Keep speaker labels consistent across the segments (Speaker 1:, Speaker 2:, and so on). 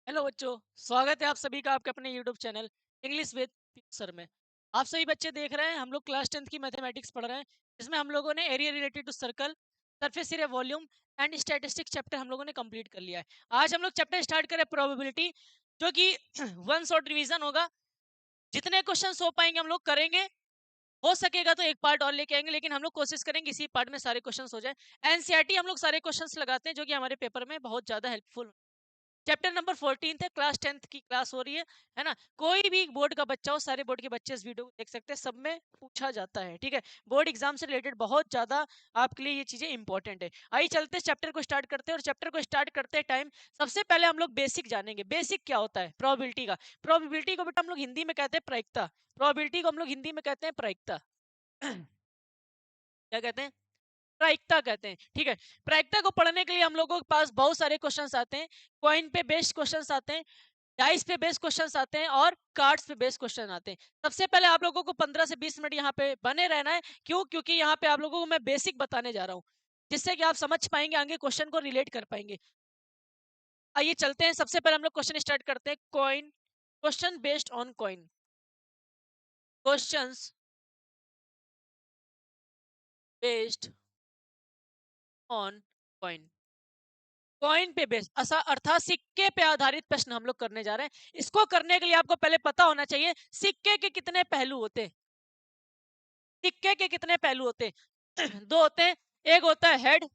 Speaker 1: Hello बच्चों, स्वागत है आप सभी का आपके अपने YouTube channel English with sir में। आप सभी बच्चे देख रहे हैं, हम लोग क्लास 10th की मैथमेटिक्स पढ़ रहे हैं। इसमें हम लोगों ने area related to circle, surface area, volume and statistics chapter हम लोगों ने कंप्लीट कर लिया है। आज हम लोग चैप्टर स्टार्ट करें प्रोबेबिलिटी, जो कि वन शॉट रिवीजन होगा। जितने क्वेश्चन हो पाएंगे हम लोग करेंगे। हो सकेगा तो एक पार्ट और लेके आएंगे, लेकिन हम लोग कोशिश करेंगे इसी पार्ट में सारे क्वेश्चंस हो जाए। एनसीईआरटी हम लोग सारे क्वेश्चंस लगाते हैं जो कि हमारे पेपर में बहुत ज्यादा हेल्पफुल। चैप्टर नंबर 14 है, क्लास 10th की क्लास हो रही है ना। कोई भी बोर्ड का बच्चा हो, सारे बोर्ड के बच्चे इस वीडियो को देख सकते हैं, सब में पूछा जाता है। ठीक है, बोर्ड एग्जाम से रिलेटेड बहुत ज्यादा आपके लिए ये चीजें इंपॉर्टेंट है। आइए चलते चैप्टर को स्टार्ट करते हैं। और चैप्टर को स्टार्ट करते टाइम सबसे पहले हम लोग बेसिक जानेंगे। बेसिक क्या होता है प्रोबेबिलिटी का। प्रोबेबिलिटी को बेटा हम लोग हिंदी में कहते हैं प्रायिकता। प्रोबेबिलिटी को हम लोग हिंदी में कहते हैं प्रायिकता। क्या कहते हैं? प्रायिकता कहते हैं। ठीक है, प्रायिकता को पढ़ने के लिए हम लोगों के पास बहुत सारे क्वेश्चंस आते हैं। कॉइन पे बेस्ड क्वेश्चंस आते हैं, डाइस पे बेस्ड क्वेश्चंस आते हैं और कार्ड्स पे बेस्ड क्वेश्चन आते हैं। सबसे पहले आप लोगों को 15 से 20 मिनट यहाँ पे बने रहना है। क्यों? क्योंकि यहाँ पे आप लोगों को मैं बेसिक बताने जा रहा हूँ, जिससे कि आप समझ पाएंगे, आगे क्वेश्चन को रिलेट कर पाएंगे। आइए चलते हैं, सबसे पहले हम लोग क्वेश्चन स्टार्ट करते हैं। Coin, question based on coin. Questions based on coin. Coin पे बेस्ड ऐसा अर्थात सिक्के पे आधारित प्रश्न हम लोग करने जा रहे हैं। इसको करने के लिए आपको पहले पता होना चाहिए सिक्के के कितने पहलू होते हैं। सिक्के के कितने पहलू होते हैं? दो होते हैं। एक होता है हेड,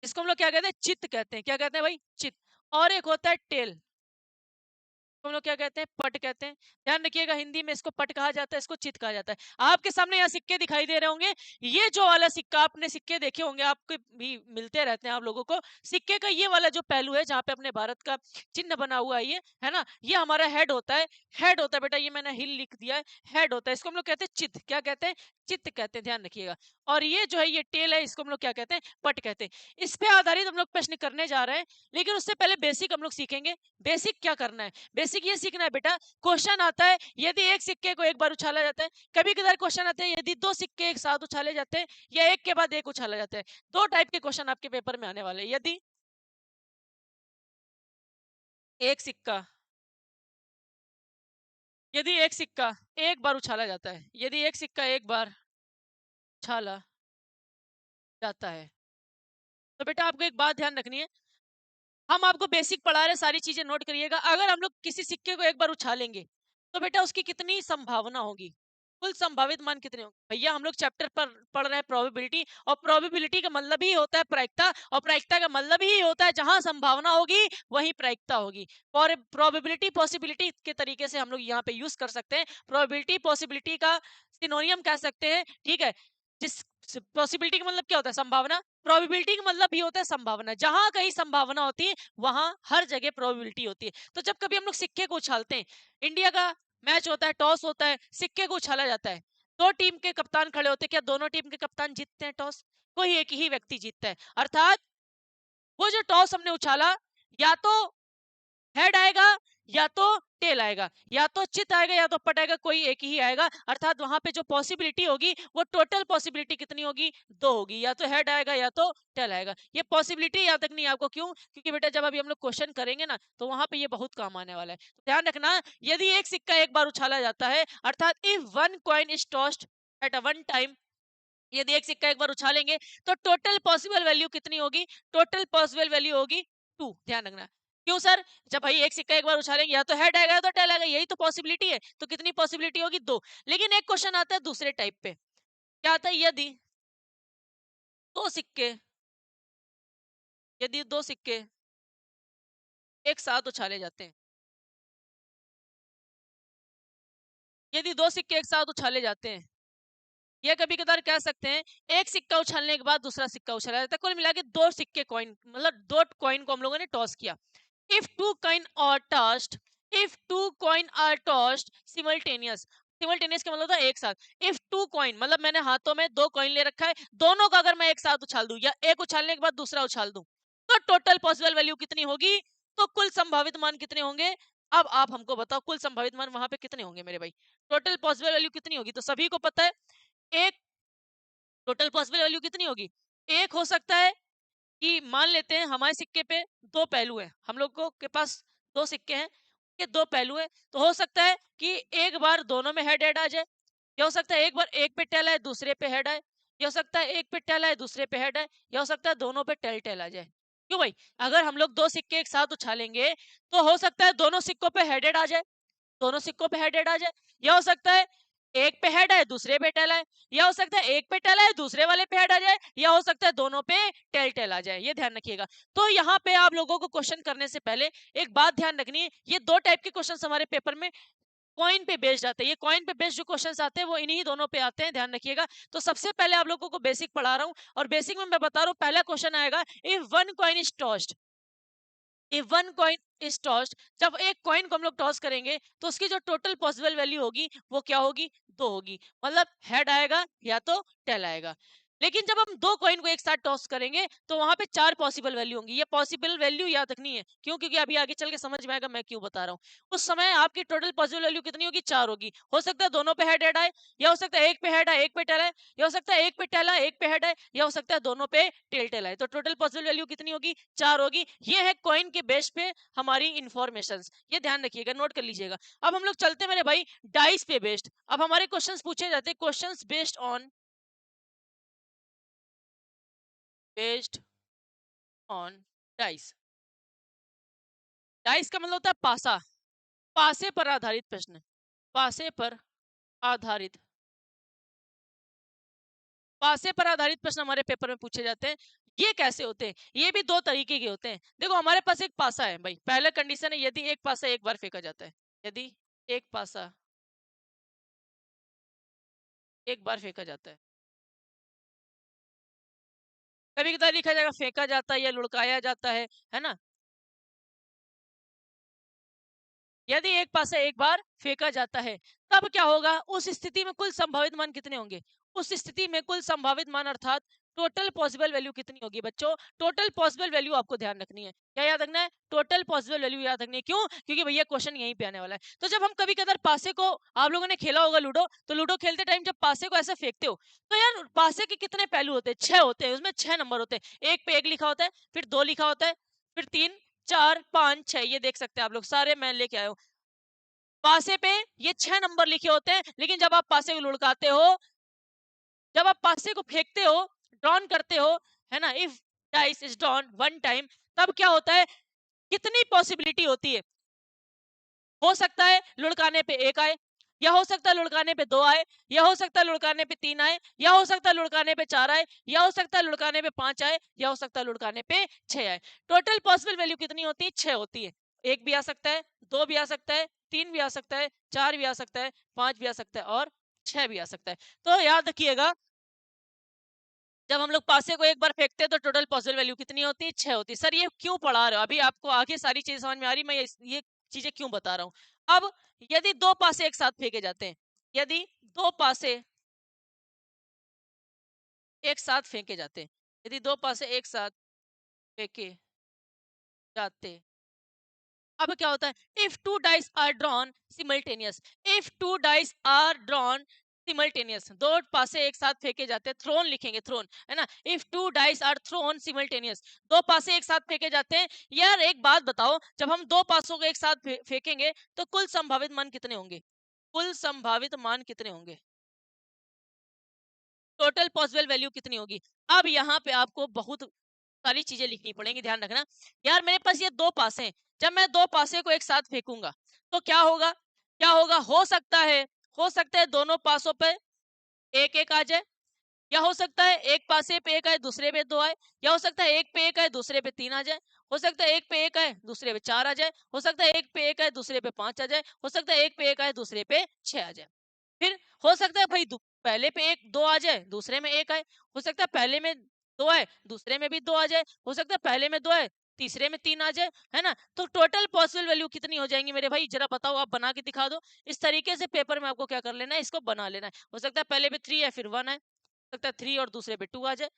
Speaker 1: जिसको हम लोग क्या कहते हैं? चित्त कहते हैं। क्या कहते हैं भाई? चित्त। और एक होता है टेल, हम लोग क्या कहते हैं? पट कहते हैं। ध्यान रखिएगा, हिंदी में इसको पट कहा जाता है, इसको चित कहा जाता है। आपके सामने यहाँ सिक्के दिखाई दे रहे होंगे। ये जो वाला सिक्का, आपने सिक्के देखे होंगे, आपको भी मिलते रहते हैं आप लोगों को। सिक्के का ये वाला जो पहलू है, जहाँ पे अपने भारत का चिन्ह बना हुआ है, ये है ना, ये हमारा हेड होता है। हेड होता है बेटा, ये मैंने हिल लिख दिया है। हेड होता है, इसको हम लोग कहते हैं चित्त। क्या कहते हैं? चित्त कहते हैं, ध्यान रखिएगा। और ये जो है, ये टेल है, इसको हम लोग क्या कहते हैं? पट कहते हैं। इस पे आधारित हम लोग प्रश्न करने जा रहे हैं, लेकिन उससे पहले बेसिक हम लोग सीखेंगे। बेसिक क्या करना है? बेसिक ये सीखना है बेटा, क्वेश्चन आता है यदि एक सिक्के को एक बार उछाला जाता है। कभी कभार क्वेश्चन आते हैं यदि दो सिक्के एक साथ उछाले जाते हैं, या एक के बाद एक उछाला जाता है। दो टाइप के क्वेश्चन आपके पेपर में आने वाले हैं। यदि एक सिक्का एक बार उछाला जाता है, यदि एक सिक्का एक बार उछाला जाता है, तो बेटा आपको एक बात ध्यान रखनी है। हम आपको बेसिक पढ़ा रहे हैं, सारी चीजें नोट करिएगा। अगर हम लोग किसी सिक्के को एक बार उछालेंगे, तो बेटा उसकी कितनी संभावना होगी? कुल संभावित मान कितने होंगे? भैया हम लोग चैप्टर पर पढ़ रहे हैं प्रोबेबिलिटी, और प्रोबेबिलिटी का मतलब ही होता है प्रायिकता, और प्रायिकता का मतलब ही होता है जहां संभावना होगी वहीं प्रायिकता होगी। और प्रोबेबिलिटी पॉसिबिलिटी के तरीके से हम लोग यहाँ पे यूज कर सकते हैं। प्रोबेबिलिटी पॉसिबिलिटी का सिनोनियम कह सकते हैं। ठीक है, जिस पॉसिबिलिटी का मतलब क्या होता है? संभावना। प्रोबेबिलिटी का मतलब भी होता है संभावना। जहां कहीं संभावना होती है, वहां हर जगह प्रोबेबिलिटी होती है। तो जब कभी हम लोग सिक्के को उछालते हैं, इंडिया का मैच होता है, टॉस होता है, सिक्के को उछाला जाता है, दो टीम के कप्तान खड़े होते हैं। क्या दोनों टीम के कप्तान जीतते हैं टॉस? कोई एक ही व्यक्ति जीतता है। अर्थात वो जो टॉस हमने उछाला, या तो हेड आएगा, या तो टेल आएगा, या तो चित आएगा, या तो पट आएगा, कोई एक ही आएगा। अर्थात वहां पे जो पॉसिबिलिटी होगी, वो टोटल पॉसिबिलिटी कितनी होगी? दो होगी। या तो हेड आएगा, या तो टेल आएगा। ये पॉसिबिलिटी याद रखनी है आपको। क्यों? क्योंकि बेटा जब अभी हम लोग क्वेश्चन करेंगे ना, तो वहां पे ये बहुत काम आने वाला है। तो ध्यान रखना, यदि एक सिक्का एक बार उछाला जाता है, अर्थात if one coin is tossed at a one time, यदि एक सिक्का एक बार उछालेंगे, तो टोटल पॉसिबल वैल्यू कितनी होगी? टोटल पॉसिबल वैल्यू होगी 2। ध्यान रखना। क्यों सर? जब भाई एक सिक्का एक बार उछालेंगे, या तो हेड आएगा या तो टेल आएगा, यही तो पॉसिबिलिटी है। तो कितनी पॉसिबिलिटी होगी? 2। लेकिन एक क्वेश्चन आता है दूसरे टाइप पे। क्या आता है? दो सिक्के यदि दो सिक्के एक साथ उछाले जाते हैं, यदि दो सिक्के एक साथ उछाले जाते हैं, या कभी कभार कह सकते हैं एक सिक्का उछालने के बाद दूसरा सिक्का उछाला जाता है, कुल मिला के दो सिक्के कॉइन, मतलब दो कॉइन को हम लोगों ने टॉस किया। if two coin are tossed if two coin are tossed simultaneous, simultaneous का मतलब होता है एक साथ। if two coin मतलब मैंने हाथों में दो कॉइन ले रखा है, दोनों का अगर मैं एक साथ उछाल दूं, या एक उछालने के बाद दूसरा उछाल दूं, तो टोटल पॉसिबल वैल्यू कितनी होगी? तो कुल संभावित मान कितने होंगे? अब आप हमको बताओ, कुल संभावित मान वहां पे कितने होंगे मेरे भाई? टोटल पॉसिबल वैल्यू कितनी होगी? तो सभी को पता है, एक। टोटल पॉसिबल वैल्यू कितनी होगी? एक हो सकता है, कि मान लेते हैं हमारे सिक्के पे दो पहलू हैं, हम लोग को के पास दो सिक्के हैं, ये दो पहलू है, तो हो सकता है कि एक बार दोनों में हेड हेड आ जाए, या हो सकता है एक बार एक पे टेल आए दूसरे पे हेड आए, या हो सकता है एक पे टेल आए दूसरे पे हेड आए, या हो सकता है दोनों पे टेल टेल आ जाए। क्यों भाई, अगर हम लोग दो सिक्के एक साथ उछालेंगे तो हो सकता है दोनों सिक्कों पे हेड हेड आ जाए, दोनों सिक्कों पे हेड हेड आ जाए, या हो सकता है एक पे हेड है दूसरे पे टेल है, या हो सकता है एक पे टेल है दूसरे वाले पे हेड आ जाए, या हो सकता है दोनों पे टेल टेल आ जाए। ये ध्यान रखिएगा। तो यहाँ पे आप लोगों को क्वेश्चन करने से पहले एक बात ध्यान रखनी है, ये दो टाइप के क्वेश्चन हमारे पेपर में कॉइन पे बेस्ड आते हैं, ये कॉइन पे बेस्ड जो क्वेश्चंस आते हैं वो इन्हीं दोनों पे आते हैं, ध्यान रखिएगा। तो सबसे पहले आप लोगों को बेसिक पढ़ा रहा हूँ, और बेसिक में मैं बता रहा हूँ पहला क्वेश्चन आएगा, if one coin is tossed, if one coin is tossed, जब एक कॉइन को हम लोग टॉस करेंगे तो उसकी जो टोटल पॉसिबल वैल्यू होगी वो क्या होगी, दो होगी, मतलब हेड आएगा या तो टेल आएगा। लेकिन जब हम दो कॉइन को एक साथ टॉस करेंगे तो वहां पे चार पॉसिबल वैल्यू होंगी, ये पॉसिबल वैल्यू याद रखनी है, क्यों, क्योंकि अभी आगे चल के समझ में आएगा मैं क्यों बता रहा हूँ। उस समय आपकी टोटल पॉसिबल वैल्यू कितनी होगी, चार होगी। हो सकता है दोनों पे हेड हेड आए, या हो सकता है एक पे हेड आए एक पे टेल आए, या हो सकता है एक पे टेल आए एक पे हेड आए, या हो सकता है दोनों पे टेल टेल आए। तो टोटल पॉसिबल वैल्यू कितनी होगी, चार होगी। ये है कॉइन के बेस पे हमारी इंफॉर्मेशन, ये ध्यान रखिएगा, नोट कर लीजिएगा। अब हम लोग चलते मेरे भाई डाइस पे बेस्ड, अब हमारे क्वेश्चंस पूछे जाते हैं, questions based on dice. Dice का मतलब होता है पासा, पासे पर आधारित प्रश्न, पासे पर आधारित, पासे पर आधारित प्रश्न हमारे पेपर में पूछे जाते हैं। ये कैसे होते हैं, ये भी दो तरीके के होते हैं। देखो हमारे पास एक पासा है भाई, पहला कंडीशन है यदि एक पासा एक बार फेंका जाता है, यदि एक पासा एक बार फेंका जाता है, कभी कभी लिखा जाएगा फेंका जाता है या लुढ़काया जाता है ना। यदि एक पासा एक बार फेंका जाता है तब क्या होगा, उस स्थिति में कुल संभावित मान कितने होंगे, उस स्थिति में कुल संभावित मान अर्थात टोटल पॉसिबल वैल्यू कितनी होगी बच्चों, टोटल पॉसिबल वैल्यू आपको ध्यान रखनी है, क्या याद रखना है, टोटल पॉसिबल वैल्यू याद रखनी है। क्यों, क्योंकि भैया क्वेश्चन यहीं पे आने वाला है। तो जब हम कभी कभार पासे को, आप लोगों ने खेला होगा लूडो, तो लूडो खेलते टाइम जब पासे को ऐसे फेंकते हो तो यार पासे के कितने पहलू होते हैं, छह होते हैं, उसमें छह नंबर होते हैं, एक पे एक लिखा होता है, फिर दो लिखा होता है, फिर तीन चार पांच छह, ये देख सकते हैं आप लोग, सारे मैं लेके आया हूँ। पासे पे ये छह नंबर लिखे होते हैं, लेकिन जब आप पासे को लुढ़काते हो, जब आप पासे को फेंकते हो, ड्रॉन करते हो, है ना, if dice is drawn one time, तब क्या होता है, कितनी पॉसिबिलिटी होती है, हो सकता है लुढ़काने पे एक आए, या हो सकता है लुढ़काने पे दो आए, या हो सकता है लुढ़काने पे तीन आए, या हो सकता है लुढ़काने पे चार आए, या हो सकता है लुढ़काने पे पांच आए, या हो सकता है लुढ़काने पे छह आए। टोटल पॉसिबल वैल्यू कितनी होती है, छह होती है। एक भी आ सकता है, दो भी आ सकता है, तीन भी आ सकता है, चार भी आ सकता है, पांच भी आ सकता है, और छह भी आ सकता है। तो याद रखिएगा, जब हम लोग पासे को एक बार फेंकते हैं तो टोटल पॉसिबल वैल्यू कितनी होती है, छह होती है। सर ये क्यों पढ़ा रहे हो, अभी आपको आगे सारी चीजें समझ में आ रही, मैं ये चीजें क्यों बता रहा हूँ। अब यदि दो पासे एक साथ फेंके जाते हैं, यदि दो पासे एक साथ फेंके जाते हैं, यदि दो पासे एक साथ फेंके जाते, अब क्या होता है, if two dice are drawn simultaneous, if two dice are drawn simultaneous, दो पासे एक साथ फेंके जाते हैं, थ्रोन लिखेंगे, थ्रोन, है ना, if two dice are thrown simultaneous, दो पासे एक साथ फेंके जाते हैं। यार एक बात बताओ, जब हम दो पासों को एक साथ फेंकेंगे तो कुल संभावित मान कितने होंगे, कुल संभावित मान कितने होंगे, टोटल पॉसिबल वैल्यू कितनी होगी। अब यहाँ पे आपको बहुत सारी चीजें लिखनी पड़ेंगी, ध्यान रखना। यार मेरे पास ये दो पासे हैं, जब मैं दो पासे को एक साथ फेंकूंगा तो क्या होगा, क्या होगा, हो सकता है दोनों पासों पे एक एक आ जाए, या हो सकता है एक पासे पे एक आए दूसरे पे दो आए, या हो सकता है एक पे एक आए दूसरे पे तीन आ जाए, हो सकता है एक पे एक आए दूसरे पे चार आ जाए, हो सकता है एक पे एक आए दूसरे पे पांच आ जाए, हो सकता है एक पे एक आए दूसरे पे छह आ जाए। फिर हो सकता है भाई पहले पे एक दो आ जाए दूसरे में एक आए, हो सकता है पहले में दो आए दूसरे में भी दो आ जाए, हो सकता है पहले में दो आए तीसरे में तीन आ जाए, है ना। तो टोटल पॉसिबल वैल्यू कितनी हो जाएंगी मेरे भाई, जरा बताओ, आप बना के दिखा दो। इस तरीके से पेपर में आपको क्या कर लेना है, इसको बना लेना है। हो सकता है पहले पे थ्री है फिर वन है, हो सकता है थ्री और दूसरे पे टू आ जाए,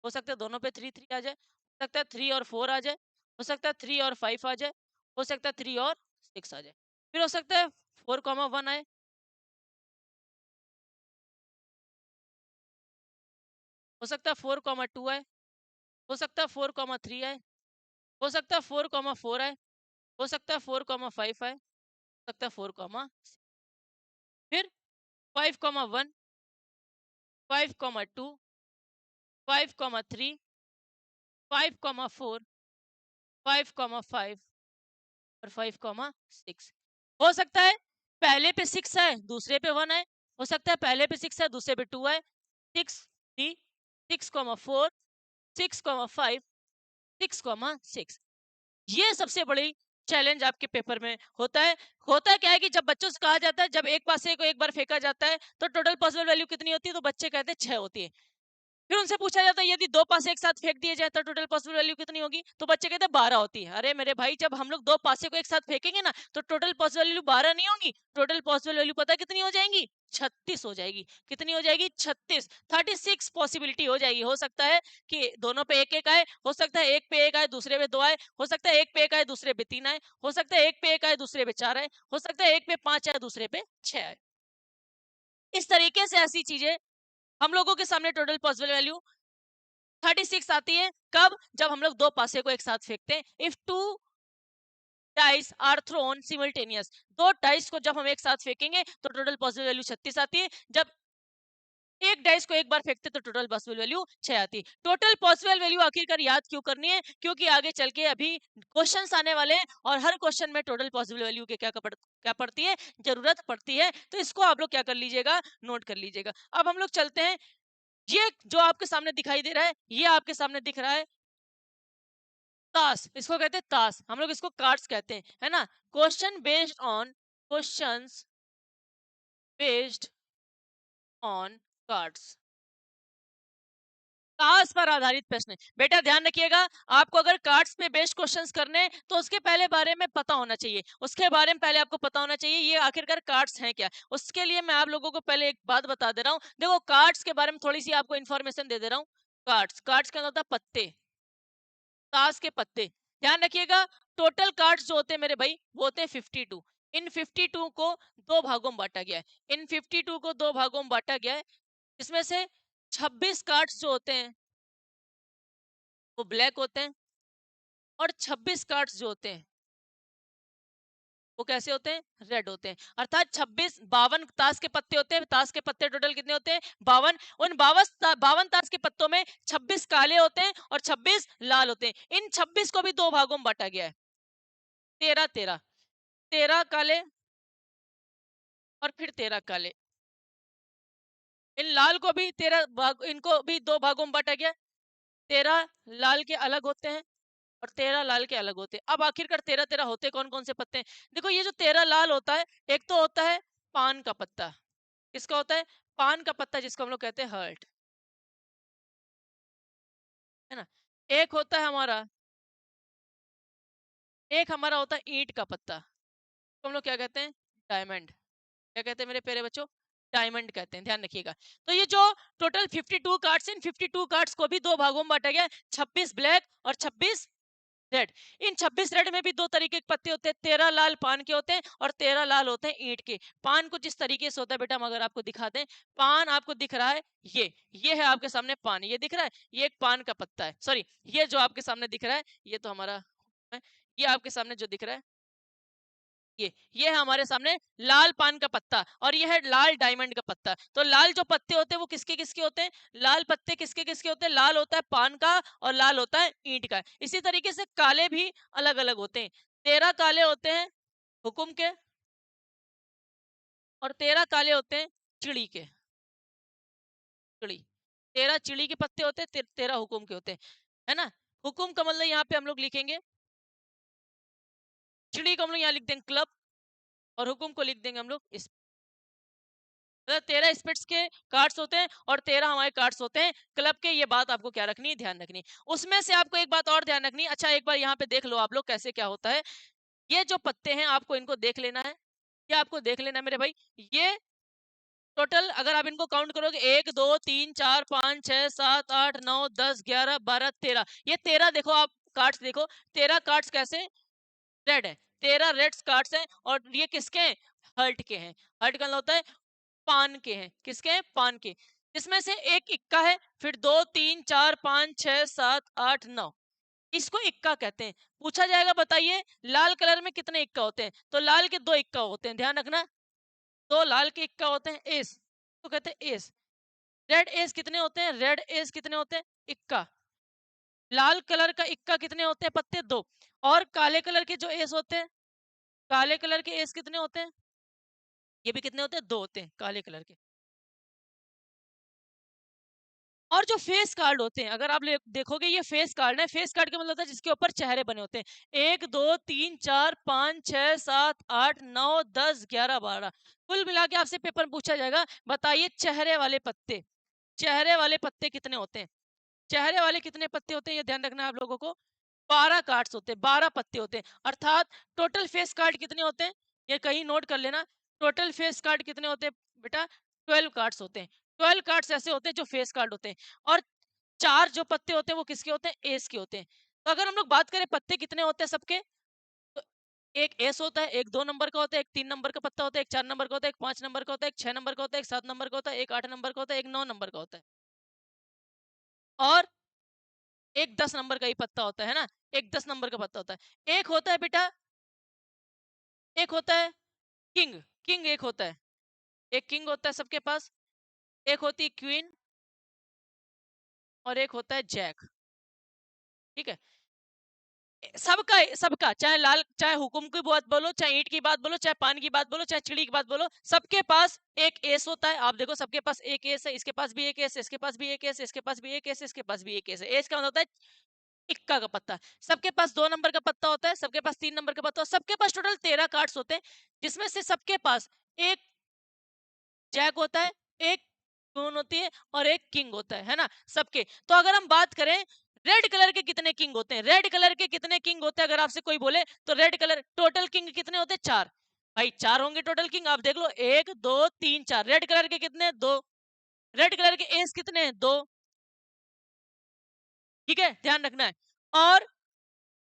Speaker 1: हो सकता है दोनों पे थ्री थ्री आ जाए, हो सकता है थ्री और फोर आ जाए, हो सकता है थ्री और फाइव आ जाए, हो सकता है थ्री और सिक्स आ जाए, फिर हो सकता है फोर कॉमा वन आए, हो सकता है फोर कॉमा टू आए, हो सकता है 4,3 आए, हो सकता है 4,4 आए, हो सकता है 4,5 आए, हो सकता है 4, फिर 5,1, 5,2, 5,3, 5,4, 5,5 और 5,6। हो सकता है पहले पे 6 आए, दूसरे पे 1 आए, हो सकता है पहले पे 6 आए, दूसरे पे 2 आए। 6, 3, 6,4, 6,5, 6,6। ये सबसे बड़ी चैलेंज आपके पेपर में होता है। होता क्या है कि जब बच्चों से कहा जाता है, जब एक पासे को एक बार फेंका जाता है तो टोटल पॉसिबल वैल्यू कितनी होती है, तो बच्चे कहते हैं 6 होती है। फिर उनसे पूछा जाता है यदि दो पासे एक साथ फेंक दिए जाए तो टोटल पॉसिबल वैल्यू कितनी होगी, तो बच्चे कहते हैं 12 होती है। अरे मेरे भाई, जब हम लोग दो पासे को एक साथ फेंकेंगे ना तो टोटल पॉसिबल वैल्यू 12 नहीं होगी, टोटल पॉसिबल वैल्यू पता है कितनी हो जाएंगी, 36 हो जाएगी। कितनी हो जाएगी, 36, 36 पॉसिबिलिटी हो जाएगी। हो सकता है कि दोनों पे एक एक आए, हो सकता है एक पे एक आए दूसरे पे 2 आए, हो सकता है एक पे एक आए दूसरे पे 3 आए, हो सकता है एक पे एक आए दूसरे पे 4 आए, हो सकता है एक पे 5 आए दूसरे पे 6 आए। इस तरीके से ऐसी चीजें हम लोगों के सामने टोटल पॉसिबल वैल्यू 36 आती है। कब, जब हम लोग दो पासे को एक साथ फेंकते हैं। If two dice are thrown simultaneous, दो डाइस को जब हम एक साथ फेंकेंगे तो टोटल पॉसिबल वैल्यू 36 आती है। जब एक डाइस को एक बार फेंकते तो टोटल पॉसिबल वैल्यू 6 आती है। टोटल पॉसिबल वैल्यू आखिरकार याद क्यों करनी है, क्योंकि आगे चल के अभी क्वेश्चंस आने वाले हैं और हर क्वेश्चन में टोटल पॉसिबल वैल्यू के क्या पड़ती है, जरूरत पड़ती है। तो इसको आप लोग क्या कर लीजिएगा, नोट कर लीजिएगा। अब हम लोग चलते हैं, ये जो आपके सामने दिखाई दे रहा है, ये आपके सामने दिख रहा है ताश, इसको कहते हैं ताश, हम लोग इसको कार्ड्स कहते हैं, है ना। क्वेश्चंस बेस्ड ऑन कार्ड्स, ताश पर आधारित प्रश्न। बेटा ध्यान रखिएगा, आपको अगर कार्ड्स पे बेस्ड क्वेश्चंस करने हैं तो उसके पहले बारे में पता होना चाहिए, उसके बारे में पहले आपको पता होना चाहिए ये आखिरकार कार्ड्स हैं क्या। उसके लिए मैं आप लोगों को पहले एक बात बता दे रहा हूँ। देखो, कार्ड्स के बारे में थोड़ी सी आपको इन्फॉर्मेशन दे रहा हूँ। कार्ड्स, कार्ड्स क्या होता है, पत्ते, ताश के पत्ते। ध्यान रखिएगा, टोटल कार्ड्स जो होते हैं मेरे भाई वो होते हैं 52। इन 52 को दो भागों में बांटा गया है, इन 52 को दो भागों में बांटा गया है। इसमें से 26 कार्ड्स जो होते हैं वो ब्लैक होते हैं, और 26 कार्ड्स जो होते हैं वो कैसे होते हैं, रेड होते हैं। अर्थात 26, 52 ताश के पत्ते होते हैं। ताश के पत्ते टोटल कितने होते हैं, 52। उन 52 ताश के पत्तों में 26 काले होते हैं और 26 लाल होते हैं। इन 26 को भी दो भागों में बांटा गया है, 13 13, 13 काले और फिर 13 काले। इन लाल को भी 13 भाग, इनको भी दो भागों में बांटा गया। 13 लाल के अलग होते हैं और 13 लाल के अलग होते हैं। अब आखिरकार 13 13 होते कौन कौन से पत्ते हैं, देखो ये जो 13 लाल होता है, एक तो होता है पान का पत्ता। किसका होता है, पान का पत्ता, जिसको हम लोग कहते हैं हर्ट, है ना। एक होता है हमारा, एक हमारा होता है ईंट का पत्ता, तो हम लोग क्या कहते हैं, डायमंड। क्या कहते हैं मेरे प्यारे बच्चों, डायमंड कहते हैं। ध्यान रखिएगा। तो ये जो टोटल 52 कार्ड्स, इन 52 कार्ड्स को भी दो भागों में बांटा गया, 26 ब्लैक और 26 रेड। इन 26 रेड में भी दो तरीके के पत्ते होते हैं, 13 लाल पान के होते हैं और 13 लाल होते हैं ईंट के। पान कुछ इस तरीके से होता है बेटा, हम अगर आपको दिखा दें, पान आपको दिख रहा है, ये है आपके सामने पान, ये दिख रहा है, ये एक पान का पत्ता है। सॉरी, ये जो आपके सामने दिख रहा है ये तो हमारा है, ये आपके सामने जो दिख रहा है ये है हमारे सामने लाल पान का पत्ता, और ये है लाल डायमंड का पत्ता। तो लाल जो पत्ते होते हैं वो किसके किसके होते हैं, लाल पत्ते किसके किसके होते हैं, लाल होता है पान का और लाल होता है ईंट का। इसी तरीके से काले भी अलग अलग होते हैं, 13 काले होते हैं हुकुम के और 13 काले होते हैं चिड़ी के, चिड़ी। 13 चिड़ी के पत्ते होते हैं, 13 हुकुम के होते हैं, है ना। हुकुम का मतलब यहाँ पे हम लोग लिखेंगे, चिड़ी को हम लोग यहाँ लिख देंगे क्लब, और हुकुम को लिख देंगे हम लोग इस, 13 स्पिट्स के कार्ड्स होते हैं और 13 हमारे कार्ड्स होते हैं क्लब के। ये बात आपको क्या रखनी है, ध्यान रखनी है। उसमें से आपको एक बात और ध्यान रखनी है। अच्छा, एक बार यहाँ पे देख लो आप लोग कैसे क्या होता है। ये जो पत्ते हैं आपको इनको देख लेना है, ये आपको देख लेना है मेरे भाई। ये टोटल अगर आप इनको काउंट करोगे, 1 2 3 4 5 6 7 8 9 10 11 12 13, ये 13 देखो आप कार्ड्स देखो, 13 कार्ड्स कैसे रेड है, 13 रेड कार्ड्स हैं, और ये किसके हैं, हर्ट के हैं। हर्ट का मतलब होता है पान के हैं, किसके हैं, पान के। जिसमें से एक इक्का है, फिर 2 3 4 5 6 7 8 9, इसको इक्का कहते हैं। पूछा जाएगा बताइए लाल कलर में कितने इक्का होते हैं, तो लाल के 2 इक्का होते हैं, ध्यान रखना। 2 लाल के इक्का होते हैं, एस तो कहते हैं एस। रेड एस कितने होते हैं, रेड एस कितने होते हैं, इक्का। लाल कलर का इक्का कितने होते हैं पत्ते, 2। और काले कलर के जो एस होते हैं, काले कलर के एस कितने होते हैं, ये भी कितने होते हैं, 2 होते हैं काले कलर के। और जो फेस कार्ड होते हैं, अगर आप देखोगे ये फेस कार्ड है, फेस कार्ड का मतलब होता है जिसके ऊपर चेहरे बने होते हैं। 1 2 3 4 5 6 7 8 9 10 11 12, कुल मिला के आपसे पेपर में पूछा जाएगा बताइए चेहरे वाले पत्ते, चेहरे वाले पत्ते कितने होते हैं। चेहरे वाले कितने पत्ते होते हैं ये ध्यान रखना है आप लोगों को। 12 कार्ड्स होते हैं, 12 पत्ते होते हैं। अर्थात टोटल फेस कार्ड कितने होते हैं, ये कहीं नोट कर लेना। टोटल फेस कार्ड कितने होते हैं बेटा, 12 कार्ड्स होते हैं। 12 कार्ड्स ऐसे होते हैं जो फेस कार्ड होते हैं। और 4 जो पत्ते होते हैं वो किसके होते हैं, एस के होते हैं। तो अगर हम लोग बात करें पत्ते कितने होते हैं सबके, तो एक एस होता है, एक 2 नंबर का होता है, एक 3 नंबर का पत्ता होता है, एक 4 नंबर का होता है, एक 5 नंबर का होता है, एक 6 नंबर का होता है, एक 7 नंबर का होता है, एक 8 नंबर का होता है, एक 9 नंबर का होता है, और एक 10 नंबर का ही पत्ता होता है ना। एक 10 नंबर का पत्ता होता है। एक होता है बेटा, एक होता है किंग, किंग एक होता है, एक किंग होता है सबके पास। एक होती है क्वीन, और एक होता है जैक। ठीक है, सबका सबका, चाहे लाल, चाहे हुकुम की बात बोलो, चाहे ईंट की बात बोलो, चाहे पान की बात बोलो, चाहे चिड़ी की बात बोलो, सबके पास एक एस होता है। आप देखो सबके पास एक एस है, इसके पास भी एक एस है, इसके पास भी एक एस है, इसके पास भी एक एस है, इसके पास भी एक एस है। एस का मतलब होता है इक्का का पत्ता। सबके पास 2 नंबर का पत्ता होता है, सबके पास 3 नंबर का पत्ता होता है, सबके पास टोटल 13 कार्ड्स होते हैं, जिसमें से सबके पास एक जैक होता है, एक क्वीन होती है, और एक किंग होता है ना सबके। तो अगर हम बात करें रेड कलर के कितने किंग होते हैं, रेड कलर के कितने किंग होते हैं, अगर आपसे कोई बोले तो रेड कलर टोटल किंग कितने होते हैं, 4। भाई 4 होंगे टोटल किंग, आप देख लो 1 2 3 4। रेड कलर के कितने, 2। रेड कलर के एस कितने हैं, 2। ठीक है, ध्यान रखना है। और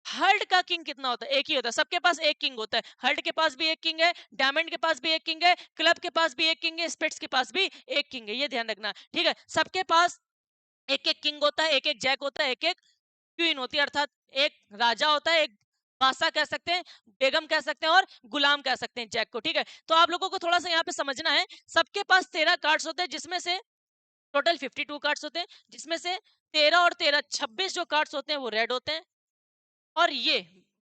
Speaker 1: हर्ड का किंग कितना होता है, एक ही होता है, सबके पास एक किंग होता है। हर्ड के पास भी एक किंग है, डायमंड के पास भी एक किंग है, क्लब के पास भी एक किंग है, स्पेट्स के पास भी एक किंग है, ये ध्यान रखना। ठीक है, सबके पास एक एक किंग होता है, एक एक जैक होता है, एक एक क्वीन होती है। अर्थात एक राजा होता है, एक बादशाह कह सकते हैं, बेगम कह सकते हैं, और गुलाम कह सकते हैं जैक को। ठीक है, तो आप लोगों को थोड़ा सा यहाँ पे समझना है, सबके पास 13 कार्ड्स होते हैं, जिसमें से टोटल 52 कार्ड्स होते हैं, जिसमें से 13 और 13 26 जो कार्ड्स होते हैं वो रेड होते हैं, और ये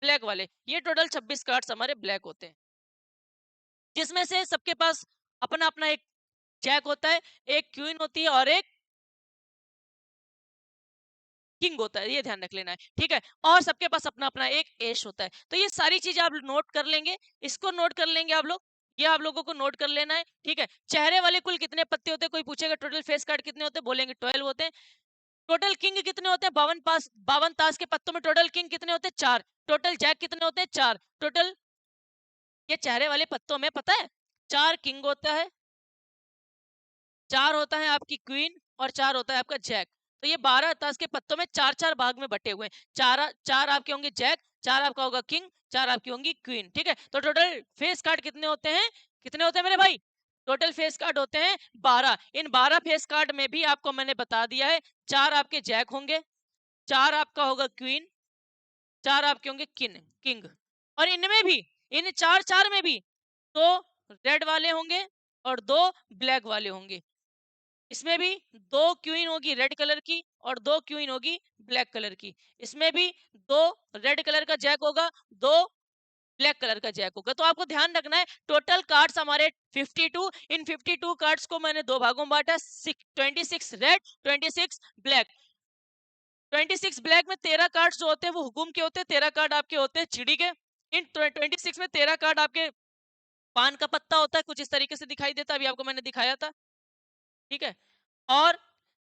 Speaker 1: ब्लैक वाले, ये टोटल 26 कार्ड्स हमारे ब्लैक होते हैं, जिसमें से सबके पास अपना अपना एक जैक होता है, एक क्वीन होती है, और एक किंग होता है, ये ध्यान रख लेना है। ठीक है, और सबके पास अपना अपना एक एश होता है। तो ये सारी चीजें आप नोट कर लेंगे, इसको नोट कर लेंगे आप लोग, ये आप लोगों को नोट कर लेना है। ठीक है, चेहरे वाले कुल कितने पत्ते होते हैं, कोई पूछेगा टोटल फेस कार्ड कितने होते हैं, बोलेंगे 12 होते हैं। टोटल किंग कितने होते हैं, 52 ताश के पत्तों में टोटल किंग कितने होते हैं, 4। टोटल जैक कितने होते हैं, 4। टोटल ये चेहरे वाले पत्तों में पता है 4 किंग होता है, 4 होता है आपकी क्वीन, और 4 होता है आपका जैक। तो ये 12 ताश के पत्तों में 4-4 भाग में बटे हुए हैं। 4 4 आपके होंगे जैक, 4 आपका होगा किंग, 4 आपकी होंगी क्वीन। ठीक है, तो टोटल फेस कार्ड कितने होते हैं, कितने होते हैं मेरे भाई, टोटल फेस कार्ड होते हैं 12। इन 12 फेस कार्ड में भी आपको मैंने बता दिया है, 4 आपके जैक होंगे, 4 आपका होगा क्वीन, 4 आपके होंगे किंग किंग। और इनमें भी, इन 4-4 में भी 2 रेड वाले होंगे और 2 ब्लैक वाले होंगे। इसमें भी 2 क्वीन होगी रेड कलर की, और 2 क्वीन होगी ब्लैक कलर की। इसमें भी 2 रेड कलर का जैक होगा, 2 ब्लैक कलर का जैक होगा। तो आपको ध्यान रखना है टोटल कार्ड्स हमारे 52। इन 52 कार्ड्स को मैंने 2 भागों में बांटा, 26 रेड, 26 ब्लैक। 26 ब्लैक में 13 कार्ड्स जो होते हैं वो हुकुम के होते हैं, 13 कार्ड आपके होते हैं चिड़ी के। इन 26 में 13 कार्ड आपके पान का पत्ता होता है, कुछ इस तरीके से दिखाई देता है, अभी आपको मैंने दिखाया था। ठीक है, और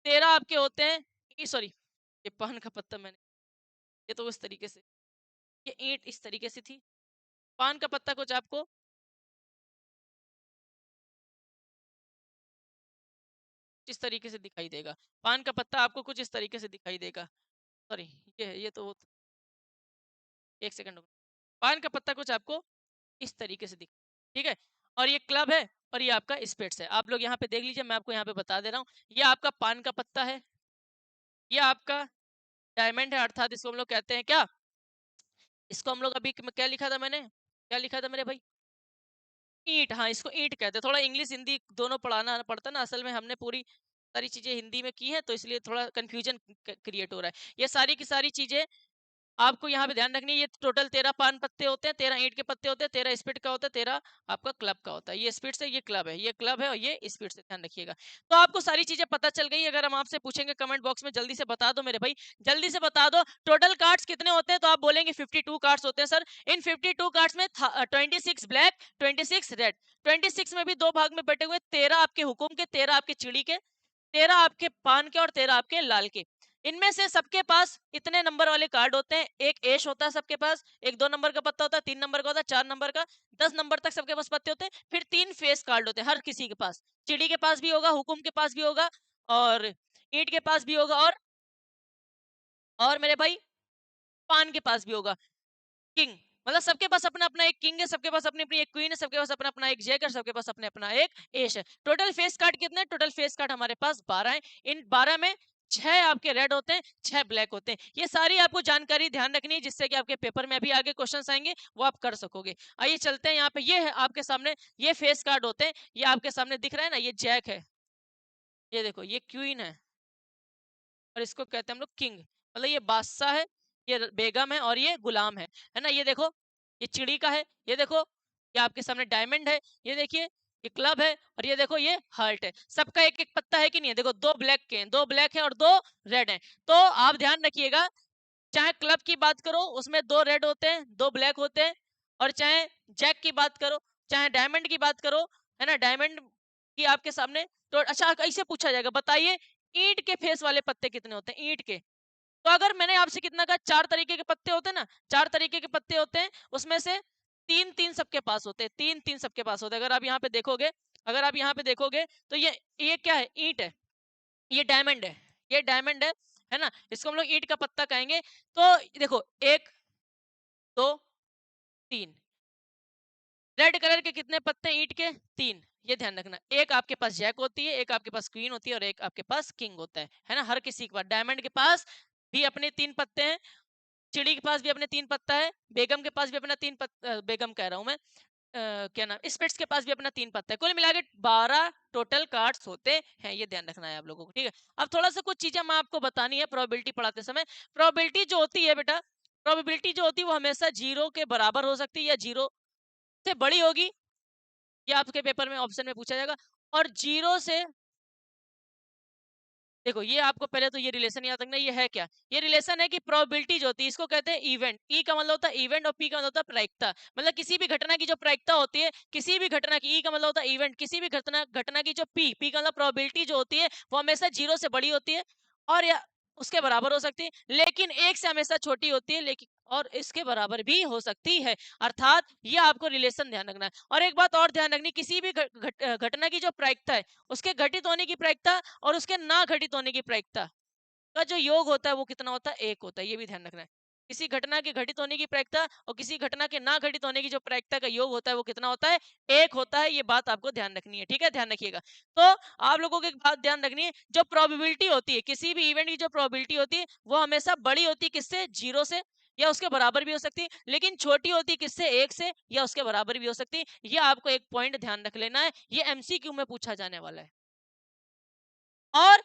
Speaker 1: 13 आपके होते हैं, सॉरी ये पान का पत्ता मैंने, ये तो उस तरीके से, ये ईंट इस तरीके से थी, पान का पत्ता कुछ आपको इस तरीके से दिखाई देगा। पान का पत्ता आपको कुछ इस तरीके से दिखाई देगा। सॉरी, ये तो एक सेकंड, पान का पत्ता कुछ आपको इस तरीके से दिख, ठीक है, और ये क्लब है, और ये आपका स्पिट्स है। आप लोग यहाँ पे देख लीजिए, मैं आपको यहाँ पे बता दे रहा हूँ, ये आपका पान का पत्ता है, ये आपका डायमंड है, अर्थात इसको हम लोग कहते हैं क्या, इसको हम लोग अभी क्या लिखा था मैंने, क्या लिखा था मेरे भाई, ईंट। हाँ, इसको ईंट कहते हैं। थोड़ा इंग्लिश हिंदी दोनों पढ़ाना पड़ता ना, असल में हमने पूरी सारी चीजें हिंदी में की है, तो इसलिए थोड़ा कंफ्यूजन क्रिएट हो रहा है। ये सारी की सारी चीजें आपको यहाँ पे ध्यान रखनी है। ये टोटल 13 पान पत्ते होते हैं, 13 ईंट के पत्ते होते हैं, 13 स्पिट का होता है, 13 आपका क्लब का होता है। ये स्पिट से, ये क्लब है, ये क्लब है और ये स्पिट से, ध्यान रखिएगा। तो आपको सारी चीजें पता चल गई। अगर हम आपसे पूछेंगे कमेंट बॉक्स में, जल्दी से बता दो मेरे भाई, जल्दी से बता दो टोटल कार्ड्स कितने होते हैं, तो आप बोलेंगे 52 कार्ड्स होते हैं सर। इन 52 कार्ड्स में 26 ब्लैक, 26 रेड, 26 में भी दो भाग में बटे हुए, 13 आपके हुकुम के, 13 आपके चिड़ी के, 13 आपके पान के और 13 आपके लाल के। इनमें से सबके पास इतने नंबर वाले कार्ड होते हैं। एक एश होता है सबके पास, एक 2 नंबर का पत्ता होता है, 3 नंबर का होता है, 4 नंबर का, 10 नंबर तक सबके पास पत्ते होते हैं। फिर 3 फेस कार्ड होते हैं हर किसी के पास। चिड़ी के पास भी होगा, हुकुम के पास भी होगा, और ईंट के पास भी होगा, और मेरे भाई पान के पास भी होगा। किंग, मतलब सबके पास अपना अपना एक किंग है, सबके पास अपनी अपनी एक क्वीन है, सबके पास अपना अपना एक जैक है, सबके पास अपने अपना एक एश है। टोटल फेस कार्ड कितने, टोटल फेस कार्ड हमारे पास 12 है। इन 12 में 6 आपके रेड होते हैं, 6 ब्लैक होते हैं। ये सारी आपको जानकारी ध्यान रखनी है, जिससे कि आपके पेपर में अभी आगे क्वेश्चंस आएंगे वो आप कर सकोगे। आइए चलते हैं, यहाँ पे ये है आपके सामने, ये फेस कार्ड होते हैं, ये आपके सामने दिख रहा है ना, ये जैक है, ये देखो ये क्वीन है, और इसको कहते हैं हम लोग किंग, मतलब ये बादशाह है, ये बेगम है, और ये गुलाम है ना। ये देखो ये चिड़ी का है, ये देखो ये आपके सामने डायमंड है, ये देखिए ये क्लब है, और ये देखो ये हार्ट है। सबका एक एक पत्ता है कि नहीं है, देखो 2 ब्लैक के हैं, 2 ब्लैक है और 2 रेड है। तो आप ध्यान रखिएगा, चाहे क्लब की बात करो उसमें 2 रेड होते हैं, 2 ब्लैक होते हैं, और चाहे जैक की बात करो, चाहे डायमंड की बात करो, है ना, डायमंड की आपके सामने। तो अच्छा ऐसे पूछा जाएगा, बताइए ईंट के फेस वाले पत्ते कितने होते हैं, ईंट के। तो अगर मैंने आपसे कितना कहा, 4 तरीके के पत्ते होते हैं ना, 4 तरीके के पत्ते होते हैं, उसमें से 3-3 सबके पास होते हैं, 3-3 सबके पास होते हैं। अगर आप यहाँ पे देखोगे, अगर आप यहाँ पे देखोगे तो ये क्या है, ईंट है, ये डायमंड है, ये डायमंड है ना, इसको हम लोग ईंट का पत्ता कहेंगे। तो देखो 1 2 3, रेड कलर के कितने पत्ते ईंट के, 3। ये ध्यान रखना, एक आपके पास जैक होती है, एक आपके पास क्वीन होती है, और एक आपके पास किंग होता है ना, हर किसी के पास। डायमंड के पास भी अपने 3 पत्ते हैं, चिड़ी के पास भी अपने 3 पत्ता है, बेगम के पास भी अपना 3 पत्ता, बेगम कह रहा हूं मैं, क्या नाम, स्पिट्स के पास भी अपना 3 पत्ता है। कुल मिला के 12 टोटल कार्ड्स होते हैं, ये ध्यान रखना है आप लोगों को, ठीक है। अब थोड़ा सा कुछ चीजें मैं आपको बतानी है प्रोबेबिलिटी पढ़ाते समय। प्रोबेबिलिटी जो होती है बेटा, प्रोबेबिलिटी जो होती है वो हमेशा 0 के बराबर हो सकती है, या 0 से बड़ी होगी, ये आपके पेपर में ऑप्शन में पूछा जाएगा। और 0 से, देखो ये आपको पहले तो ये रिलेशन याद रखना, ये है क्या, ये रिलेशन है कि प्रोबेबिलिटी जो होती है इसको कहते हैं इवेंट। ई का मतलब होता है इवेंट, और पी का मतलब होता है प्रायिकता। मतलब किसी भी घटना की जो प्रायिकता होती है, किसी भी घटना की, ई का मतलब होता है इवेंट, किसी भी घटना घटना की जो पी का मतलब प्रोबेबिलिटी जो होती है, वो हमेशा 0 से बड़ी होती है, और या उसके बराबर हो सकती है, लेकिन 1 से हमेशा छोटी होती है, लेकिन और इसके बराबर भी हो सकती है। अर्थात ये आपको रिलेशन ध्यान रखना है। और एक बात और ध्यान रखनी, किसी भी घटना की जो प्रायिकता है, उसके घटित होने की प्रायिकता और उसके ना घटित होने की प्रायिकता का जो योग होता है वो कितना होता है, 1 होता है। ये भी ध्यान रखना है। किसी घटना के घटित होने की प्रायिकता और किसी घटना के ना घटित होने की जो प्रायिकता का योग होता है वो कितना होता है, 1 होता है। ये बात आपको ध्यान रखनी है, ठीक है, ध्यान रखिएगा। तो आप लोगों को एक बात ध्यान रखनी है, जो प्रोबेबिलिटी होती है, किसी भी इवेंट की जो प्रोबेबिलिटी होती है वो हमेशा बड़ी होती है, किससे, 0 से, या उसके बराबर भी हो सकती है, लेकिन छोटी होती है किससे, 1 से, या उसके बराबर भी हो सकती है। ये आपको एक पॉइंट ध्यान रख लेना है, ये एमसीक्यू में पूछा जाने वाला है। और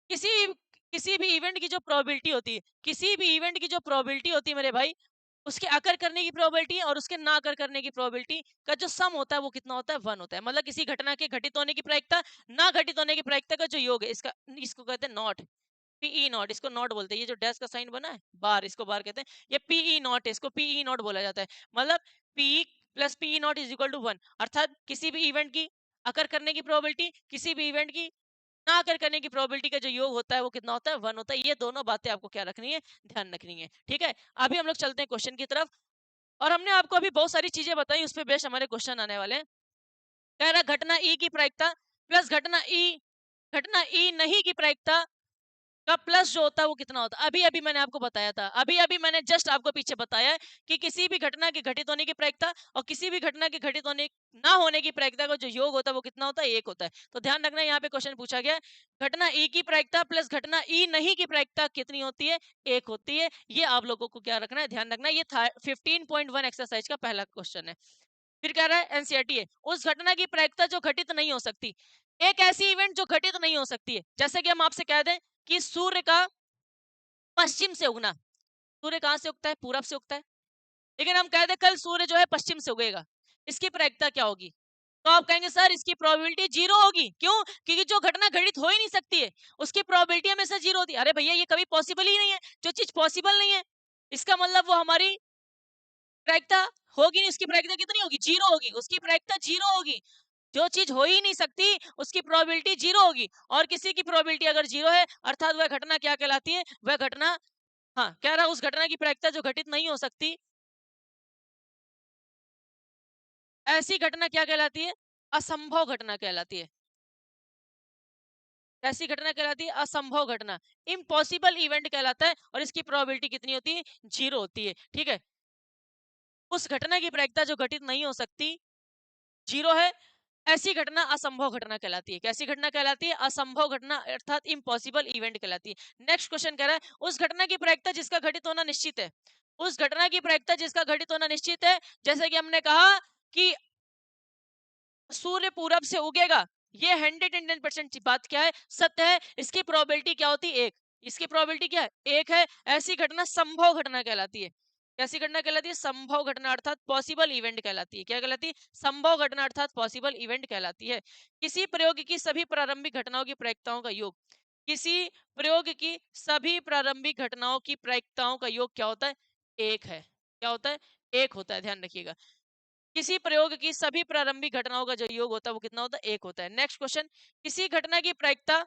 Speaker 1: किसी किसी भी इवेंट की जो प्रोबेबिलिटी होती है, किसी भी इवेंट की जो प्रोबेबिलिटी होती है मेरे भाई, उसके अकर करने की प्रोबेबिलिटी और उसके ना अकर करने की प्रोबेबिलिटी का जो सम होता है वो कितना होता है, 1 होता है। मतलब किसी घटना के घटित होने की प्रायिकता, ना घटित होने की प्रायिकता का जो योग है, इसका, इसको कहते हैं नॉट, पीई नॉट, इसको नॉट बोलते हैं। ये जो डैश का साइन बना है, बार, इसको बार कहते हैं। ये पीई नॉट है, इसको पीई नॉट बोला जाता है। मतलब P plus PE not is equal to 1, अर्थात किसी भी इवेंट की अकर करने की प्रोबेबिलिटी, किसी भी इवेंट की ना कर करने की प्रोबेबिलिटी का जो योग होता है वो कितना होता है, 1 होता है। ये दोनों बातें आपको क्या रखनी है, ध्यान रखनी है, ठीक है। अभी हम लोग चलते हैं क्वेश्चन की तरफ। और हमने आपको अभी बहुत सारी चीजें बताई, उस पर बेस्ड हमारे क्वेश्चन आने वाले हैं। कह रहा घटना ई की प्रायिकता प्लस घटना ई नहीं की प्रायिकता का प्लस जो होता है वो कितना होता है। अभी अभी मैंने आपको बताया था, अभी अभी मैंने जस्ट आपको पीछे बताया है कि किसी भी घटना के घटित होने की प्रायिकता और किसी भी घटना के घटित होने ना होने की प्रायिकता का जो योग होता है वो कितना होता है, एक होता है। तो ध्यान रखना, यहाँ पे क्वेश्चन पूछा गया घटना ई की प्रायिकता प्लस घटना ई नहीं की प्रायिकता कितनी होती है, एक होती है। ये आप लोगों को क्या रखना है, ध्यान रखना है। ये 15.1 एक्सरसाइज का पहला क्वेश्चन है। फिर कह रहा है एनसीईआरटी है, उस घटना की प्रायिकता जो घटित नहीं हो सकती। एक ऐसी इवेंट जो घटित नहीं हो सकती है, जैसे कि हम आपसे कह दें कि सूर्य का पश्चिम से उगना। सूर्य कहां से उगता है, पूरब से उगता है, लेकिन हम कह दें कल सूर्य जो है पश्चिम से उगेगा, इसकी प्रायिकता क्या होगी? तो आप कहेंगे सर इसकी प्रोबेबिलिटी जीरो होगी। क्यों? क्योंकि जो घटना घटित हो ही नहीं सकती है उसकी प्रोबेबिलिटी हमेशा जीरो होती है। अरे भैया ये कभी पॉसिबल ही नहीं है, जो चीज पॉसिबल नहीं है इसका मतलब वो हमारी प्रायिकता होगी नहीं, उसकी प्रायिकता कितनी होगी, जीरो होगी, उसकी प्रायिकता जीरो होगी। जो चीज हो ही नहीं सकती उसकी प्रोबेबिलिटी जीरो होगी, और किसी की प्रोबेबिलिटी अगर जीरो है अर्थात वह घटना क्या कहलाती है, वह घटना, हाँ कह रहा उस घटना की प्रायिकता जो घटित नहीं हो सकती, ऐसी घटना क्या कहलाती है, असंभव घटना कहलाती है। ऐसी घटना कहलाती है असंभव घटना, इम्पॉसिबल इवेंट कहलाता है, और इसकी प्रोबेबिलिटी कितनी होती है, जीरो होती है। ठीक है, उस घटना की प्रायिकता जो घटित नहीं हो सकती, जीरो है, ऐसी घटना असंभव घटना कहलाती है। कैसी घटना कहलाती है, असंभव घटना अर्थात इम्पॉसिबल इवेंट कहलाती है। नेक्स्ट क्वेश्चन कह रहा है उस घटना की प्रायिकता जिसका घटित होना निश्चित है। उस घटना की प्रायिकता जिसका घटित होना निश्चित है, जैसे कि हमने कहा कि सूर्य पूरब से उगेगा, ये 110% बात क्या है, सत्य है। इसकी प्रोबेबिलिटी क्या होती है, एक। इसकी प्रोबेबिलिटी क्या है, एक है। ऐसी घटना संभव घटना कहलाती है। कैसी घटना कहलाती है, संभव घटना अर्थात पॉसिबल इवेंट कहलाती है। क्या कहलाती है, संभव घटना अर्थात पॉसिबल इवेंट कहलाती है। किसी प्रयोग की सभी प्रारंभिक घटनाओं की प्रायिकताओं का योग, किसी प्रयोग की सभी प्रारंभिक घटनाओं की प्रायिकताओं का योग क्या होता है, एक है। क्या होता है, एक होता है, ध्यान रखिएगा। किसी प्रयोग की सभी प्रारंभिक घटनाओं का जो योग होता है वो कितना होता है, एक होता है। नेक्स्ट क्वेश्चन, किसी घटना की प्रायिकता,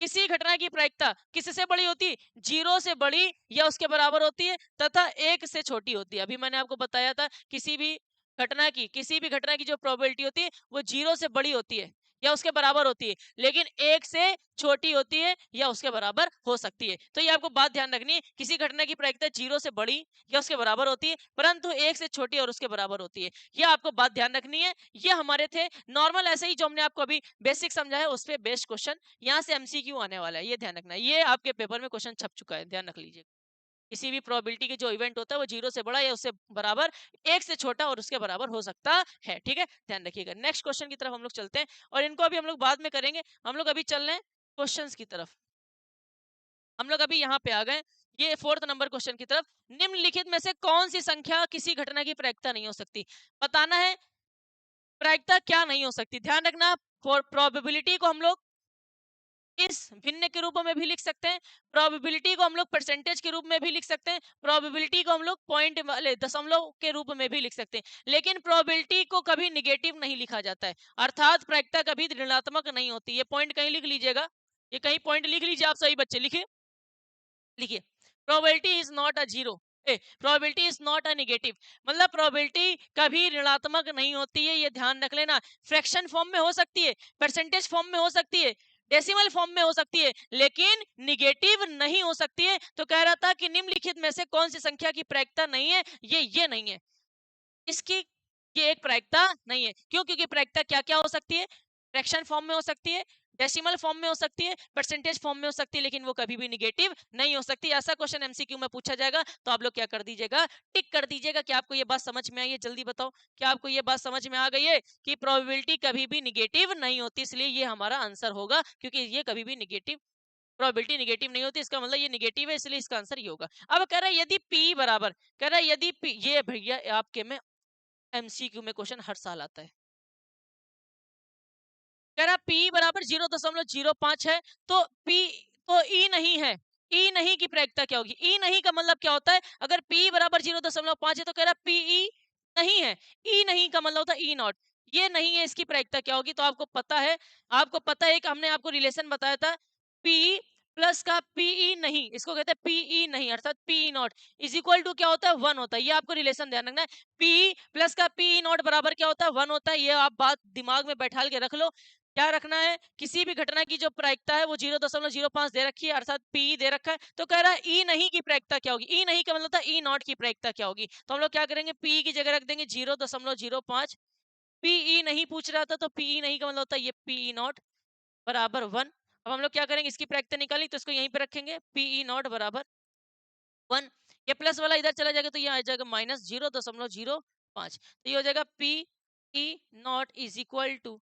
Speaker 1: किसी घटना की प्रायिकता किससे बड़ी होती है, जीरो से बड़ी या उसके बराबर होती है तथा एक से छोटी होती है। अभी मैंने आपको बताया था किसी भी किसी भी घटना की जो प्रोबेबिलिटी होती है वो जीरो से बड़ी होती है या उसके बराबर होती है, लेकिन एक से छोटी होती है या उसके बराबर हो सकती है। तो ये आपको बात ध्यान रखनी है, किसी घटना की प्रायिकता जीरो से बड़ी या उसके बराबर होती है, परंतु एक से छोटी और उसके बराबर होती है। ये आपको बात ध्यान रखनी है। ये हमारे थे नॉर्मल, ऐसे ही जो हमने आपको अभी बेसिक समझाया उस पे बेस्ड क्वेश्चन, यहाँ से एमसीक्यू आने वाला है, ये ध्यान रखना है। ये आपके पेपर में क्वेश्चन छप चुका है, ध्यान रख लीजिए। किसी भी प्रोबेबिलिटी के जो इवेंट होता है वो जीरो से बड़ा या उससे बराबर, एक से छोटा और उसके बराबर हो सकता है। ठीक है, ध्यान रखिएगा। नेक्स्ट क्वेश्चन की तरफ हम लोग चलते हैं, और इनको अभी हम लोग बाद में करेंगे। हम लोग अभी चल रहे हैं क्वेश्चंस की तरफ। हम लोग अभी यहाँ पे आ गए, ये 4th नंबर क्वेश्चन की तरफ। निम्नलिखित में से कौन सी संख्या किसी घटना की प्रायिकता नहीं हो सकती, बताना है प्रायिकता क्या नहीं हो सकती। ध्यान रखना, फॉर प्रोबेबिलिटी को हम लोग इस भिन्न के रूप में भी लिख सकते हैं, प्रोबेबिलिटी को हम लोग परसेंटेज के रूप में भी लिख सकते हैं, प्रोबेबिलिटी को हम लोग पॉइंट वाले दशमलव के रूप में भी लिख सकते हैं, लेकिन प्रोबेबिलिटी को कभी निगेटिव नहीं लिखा जाता है, अर्थात प्रायिकता कभी ऋणात्मक नहीं होती। ये पॉइंट कहीं लिख लीजिएगा, ये कहीं पॉइंट लिख लीजिए आप सभी बच्चे, लिखिए, लिखिए। Probability is not a zero, probability is not a negative, मतलब प्रोबेबिलिटी कभी ऋणात्मक नहीं होती है, ये ध्यान रख लेना। फ्रैक्शन फॉर्म में हो सकती है, परसेंटेज फॉर्म में हो सकती है, डेसिमल फॉर्म में हो सकती है, लेकिन निगेटिव नहीं हो सकती है। तो कह रहा था कि निम्नलिखित में से कौन सी संख्या की प्रायिकता नहीं है, ये नहीं है, इसकी ये एक प्रायिकता नहीं है। क्यों? क्योंकि प्रायिकता क्या क्या हो सकती है, फ्रैक्शन फॉर्म में हो सकती है, डेसिमल फॉर्म में हो सकती है, परसेंटेज फॉर्म में हो सकती है, लेकिन वो कभी भी निगेटिव नहीं हो सकती। ऐसा क्वेश्चन एमसीक्यू में पूछा जाएगा तो आप लोग क्या कर दीजिएगा, टिक कर दीजिएगा। क्या आपको ये बात समझ में आई है, जल्दी बताओ, क्या आपको ये बात समझ में आ गई है कि प्रोबेबिलिटी कभी भी निगेटिव नहीं होती, इसलिए ये हमारा आंसर होगा, क्योंकि ये कभी भी निगेटिव, प्रोबेबिलिटी निगेटिव नहीं होती, इसका मतलब ये निगेटिव है, इसलिए इसका आंसर ये होगा। अब कह रहा है यदि पी बराबर, कह रहा है यदि पी, ये भैया आपके में एमसीक्यू में क्वेश्चन हर साल आता है, कह रहा P बराबर 0.05 है, तो P, तो E नहीं है, E नहीं की प्रायिकता क्या होगी, E नहीं का मतलब क्या होता है, अगर P बराबर 0.5 है तो कह रहा PE नहीं है, E नहीं का मतलब होता है E नॉट, ये नहीं है, इसकी प्रायिकता क्या होगी। तो आपको पता है, आपको पता है कि हमने आपको रिलेशन बताया था, P प्लस का PE नहीं, इसको कहते हैं PE नहीं, अर्थात PE not is equal to क्या होता है, 1 होता है। ये आपको रिलेशन ध्यान रखना है, PE प्लस का PE नॉट बराबर क्या होता है, 1 होता है। ये आप बात दिमाग में बैठा के रख लो। क्या रखना है, किसी भी घटना की जो प्रायिकता है वो 0.05 दे रखी है, अर्थात पी दे रखा है। तो कह रहा है ई नहीं की प्रायिकता क्या होगी, ई नहीं का मतलब था ई नॉट की प्रायिकता क्या होगी। तो हम लोग क्या करेंगे, पी की जगह रख देंगे 0.05। पीई नहीं पूछ रहा था तो पीई नहीं का मतलब होता है ये पीई नॉट बराबर 1। अब हम लोग क्या करेंगे, इसकी प्रायिकता निकाली तो इसको यहीं पे रखेंगे, पीई नॉट बराबर 1। ये प्लस वाला इधर चला जाएगा तो ये आ जाएगा -0.05। तो ये हो जाएगा P E not is equal to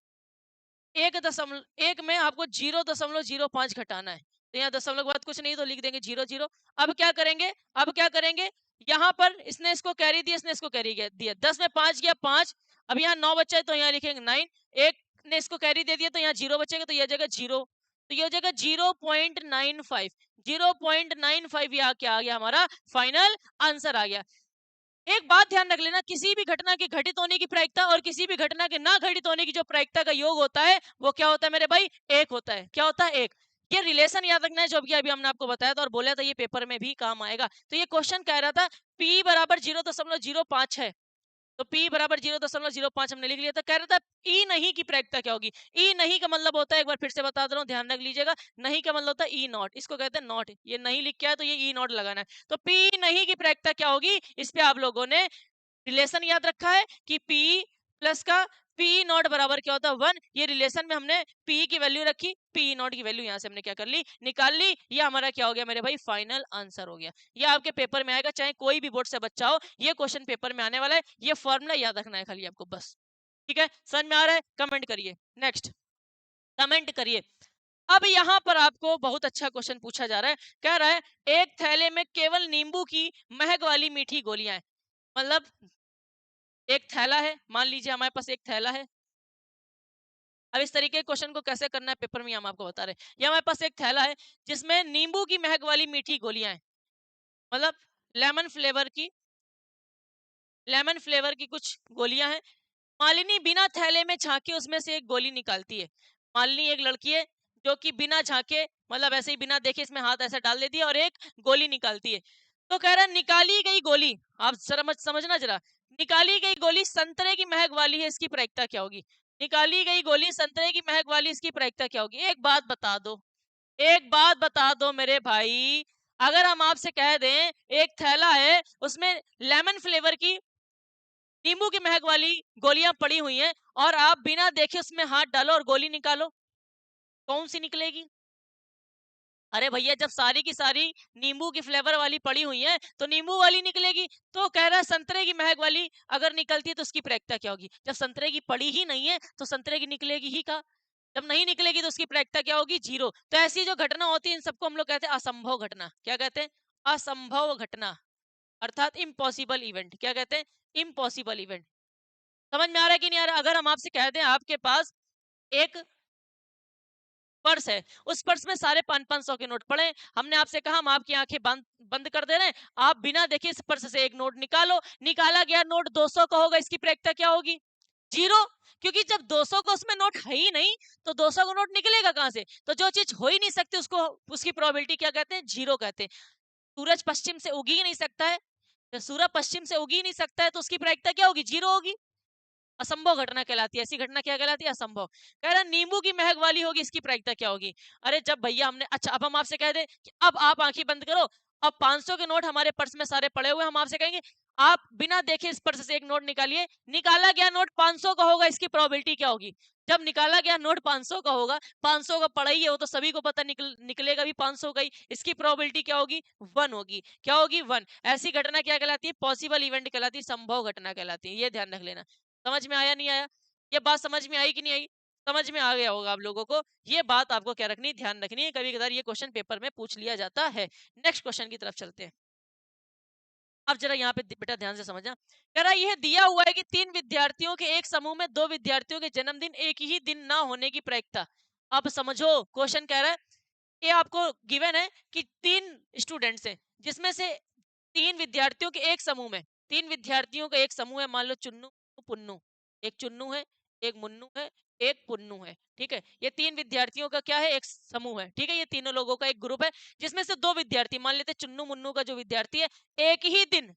Speaker 1: 1 में आपको 0.05 घटाना है। तो यहाँ दशमलव के बाद कुछ नहीं तो लिख देंगे 0 0। अब क्या करेंगे, यहाँ पर इसने इसको कैरी दिया, इसने इसको कैरी दिया, 10 में 5 गया 5। अब यहाँ 9 बचा है तो यहाँ लिखेंगे 9। एक ने इसको कैरी दे दिया तो यहाँ 0 बचेगा तो ये जाएगा 0। तो ये हो जाएगा 0.95। 0.95 यहाँ क्या आ गया, हमारा फाइनल आंसर आ गया। एक बात ध्यान रख लेना, किसी भी घटना के घटित होने की प्रायिकता और किसी भी घटना के ना घटित होने की जो प्रायिकता का योग होता है वो क्या होता है मेरे भाई, एक होता है। क्या होता है, एक। ये रिलेशन याद रखना है जो अभी हमने आपको बताया था और बोला था ये पेपर में भी काम आएगा। तो ये क्वेश्चन कह रहा था P बराबर 0.05 है, तो P बराबर 0.05 हमने लिख लिया था। कह रहा था ई नहीं की प्रायिकता क्या होगी। ई नहीं का मतलब होता है, एक बार फिर से बता दे रहा हूँ, ध्यान रख लीजिएगा, नहीं का मतलब होता है ई नॉट, इसको कहते हैं नॉट। ये नहीं लिख के आया तो ये ई नॉट लगाना है। तो P नहीं की प्रायिकता क्या होगी, इस पे आप लोगों ने रिलेशन याद रखा है कि P प्लस का P नॉट बराबर क्या होता है 1। ये रिलेशन में हमने P की वैल्यू रखी, P नॉट की वैल्यू यहाँ से हमने क्या कर ली, निकाल ली। ये हमारा क्या हो गया मेरे भाई, फाइनल आंसर हो गया। ये आपके पेपर में आएगा, चाहे कोई भी बोर्ड से बच्चा हो, ये क्वेश्चन पेपर में आने वाला है। ये फॉर्मूला याद रखना है खाली आपको बस। ठीक है, समझ में आ रहा है, कमेंट करिए। नेक्स्ट कमेंट करिए। अब यहाँ पर आपको बहुत अच्छा क्वेश्चन पूछा जा रहा है। कह रहा है एक थैले में केवल नींबू की महक वाली मीठी गोलियां हैं। मतलब एक थैला है, मान लीजिए हमारे पास एक थैला है। अब इस तरीके के क्वेश्चन को कैसे करना है पेपर में हम आपको बता रहे हैं। ये हमारे पास एक थैला है जिसमें नींबू की महक वाली मीठी गोलियां हैं, मतलब लेमन फ्लेवर की, कुछ गोलियां हैं। मालिनी बिना थैले में झांके उसमें से एक गोली निकालती है। मालिनी एक लड़की है जो कि बिना झांके, मतलब ऐसे ही बिना देखे इसमें हाथ ऐसा डाल देती है और एक गोली निकालती है। तो कह रहा है निकाली गई गोली, आप समझना जरा, निकाली गई गोली संतरे की महक वाली है, इसकी प्रायिकता क्या होगी। निकाली गई गोली संतरे की महक वाली, इसकी प्रायिकता क्या होगी। एक बात बता दो, एक बात बता दो मेरे भाई, अगर हम आपसे कह दें एक थैला है उसमें लेमन फ्लेवर की, नींबू की महक वाली गोलियां पड़ी हुई हैं और आप बिना देखे उसमें हाथ डालो और गोली निकालो, कौन सी निकलेगी। अरे भैया जब सारी की सारी नींबू की फ्लेवर वाली पड़ी हुई है तो नींबू वाली निकलेगी। तो कह रहा है संतरे की महक वाली अगर निकलती है तो उसकी प्रायिकता क्या होगी। जब संतरे की पड़ी ही नहीं है तो संतरे की निकलेगी ही का, जब नहीं निकलेगी तो उसकी प्रायिकता क्या होगी, 0। तो ऐसी जो घटना होती है इन सबको हम लोग कहते हैं असंभव घटना। क्या कहते हैं, असंभव घटना, अर्थात इम्पॉसिबल इवेंट। क्या कहते हैं, इम्पॉसिबल इवेंट। समझ में आ रहा है कि नहीं आ रहा। अगर हम आपसे कह दें आपके पास एक पर्स है, उस पर्स में सारे 500 के नोट पड़े, हमने आपसे कहा हम आपकी आंखें बंद बंद कर दे रहे हैं, आप बिना देखे इस पर्स से एक नोट निकालो। निकाला गया नोट 200 का होगा, इसकी प्रायिकता क्या होगी, 0। क्योंकि जब 200 का उसमें नोट है ही नहीं तो 200 का नोट निकलेगा कहां से। तो जो चीज हो ही नहीं सकती उसको, उसकी प्रोबेबिलिटी क्या कहते हैं, 0 कहते हैं। सूरज पश्चिम से उग ही नहीं सकता है, तो सूरज पश्चिम से उग ही नहीं सकता है तो उसकी प्रायिकता क्या होगी, 0 होगी। असंभव घटना कहलाती है, ऐसी घटना क्या कहलाती है, असंभव। कह रहा नींबू की महक वाली होगी, इसकी प्रायिकता क्या होगी। अरे जब भैया हमने, अच्छा अब हम आपसे कह दें कि अब आप आंखें बंद करो, अब 500 के नोट हमारे पर्स में सारे पड़े हुए, हम आपसे कहेंगे आप बिना देखे इस पर्स से एक नोट निकालिए। निकाला गया नोट 500 का होगा, इसकी प्रोबेबिलिटी क्या होगी। जब निकाला गया नोट 500 का होगा, 500 का पड़ा ही है वो तो सभी को पता निकलेगा भी 500 का ही, इसकी प्रोबेबिलिटी क्या होगी, 1 होगी। क्या होगी, 1। ऐसी घटना क्या कहलाती है, पॉसिबल इवेंट कहलाती है, संभव घटना कहलाती है। ये ध्यान रख लेना। समझ में आया नहीं आया, ये बात समझ में आई कि नहीं आई, समझ में आ गया होगा आप लोगों को। ये बात आपको क्या रखनी, ध्यान रखनी है, कभी कभार ये क्वेश्चन पेपर में पूछ लिया जाता है। नेक्स्ट क्वेश्चन की तरफ चलते हैं। अब जरा यहाँ पे बेटा ध्यान से समझना। कह रहा यह दिया हुआ है कि 3 विद्यार्थियों के एक समूह में 2 विद्यार्थियों के जन्मदिन एक ही दिन ना होने की प्रायिकता। अब समझो क्वेश्चन कह रहा है, ये आपको गिवन है कि 3 स्टूडेंट्स हैं जिसमें से 3 विद्यार्थियों के एक समूह में, 3 विद्यार्थियों का एक समूह है, मान लो चुन्नू पुन्नू, एक चुन्नू है, एक मुन्नू है, एक पुन्नू है। ठीक है, ये 3 विद्यार्थियों का क्या है, एक समूह है। ठीक है, ये तीनों लोगों का एक ग्रुप है जिसमें से 2 विद्यार्थी, मान लेते चुन्नू मुन्नू का जो विद्यार्थी है, एक ही दिन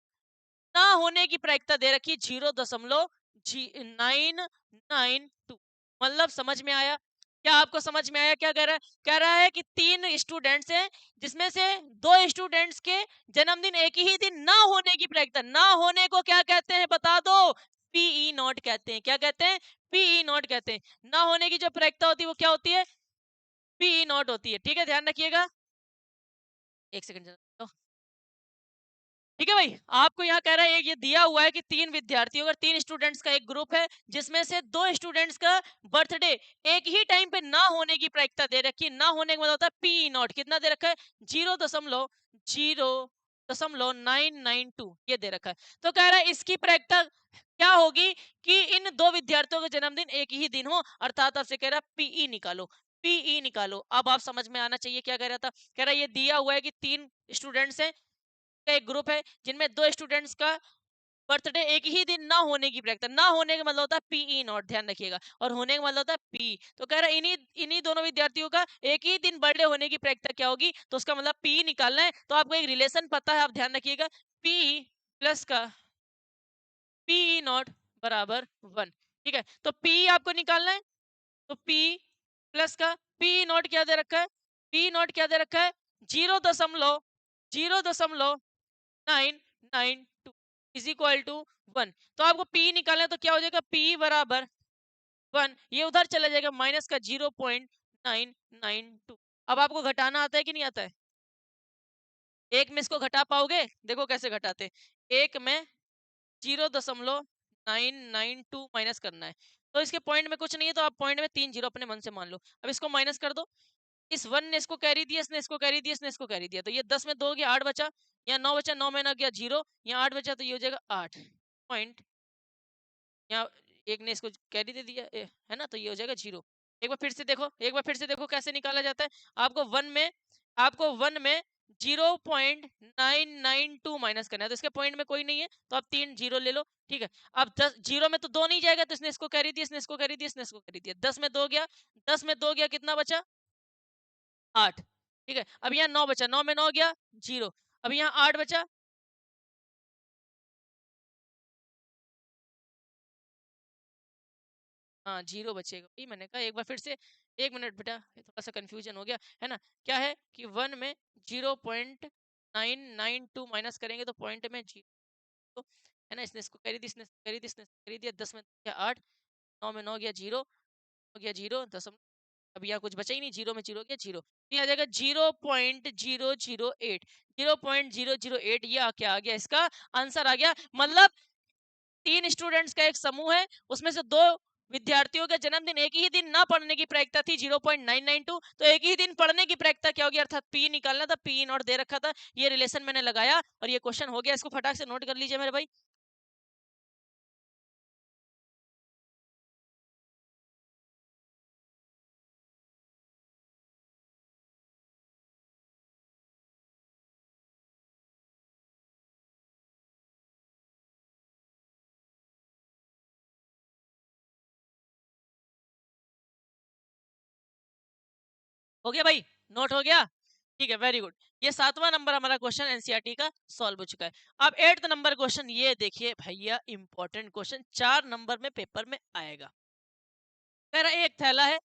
Speaker 1: ना होने की प्रायिकता दे रखी 0.992। मतलब समझ में आया। क्या आपको समझ में आया क्या कह रहा है? कह रहा है कि 3 स्टूडेंट्स हैं जिसमें से 2 स्टूडेंट्स के जन्मदिन एक ही दिन ना होने की प्रायिकता, ना होने को क्या कहते हैं बता दो? पीई नॉट कहते हैं। क्या कहते हैं? पीई नॉट कहते हैं। ना होने की जो प्रायिकता होती है वो क्या होती है? पीई नॉट होती है। ठीक है, ध्यान रखिएगा। एक सेकंड, ठीक है भाई। आपको यहाँ कह रहा है ये दिया हुआ है कि 3 विद्यार्थियों का, 3 स्टूडेंट्स का एक ग्रुप है जिसमें से 2 स्टूडेंट्स का बर्थडे एक ही टाइम पे ना होने की प्रायिकता दे रखी है। ना होने का मतलब होता है पी नॉट। कितना दे रखा है? 0.0992 ये दे रखा है। तो कह रहा है इसकी प्रायिकता क्या होगी कि इन 2 विद्यार्थियों का जन्मदिन एक ही दिन हो, अर्थात आपसे कह रहा है पीई निकालो। पीई निकालो। अब आप समझ में आना चाहिए क्या कह रहा था। कह रहा है ये दिया हुआ है कि 3 स्टूडेंट्स हैं का एक ग्रुप है जिनमें 2 स्टूडेंट्स का बर्थडे एक ही दिन ना होने की प्रायिकता। ना होने का मतलब होता है पीई नॉट, ध्यान रखिएगा, और होने का मतलब होता है पी। तो कह रहा है इन्हीं इन्हीं दोनों विद्यार्थियों का एक ही दिन बर्थडे होने की प्रायिकता क्या होगी, तो उसका मतलब पी निकालना है। तो आपको एक रिलेशन पता है, आप ध्यान रखिएगा, पी प्लस का पीई नॉट बराबर 1। ठीक है, तो पी आपको निकालना है। तो पी प्लस का पी नॉट क्या दे रखा है? पी नॉट क्या दे रखा है? 0.0992 इज इक्वल टू 1। तो आपको P निकालना है, तो क्या हो जाएगा? P बराबर 1, ये उधर चला जाएगा माइनस का 0.992। अब आपको घटाना आता है कि नहीं आता है? एक में इसको घटा पाओगे? देखो कैसे घटाते। एक में 0.992 माइनस करना है, तो इसके पॉइंट में कुछ नहीं है, तो आप पॉइंट में 3 जीरो अपने मन से मान लो। अब इसको माइनस कर दो। इस 1 ने इसको कैरी दिया, इसने इसको कैरी दिया, इसने इसको कैरी दिया, तो ये 10 में 2 गया 8 बचा, यहाँ 9 बचा, 9 में ना गया 0, यहाँ 8 बचा, तो ये हो जाएगा 8 पॉइंट। यहाँ एक ने इसको कैरी दे दिया है ना, तो ये हो जाएगा 0। एक बार फिर से देखो, एक बार फिर से देखो कैसे निकाला जाता है। आपको 1 में 0.992 माइनस करना है, तो इसके पॉइंट में कोई नहीं है, तो आप 3 जीरो ले लो। ठीक है, अब 10 जीरो में तो 2 नहीं जाएगा, तो इसने इसको कैरी दिया, इसने इसको कैरी दिया, इसने इसको कैरी दिया, 10 में 2 गया, 10 में 2 गया, कितना बचा? 8। ठीक है, अब यहाँ 9 बचा, 9 में 9 गया 0, अब यहाँ 8 बचा, हाँ 0 बचेगा। वही मैंने कहा, एक बार फिर से, 1 मिनट बेटा, थोड़ा सा कंफ्यूजन हो गया है ना। क्या है कि 1 में 0.992 माइनस करेंगे तो पॉइंट में 0 है ना, इसने इसको कैरी दी, इसने इसको कैरी दी, इसने इसको कैरी दिया, 10 में गया 8, 9 में 9 गया 0, हो गया 0 दशमलव, अब यहाँ कुछ बचा ही नहीं, 0 में 0 गया 0, तो ये आ जाएगा 0.008। 0.008 ये क्या आ गया? इसका आंसर आ गया। मतलब 3 स्टूडेंट्स का एक समूह है, उसमें से 2 विद्यार्थियों का जन्मदिन एक ही दिन ना पढ़ने की प्रायिकता थी 0.992, तो एक ही दिन पढ़ने की प्रायिकता क्या होगी, अर्थात पी निकालना था, पी नॉट दे रखा था, ये रिलेशन मैंने लगाया और ये क्वेश्चन हो गया। इसको फटाक से नोट कर लीजिए मेरे भाई। हो गया भाई, नोट हो गया? ठीक है, वेरी गुड। ये 7वां नंबर हमारा क्वेश्चन एनसीईआरटी का सॉल्व हो चुका है। अब 8th नंबर क्वेश्चन ये देखिए भैया, इंपॉर्टेंट क्वेश्चन, 4 नंबर में पेपर में आएगा। मेरा एक थैला है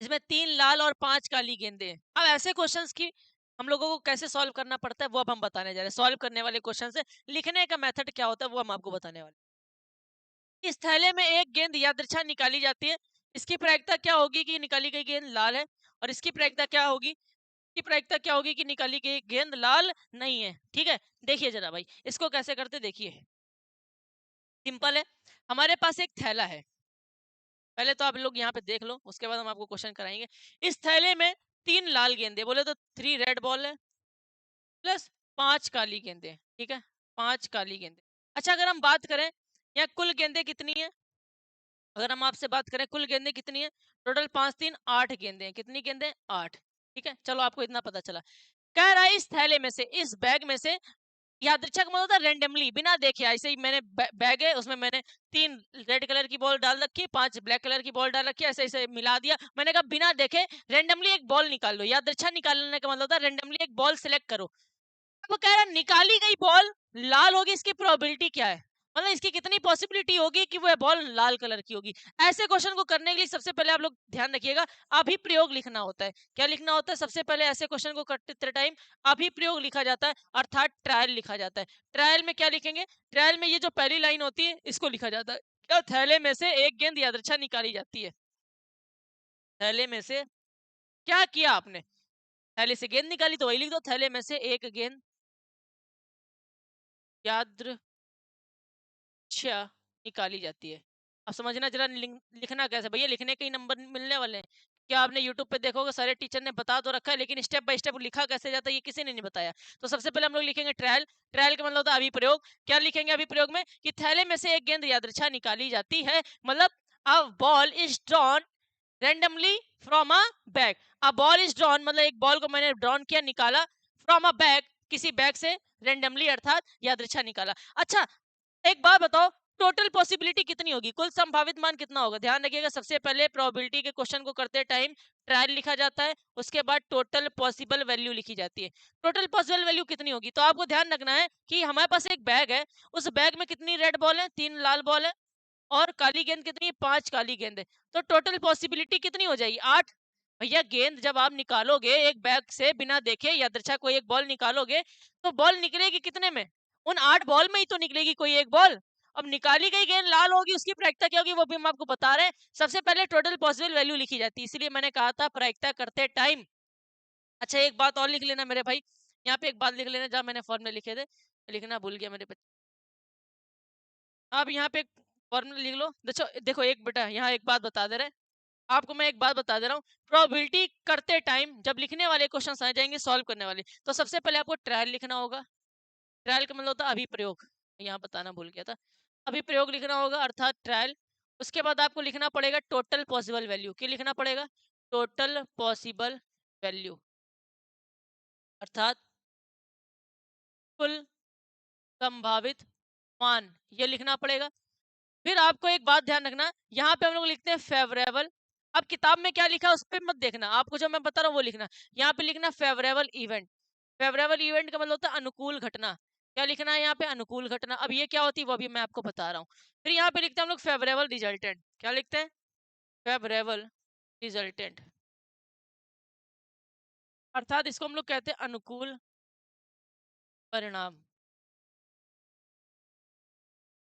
Speaker 1: जिसमें 3 लाल और 5 काली गेंदें हैं। अब ऐसे क्वेश्चंस की हम लोगों को कैसे सॉल्व करना पड़ता है वो अब हम बताने जा रहे हैं। सॉल्व करने वाले क्वेश्चन से लिखने का मेथड क्या होता है वो हम आपको बताने वाले हैं। इस थैले में एक गेंद यादृच्छा निकाली जाती है। इसकी प्रायिकता क्या होगी कि निकाली गई गेंद लाल है, और इसकी प्रायिकता क्या होगी, इसकी प्रायिकता क्या होगी कि निकाली गई गेंद लाल नहीं है। ठीक है, देखिए जरा भाई इसको कैसे करते, देखिए सिंपल है। हमारे पास एक थैला है, पहले तो आप लोग यहाँ पे देख लो, उसके बाद हम आपको क्वेश्चन कराएंगे। इस थैले में 3 लाल गेंदे, बोले तो 3 रेड बॉल है, प्लस 5 काली गेंदे। ठीक है, 5 काली गेंदे। अच्छा, अगर हम बात करें यहाँ कुल गेंदे कितनी है, अगर हम आपसे बात करें कुल गेंदे कितनी है, टोटल 5 3 8 गेंदे हैं। कितनी गेंदे? 8। ठीक है, चलो आपको इतना पता चला। कह रहा है इस थैले में से, इस बैग में से, यादृच्छा का मतलब होता है रेंडमली, बिना देखे, ऐसे ही मैंने बैग है उसमें मैंने 3 रेड कलर की बॉल डाल रखी, 5 ब्लैक कलर की बॉल डाल रखी, ऐसे ऐसे मिला दिया। मैंने कहा बिना देखे रेंडमली एक बॉल निकाल लो। यादृच्छा निकालने का मतलब होता है रेंडमली एक बॉल सिलेक्ट करो। अब कह रहा है निकाली गई बॉल लाल होगी, इसकी प्रोबेबिलिटी क्या है? मतलब इसकी कितनी पॉसिबिलिटी होगी कि वो बॉल लाल कलर की होगी। ऐसे क्वेश्चन को करने के लिए सबसे पहले आप लोग ध्यान रखिएगा, अभिप्रयोग लिखना होता है। क्या लिखना होता है? सबसे पहले ऐसे क्वेश्चन को करते टाइम अभिप्रयोग लिखा जाता है, अर्थात ट्रायल लिखा जाता है। ट्रायल में क्या लिखेंगे? ट्रायल में ये जो पहली लाइन होती है इसको लिखा जाता है, क्या थैले में से एक गेंद यादृच्छा निकाली जाती है। थैले में से क्या किया आपने? थैले से गेंद निकाली तो वही लिख दो, थैले में से एक गेंद यादृच्छा निकाली जाती है। अब समझना जरा लिखना कैसे भैया, लिखने के ही नंबर मिलने वाले हैं। क्या आपने यूट्यूब पे देखोगे सारे टीचर ने बता तो रखा है, लेकिन स्टेप बाय स्टेप लिखा कैसे जाता है ये किसी ने नहीं बताया। तो सबसे पहले हम लोग लिखेंगे ट्रायल। ट्रायल का मतलब होता है अभिप्रयोग। क्या लिखेंगे अभिप्रयोग में? कि थैले में से एक गेंद यादृच्छा निकाली जाती है, मतलब a ball is drawn randomly from a bag. A ball is drawn मतलब एक बॉल को मैंने ड्रॉन किया, निकाला, फ्रॉम अ बैग किसी बैग से, रैंडमली अर्थात यादृच्छा निकाला। अच्छा एक बात बताओ, टोटल पॉसिबिलिटी कितनी होगी? कुल संभावित मान कितना होगा? ध्यान रखिएगा, सबसे पहले प्रोबेबिलिटी के क्वेश्चन को करते टाइम ट्रायल लिखा जाता है, उसके बाद टोटल पॉसिबल वैल्यू लिखी जाती है। टोटल पॉसिबल वैल्यू कितनी होगी? तो आपको ध्यान रखना है कि हमारे पास एक बैग है, उस बैग में कितनी रेड बॉल है? 3 लाल बॉल है, और काली गेंद कितनी है? 5 काली गेंद है। तो टोटल पॉसिबिलिटी कितनी हो जाएगी? 8। भैया गेंद जब आप निकालोगे एक बैग से बिना देखे, यादृच्छा कोई एक बॉल निकालोगे, तो बॉल निकलेगी कितने में? उन 8 बॉल में ही तो निकलेगी कोई एक बॉल। अब निकाली गई गेंद लाल होगी, उसकी प्रायिकता क्या होगी वो भी हम आपको बता रहे हैं। सबसे पहले टोटल पॉसिबल वैल्यू लिखी जाती है, इसलिए मैंने कहा था प्रायिकता करते टाइम। अच्छा एक बात और लिख लेना मेरे भाई, यहाँ पे एक बात लिख लेना जहाँ मैंने फॉर्मूले लिखे थे, लिखना भूल गया मेरे बच्चे। अब यहाँ पे एक फॉर्मूला लिख लो। देखो देखो एक बेटा यहाँ एक बात बता दे रहे हैं आपको, मैं एक बात बता दे रहा हूँ। प्रोबेबिलिटी करते टाइम जब लिखने वाले क्वेश्चन आ जाएंगे सॉल्व करने वाले, तो सबसे पहले आपको ट्रायल लिखना होगा। ट्रायल का मतलब होता है अभिप्रयोग, यहाँ बताना भूल गया था। अभिप्रयोग लिखना होगा अर्थात ट्रायल। उसके बाद आपको लिखना पड़ेगा टोटल पॉसिबल वैल्यू। क्या लिखना पड़ेगा? टोटल पॉसिबल वैल्यू अर्थात कुल संभावित मान, ये लिखना पड़ेगा। फिर आपको एक बात ध्यान रखना, यहाँ पे हम लोग लिखते हैं फेवरेबल। अब किताब में क्या लिखा है उस पर मत देखना, आपको जो मैं बता रहा हूँ वो लिखना। यहाँ पे लिखना फेवरेबल इवेंट। फेवरेबल इवेंट का मतलब होता है अनुकूल घटना। क्या लिखना है यहाँ पे? अनुकूल घटना। अब ये क्या होती है वो भी मैं आपको बता रहा हूँ। फिर यहाँ पे लिखते हैं हम लोग फेवरेबल रिजल्टेंट। क्या लिखते हैं? फेवरेबल रिजल्टेंट अर्थात इसको हम लोग कहते हैं अनुकूल परिणाम।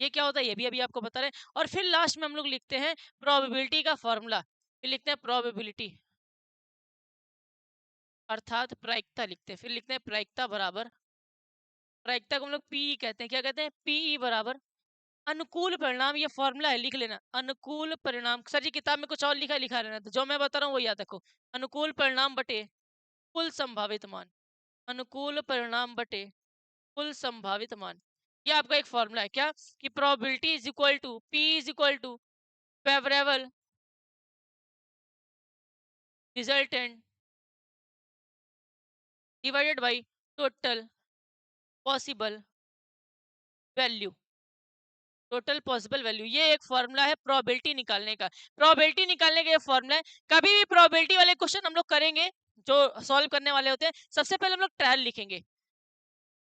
Speaker 1: ये क्या होता है ये भी अभी आपको बता रहे हैं। और फिर लास्ट में हम लोग लिखते हैं प्रोबेबिलिटी का फॉर्मूला। फिर लिखते हैं प्रोबेबिलिटी अर्थात प्रायिकता लिखते हैं। फिर लिखते हैं प्रायिकता बराबर, प्रायिकता को हम लोग पी कहते हैं। क्या कहते हैं? पीई बराबर अनुकूल परिणाम। ये फॉर्मूला है, लिख लेना। अनुकूल परिणाम, सर जी किताब में कुछ और लिखा है, लिखा रहना, तो जो मैं बता रहा हूँ वो याद रखो। अनुकूल परिणाम बटे कुल संभावित मान। अनुकूल परिणाम बटे कुल संभावित मान, ये आपका एक फॉर्मूला है। क्या? कि probability is equal to P is equal to favourable resultant divided by total possible value. Total possible value ये एक फॉर्मूला है प्रोबेबिलिटी निकालने का। प्रोबेबिलिटी निकालने का ये फॉर्मूला है। कभी भी प्रोबेबिलिटी वाले क्वेश्चन हम लोग करेंगे जो सॉल्व करने वाले होते हैं, सबसे पहले हम लोग ट्रायल लिखेंगे।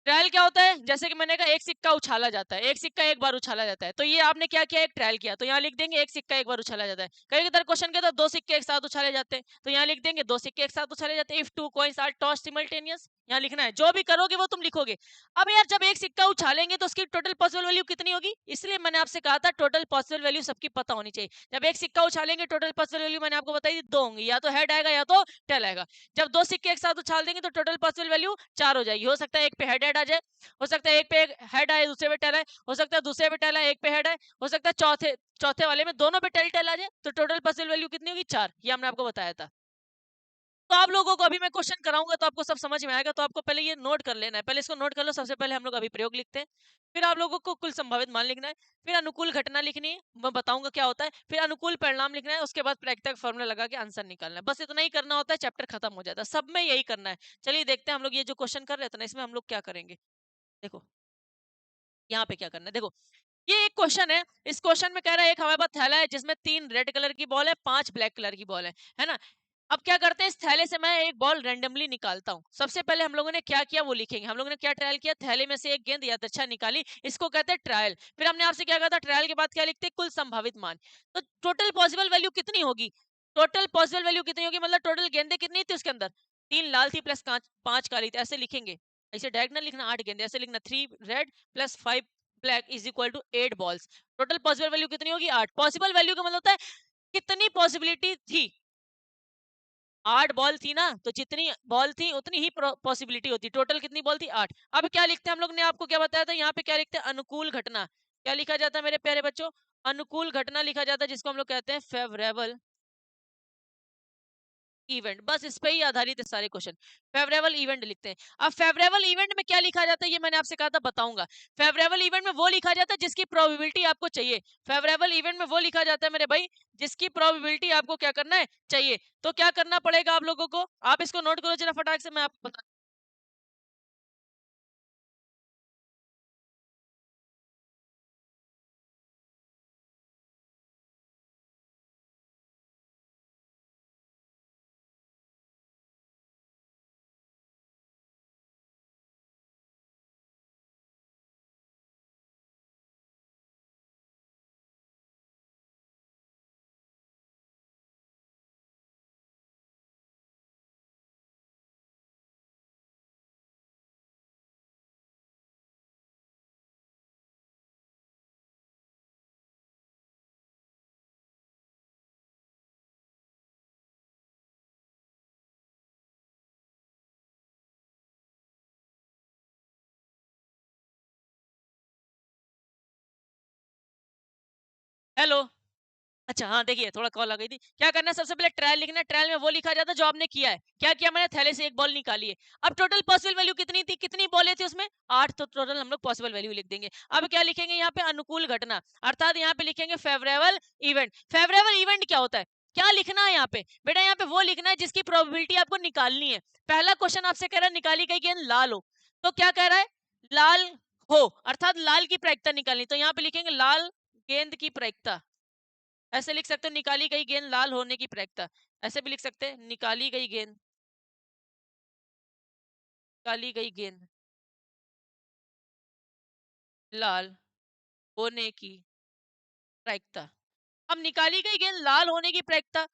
Speaker 1: ट्रायल क्या होता है? जैसे कि मैंने कहा एक सिक्का उछाला जाता है, एक सिक्का एक बार उछाला जाता है, तो ये आपने क्या किया? एक ट्रायल किया, तो यहाँ लिख देंगे एक सिक्का एक बार उछाला जाता है। कई कई क्वेश्चन कहता है दो सिक्के एक साथ उछाले जाते हैं, तो यहाँ लिख देंगे दो सिक्के एक साथ उछाले जाते हैं। If two coins are tossed simultaneous, यहाँ लिखना है। जो भी करोगे वो तुम लिखोगे। अब यार जब एक सिक्का उछालेंगे तो उसकी टोटल पॉसिबल वैल्यू कितनी होगी? इसलिए मैंने आपसे कहा था टोटल पॉसिबल वैल्यू सबकी पता होनी चाहिए। जब एक सिक्का उछालेंगे टोटल पॉसिबल वैल्यू मैंने आपको बताई थी दो होंगी, या तो हेड आएगा या तो टेल आएगा। जब दो सिक्के एक साथ उछाल देंगे तो टोटल पॉसिबल वैल्यू 4 हो जाएगी। हो सकता है एक पे हेड आ जाए, हो सकता है एक पे हेड आए दूसरे पे टेल आए, हो सकता है दूसरे पे टेल आए एक पे हेड आए, हो सकता है चौथे चौथे वाले में दोनों पे टेल टेल आ जाए, तो टोटल पॉसिबल वैल्यू कितनी होगी? 4। ये हमने आपको बताया था। तो आप लोगों को अभी मैं क्वेश्चन कराऊंगा तो आपको सब समझ में आएगा, तो आपको पहले ये नोट कर लेना है। पहले इसको नोट कर लो। सबसे पहले हम लोग अभी प्रयोग लिखते हैं, फिर आप लोगों को कुल संभावित मान लिखना है, फिर अनुकूल घटना लिखनी है, मैं बताऊंगा क्या होता है, फिर अनुकूल परिणाम लिखना है, उसके बाद प्रायिकता फॉर्मूला लगा के आंसर निकालना है। बस इतना ही करना होता है, चैप्टर खत्म हो जाता है। सब में यही करना है। चलिए देखते हैं हम लोग ये जो क्वेश्चन कर रहे थे ना, इसमें हम लोग क्या करेंगे। देखो यहाँ पे क्या करना है, देखो ये एक क्वेश्चन है। इस क्वेश्चन में कह रहा है एक हमारे पास थैला है जिसमें 3 रेड कलर की बॉल है, 5 ब्लैक कलर की बॉल है ना। अब क्या करते हैं, इस थैले से मैं एक बॉल रैंडमली निकालता हूँ। सबसे पहले हम लोगों ने क्या किया वो लिखेंगे। हम लोगों ने क्या ट्रायल किया, थैले में से एक गेंद यादृच्छा निकाली, इसको कहते हैं ट्रायल। फिर हमने आपसे क्या कहा था, ट्रायल के बाद क्या लिखते हैं, कुल संभावित मान। तो टोटल पॉसिबल वैल्यू कितनी होगी, टोटल पॉसिबल वैल्यू कितनी होगी, मतलब टोटल गेंदें कितनी थी उसके अंदर, 3 लाल थी प्लस 5 काली थी, ऐसे लिखेंगे। ऐसे डायरेक्ट ना लिखना 8 गेंदे, ऐसे लिखना 3 red plus 5 black is equal to 8 balls. Total possible value कितनी होगी, 8। पॉसिबल वैल्यू का मतलब होता है कितनी पॉसिबिलिटी थी, 8 बॉल थी ना, तो जितनी बॉल थी उतनी ही पॉसिबिलिटी होती। टोटल कितनी बॉल थी, 8। अब क्या लिखते हैं हम लोग ने, आपको क्या बताया था, यहाँ पे क्या लिखते हैं, अनुकूल घटना। क्या लिखा जाता है मेरे प्यारे बच्चों, अनुकूल घटना लिखा जाता है, जिसको हम लोग कहते हैं फेवरेबल इवेंट। बस इस पे ही आधारित है सारे क्वेश्चन, फेवरेबल इवेंट लिखते हैं। अब फेवरेबल इवेंट में क्या लिखा जाता है, ये मैंने आपसे कहा था बताऊंगा। फेवरेबल इवेंट में वो लिखा जाता है जिसकी प्रोबेबिलिटी आपको चाहिए। फेवरेबल इवेंट में वो लिखा जाता है मेरे भाई जिसकी प्रोबेबिलिटी आपको क्या करना है, चाहिए। तो क्या करना पड़ेगा आप लोगों को, आप इसको नोट करो जरा फटाक से, मैं आपको बता। हेलो, अच्छा हाँ, देखिए थोड़ा कॉल आ गई थी। क्या करना है, सबसे पहले ट्रायल लिखना है। ट्रायल में वो लिखा जाता है जो आपने किया है। क्या किया मैंने, थैले से एक बॉल निकाली है। अब टोटल पॉसिबल वैल्यू कितनी थी, कितनी बॉलें थी उसमें, 8। तो टोटल हम लोग पॉसिबल वैल्यू लिख देंगे। अब क्या लिखेंगे यहाँ पे, अनुकूल घटना, अर्थात यहाँ पे लिखेंगे फेवरेबल इवेंट। फेवरेबल इवेंट क्या होता है, क्या लिखना है यहाँ पे बेटा, यहाँ पे वो लिखना है जिसकी प्रोबेबिलिटी आपको निकालनी है। पहला क्वेश्चन आपसे कह रहा है निकाली गई गेंद लाल हो, तो क्या कह रहा है, लाल हो, अर्थात लाल की प्रायिकता निकालनी। तो यहाँ पे लिखेंगे लाल गेंद की प्रायिकता। ऐसे लिख सकते हो, निकाली गई गेंद लाल होने की प्रायिकता। ऐसे भी लिख सकते हैं, निकाली गई गेंद, निकाली गई गेंद लाल होने की प्रायिकता। अब निकाली गई गेंद लाल होने की प्रायिकता,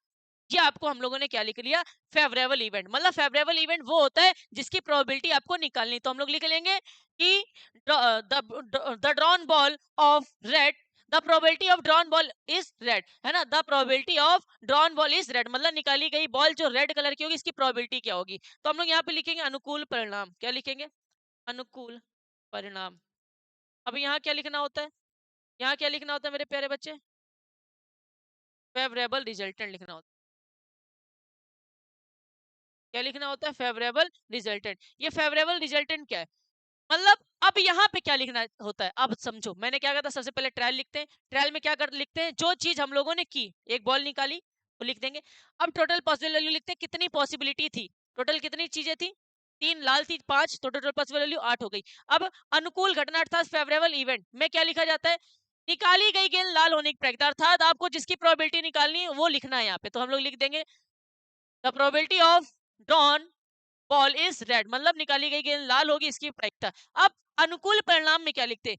Speaker 1: ये आपको हम लोगों ने क्या लिख लिया, फेवरेबल इवेंट। मतलब फेवरेबल इवेंट वो होता है जिसकी प्रोबेबिलिटी आपको निकालनी। तो हम लोग लिख लेंगे कि the drawn ball of red, the probability of drawn ball is red, है ना, the probability of drawn ball is red, मतलब निकाली गई बॉल जो रेड कलर की होगी इसकी प्रोबेबिलिटी क्या होगी। तो हम लोग यहाँ पे लिखेंगे अनुकूल परिणाम। क्या लिखेंगे, अनुकूल परिणाम। अब यहाँ क्या लिखना होता है, यहाँ क्या लिखना होता है मेरे प्यारे बच्चे, फेवरेबल रिजल्टेंट लिखना होता है। क्या लिखना होता है, फेवरेबल रिजल्टेंट। ये फेवरेबल रिजल्टेंट क्या है, मतलब अब यहाँ पे क्या लिखना होता है, अब समझो मैंने क्या कहा था, सबसे पहले ट्रायल लिखते हैं। ट्रायल में क्या कर लिखते हैं, जो चीज हम लोगों ने की, एक बॉल निकाली, वो लिख देंगे। अब टोटल पॉसिबल वैल्यू लिखते हैं, कितनी पॉसिबिलिटी थी, टोटल कितनी चीजें थी, 3 लाल थी 5, तो टोटल पॉसिबल वैल्यू 8 हो गई। अब अनुकूल घटना अर्थात फेवरेबल इवेंट में क्या लिखा जाता है, निकाली गई गेंद लाल होने की प्रायिकता, अर्थात आपको जिसकी प्रोबेबिलिटी निकालनी है वो लिखना है यहाँ पे। तो हम लोग लिख देंगे the probability of drawn ball is red, मतलब निकाली गई गेंद लाल होगी इसकी प्रायिकता। अब अनुकूल परिणाम में क्या लिखते हैं,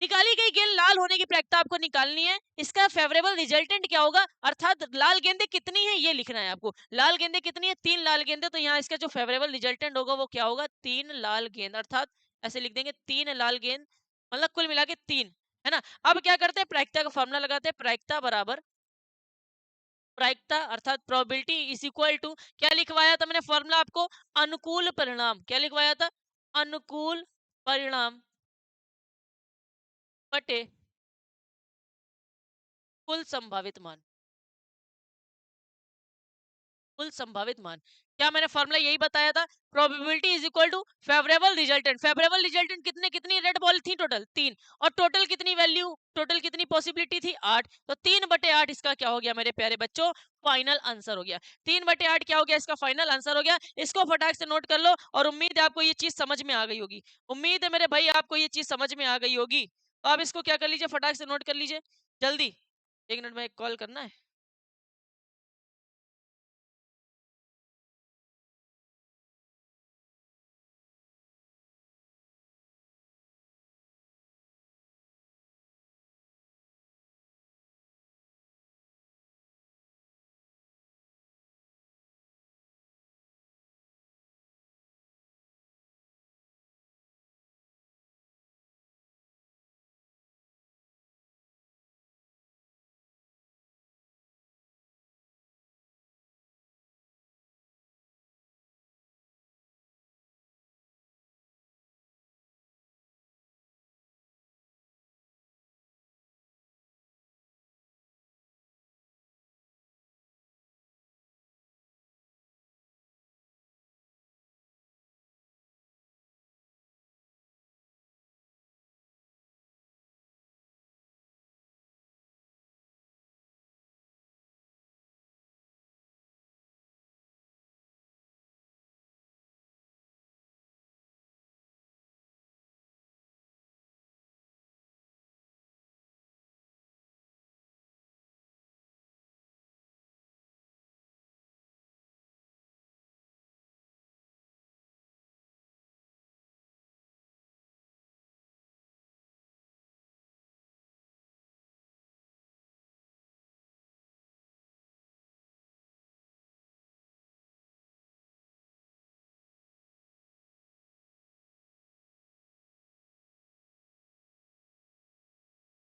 Speaker 1: निकाली गई गेंद लाल होने की प्रायिकता आपको निकालनी है, इसका फेवरेबल रिजल्टेंट क्या होगा, अर्थात लाल गेंदें कितनी है ये लिखना है आपको। लाल गेंदें कितनी है, 3 लाल गेंदें, तो यहाँ इसका जो फेवरेबल रिजल्टेंट होगा वो क्या होगा, 3 लाल गेंद, अर्थात ऐसे लिख देंगे 3 लाल गेंद, मतलब कुल मिला के 3, है ना। अब क्या करते हैं, प्रायिकता का फॉर्मूला लगाते हैं, प्रायिकता बराबर प्रायिकता अर्थात प्रोबेबिलिटी इज इक्वल टू, क्या लिखवाया था मैंने फॉर्मूला आपको, अनुकूल परिणाम। क्या लिखवाया था, अनुकूल परिणाम बटे कुल संभावित मान, कुल संभावित मान। क्या मैंने फॉर्मूला यही बताया था, probability is equal to favourable resultant. Favourable resultant कितने, कितनी रेड बॉल थी टोटल 3, और टोटल कितनी वैल्यू, टोटल कितनी पॉसिबिलिटी थी 8, तो 3/8 इसका क्या हो गया मेरे प्यारे बच्चों, फाइनल आंसर हो गया। 3/8 क्या हो गया, इसका फाइनल आंसर हो गया। इसको फटाक से नोट कर लो, और उम्मीद है आपको ये चीज समझ में आ गई होगी। उम्मीद है मेरे भाई आपको ये चीज समझ में आ गई होगी। तो आप इसको क्या कर लीजिए, फटाक से नोट कर लीजिए जल्दी। 1 मिनट में एक कॉल करना है।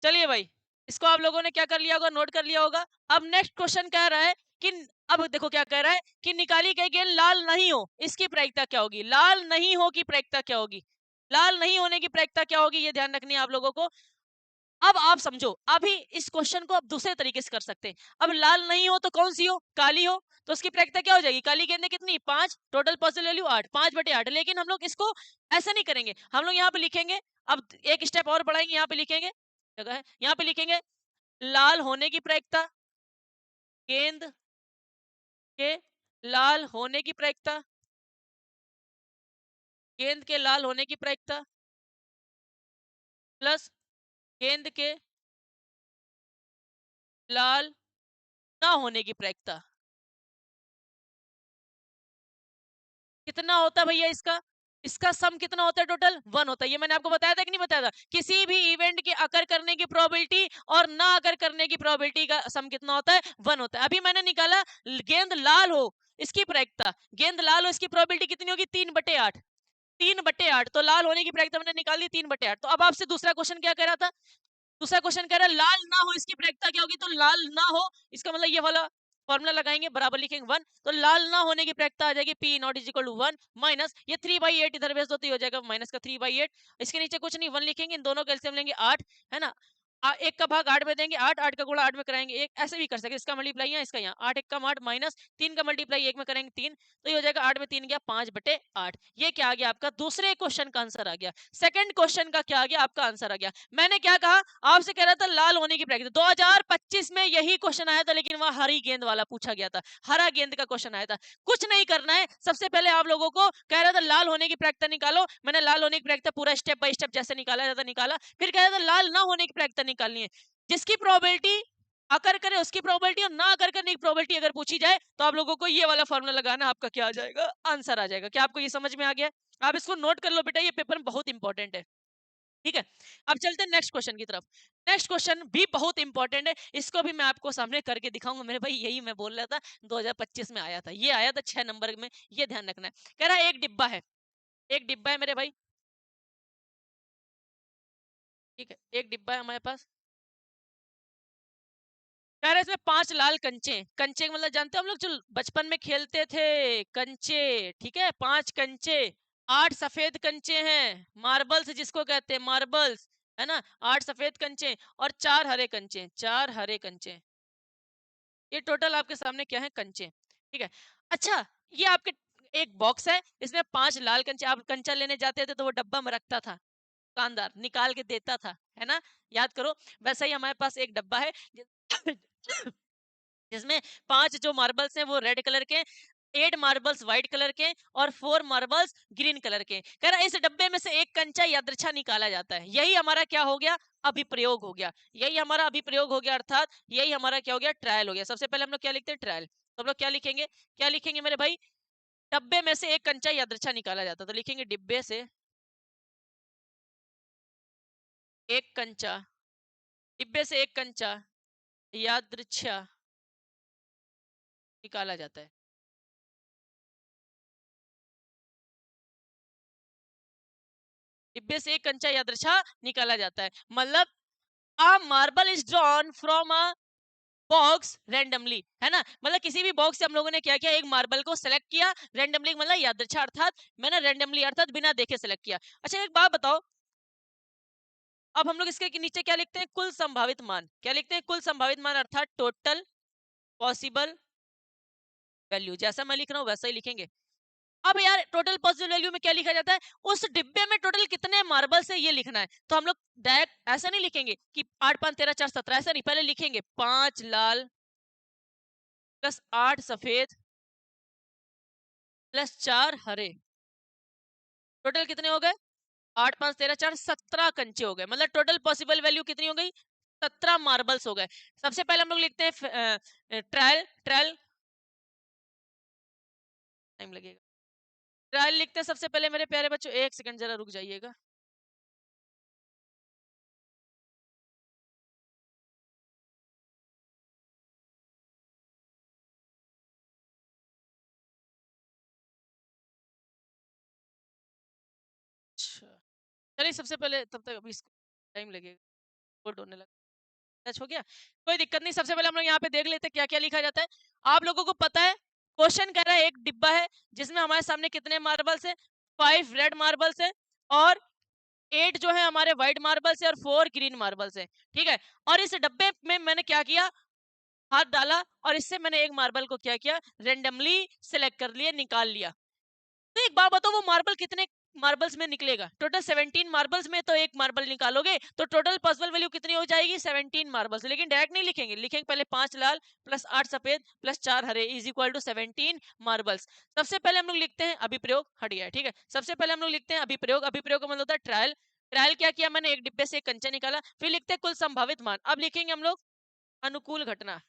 Speaker 1: चलिए भाई, इसको आप लोगों ने क्या कर लिया होगा, नोट कर लिया होगा। अब नेक्स्ट क्वेश्चन कह रहा है कि अब देखो क्या कह रहा है कि निकाली गई गेंद लाल नहीं हो, इसकी प्रायिकता क्या होगी? लाल नहीं हो की प्रायिकता क्या होगी? लाल नहीं होने की प्रायिकता क्या होगी, ये ध्यान रखनी है आप लोगों को। अब आप समझो, अभी इस क्वेश्चन को आप दूसरे तरीके से कर सकते हैं। अब लाल नहीं हो तो कौन सी हो? काली हो। तो उसकी प्रायिकता क्या हो जाएगी? काली गेंदें कितनी? 5, टोटल पॉजिटिव वैल्यू 8, 5/8। लेकिन हम लोग इसको ऐसा नहीं करेंगे, हम लोग यहाँ पे लिखेंगे। अब एक स्टेप और बढ़ाएंगे, यहाँ पे लिखेंगे, जगह है यहाँ पे लिखेंगे लाल होने की प्रायिकता, गेंद के लाल होने की प्रायिकता, गेंद के लाल होने की प्रायिकता प्लस गेंद के लाल ना होने की प्रायिकता। कितना होता है भैया इसका? इसका सम कितना होता है? टोटल 1 होता है। ये मैंने आपको बताया था कि नहीं बताया था? किसी भी इवेंट के अकर करने की प्रोबेबिलिटी और ना अकर करने की प्रोबेबिलिटी का सम कितना होता है? 1 होता है। अभी मैंने निकाला गेंद लाल हो, इसकी प्रायिकता, गेंद लाल हो इसकी प्रोबेबिलिटी कितनी होगी? 3/8। 3/8 तो लाल होने की प्रायिकता मैंने निकाल दी 3/8। तो अब आपसे दूसरा क्वेश्चन क्या कह रहा था? दूसरा क्वेश्चन कह रहा है लाल ना हो इसकी प्रायिकता क्या होगी? तो लाल ना हो, इसका मतलब ये वाला फॉर्मूला लगाएंगे, बराबर लिखेंगे 1। तो लाल ना होने की प्रायिकता आ जाएगी P not is equal to 1 minus ये 3/8 इधर भेज दो तो ये हो जाएगा माइनस का 3/8। इसके नीचे कुछ नहीं, 1 लिखेंगे, इन दोनों का एलसीएम लेंगे 8, है ना। एक का भाग 8 में देंगे, 8, 8 का गुणा 8 में कराएंगे, एक ऐसे भी कर सकते हैं, इसका मल्टीप्लाई यहाँ इसका यहाँ, 8 एक कम 8 माइनस 3 का मल्टीप्लाई 1 में करेंगे 3, तो ये हो जाएगा 8 में 3 गया 5/8। ये क्या आ गया आपका? दूसरे क्वेश्चन का आंसर आ गया। सेकंड क्वेश्चन का क्या आ गया? आपका आंसर आ गया। मैंने क्या कहा आपसे? कह रहा था लाल होने की प्रैक्टिस। 2025 में यही क्वेश्चन आया था, लेकिन वहां हरी गेंद वाला पूछा गया था, हरा गेंद का क्वेश्चन आया था। कुछ नहीं करना है, सबसे पहले आप लोगों को कह रहा था लाल होने की प्रायिकता निकालो, मैंने लाल होने की प्रायिकता पूरा स्टेप बाय स्टेप जैसे निकाला जाता निकाला। फिर कह रहा था लाल ना होने की प्रायिकता निकालनी है, जिसकी प्रोबेबिलिटी अकर करे उसकी प्रोबेबिलिटी और ना अकर करने की प्रोबेबिलिटी अगर पूछी जाए तो आप लोगों को ये वाला फॉर्मूला लगाना, आपका क्या आ जाएगा? आंसर आ जाएगा। क्या आपको ये समझ में आ गया? आप इसको नोट कर लो बेटा, ये पेपर में बहुत इंपॉर्टेंट है। ठीक है, अब चलते हैं नेक्स्ट क्वेश्चन की तरफ। नेक्स्ट क्वेश्चन भी बहुत इंपॉर्टेंट है, इसको भी मैं आपको सामने करके दिखाऊंगा मेरे भाई। यही मैं बोल रहा था, 2025 में आया था, ये आया था 6 नंबर में, ये ध्यान रखना है। कह रहा है एक डिब्बा है, एक डिब्बा है मेरे भाई। ठीक है, एक डिब्बा है हमारे पास। कह रहे इसमें 5 लाल कंचे, कंचे का मतलब जानते हो हम लोग जो बचपन में खेलते थे, कंचे। ठीक है, 5 कंचे। 8 सफेद कंचे हैं, मार्बल्स जिसको कहते हैं, मार्बल्स, है ना। 8 सफेद कंचे और 4 हरे कंचे, 4 हरे कंचे। ये टोटल आपके सामने क्या है? कंचे। ठीक है, अच्छा, ये आपके एक बॉक्स है, इसमें 5 लाल कंचे। आप कंचा लेने जाते थे तो वो डब्बा में रखता था, दुकानदार निकाल के देता था, है ना। याद करो, वैसा ही हमारे पास एक डब्बा है जिसमें 5 जो मार्बल्स हैं वो रेड कलर के, 8 मार्बल्स व्हाइट कलर के और 4 मार्बल्स ग्रीन कलर के। कह रहा है इस डब्बे में से एक कंचा यादृच्छा निकाला जाता है। यही हमारा क्या हो गया? अभिप्रयोग हो गया। यही हमारा अभिप्रयोग हो गया, अर्थात यही हमारा क्या हो गया? ट्रायल हो गया। सबसे पहले हम लोग क्या लिखते हैं? ट्रायल। तो हम लोग क्या लिखेंगे? क्या लिखेंगे मेरे भाई? डब्बे में से एक कंचा यादृच्छा निकाला जाता है, तो लिखेंगे डिब्बे से एक कंचा, डिब्बे से एक कंचा यादृच्छा निकाला जाता है। डिब्बे से एक कंचा यादृच्छा निकाला जाता है, मतलब a marble is drawn from a box randomly, है ना। मतलब किसी भी बॉक्स से हम लोगों ने क्या किया? एक मार्बल को सेलेक्ट किया रैंडमली, मतलब यादृच्छा, अर्थात मैंने रैंडमली अर्थात बिना देखे सेलेक्ट किया। अच्छा एक बात बताओ, अब हम लोग इसके नीचे क्या लिखते हैं? कुल संभावित मान। क्या लिखते हैं? कुल संभावित मान, अर्थात टोटल पॉसिबल वैल्यू। जैसा मैं लिख रहा हूँ वैसा ही लिखेंगे। अब यार टोटल पॉसिबल वैल्यू में क्या लिखा जाता है? उस डिब्बे में टोटल कितने मार्बल्स है ये लिखना है। तो हम लोग डायरेक्ट ऐसा नहीं लिखेंगे कि 8 5 13 4 17, ऐसा नहीं। पहले लिखेंगे 5 लाल प्लस 8 सफेद प्लस 4 हरे, टोटल कितने हो गए? 8 5 13 4 17 कंचे हो गए। मतलब टोटल पॉसिबल वैल्यू कितनी हो गई? 17 मार्बल्स हो गए। सबसे पहले हम लोग लिखते हैं ट्रायल, ट्रायल टाइम लगेगा। ट्रायल लिखते हैं सबसे पहले मेरे प्यारे बच्चों, एक सेकंड जरा रुक जाइएगा। अच्छा, चलिए सबसे पहले, तब तक अभी टाइम लगेगा, होने लगा, टच हो गया, कोई दिक्कत नहीं। सबसे पहले हम लोग यहाँ पे देख लेते हैं क्या क्या लिखा जाता है। आप लोगों को पता है क्वेश्चन कह रहा है एक डिब्बा है जिसमें हमारे सामने कितने मार्बल्स है, 5 रेड मार्बल्स है और 8 जो है हमारे व्हाइट मार्बल्स है और 4 ग्रीन मार्बल्स है, ठीक है। और इस डब्बे में मैंने क्या किया, हाथ डाला और इससे मैंने एक मार्बल को क्या किया, रेंडमली सिलेक्ट कर लिया, निकाल लिया। तो एक बात बताओ, वो मार्बल कितने मार्बल्स में निकलेगा? टोटल 17 मार्बल्स में तो एक मार्बल निकालोगे तो टोटल पॉसिबल वैल्यू कितनी हो जाएगी, 17 मार्बल्स। लेकिन डायरेक्ट नहीं लिखेंगे, लिखेंगे पहले 5 लाल प्लस 8 सफेद प्लस 4 हरे इज इक्वल टू 17 मार्बल्स। सबसे पहले हम लोग लिखते हैं अभिप्रयोग, हट गया, ठीक है। सबसे पहले हम लोग लिखते हैं अभिप्रयोग, अभिप्रयोग का मतलब होता है ट्रायल। ट्रायल क्या किया मैंने, एक डिब्बे से एक कंचा निकाला। फिर लिखते हैं कुल संभावित मान। अब लिखेंगे हम लोग अनुकूल घटना,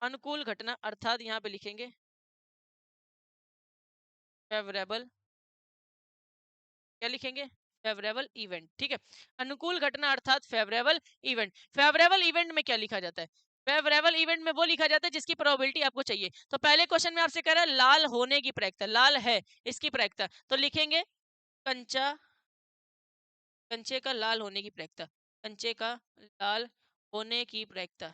Speaker 1: अनुकूल घटना अर्थात यहाँ पे लिखेंगे फेवरेबल, क्या लिखेंगे, फेवरेबल इवेंट, ठीक है। अनुकूल घटना अर्थात फेवरेबल इवेंट। फेवरेबल इवेंट में क्या लिखा जाता है, फेवरेबल इवेंट में वो लिखा जाता है जिसकी प्रोबेबिलिटी आपको चाहिए। तो पहले क्वेश्चन में आपसे कह रहा है लाल होने की प्रायिकता, लाल है इसकी प्रायिकता, तो लिखेंगे कंचा, कंचे का लाल होने की प्रायिकता, कंचे का लाल होने की प्रायिकता,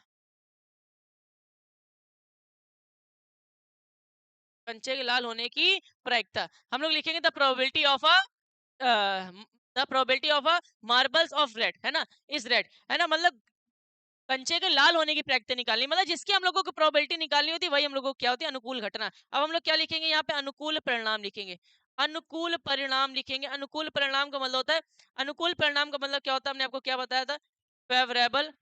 Speaker 1: कंचे के लाल होने की प्रायिकता। हम लोग लिखेंगे the probability of a the probability of a marbles of red, है ना, इज रेड, है ना। मतलब कंचे के लाल होने की प्रायिकता निकालनी, मतलब जिसकी हम लोगों को प्रोबेबिलिटी निकालनी होती है वही हम लोगों को क्या होती है, अनुकूल घटना। अब हम लोग क्या लिखेंगे यहाँ पे, अनुकूल परिणाम लिखेंगे, अनुकूल परिणाम लिखेंगे। अनुकूल परिणाम का मतलब होता है, अनुकूल परिणाम का मतलब क्या होता है, हमने आपको क्या बताया था, फेवरेबल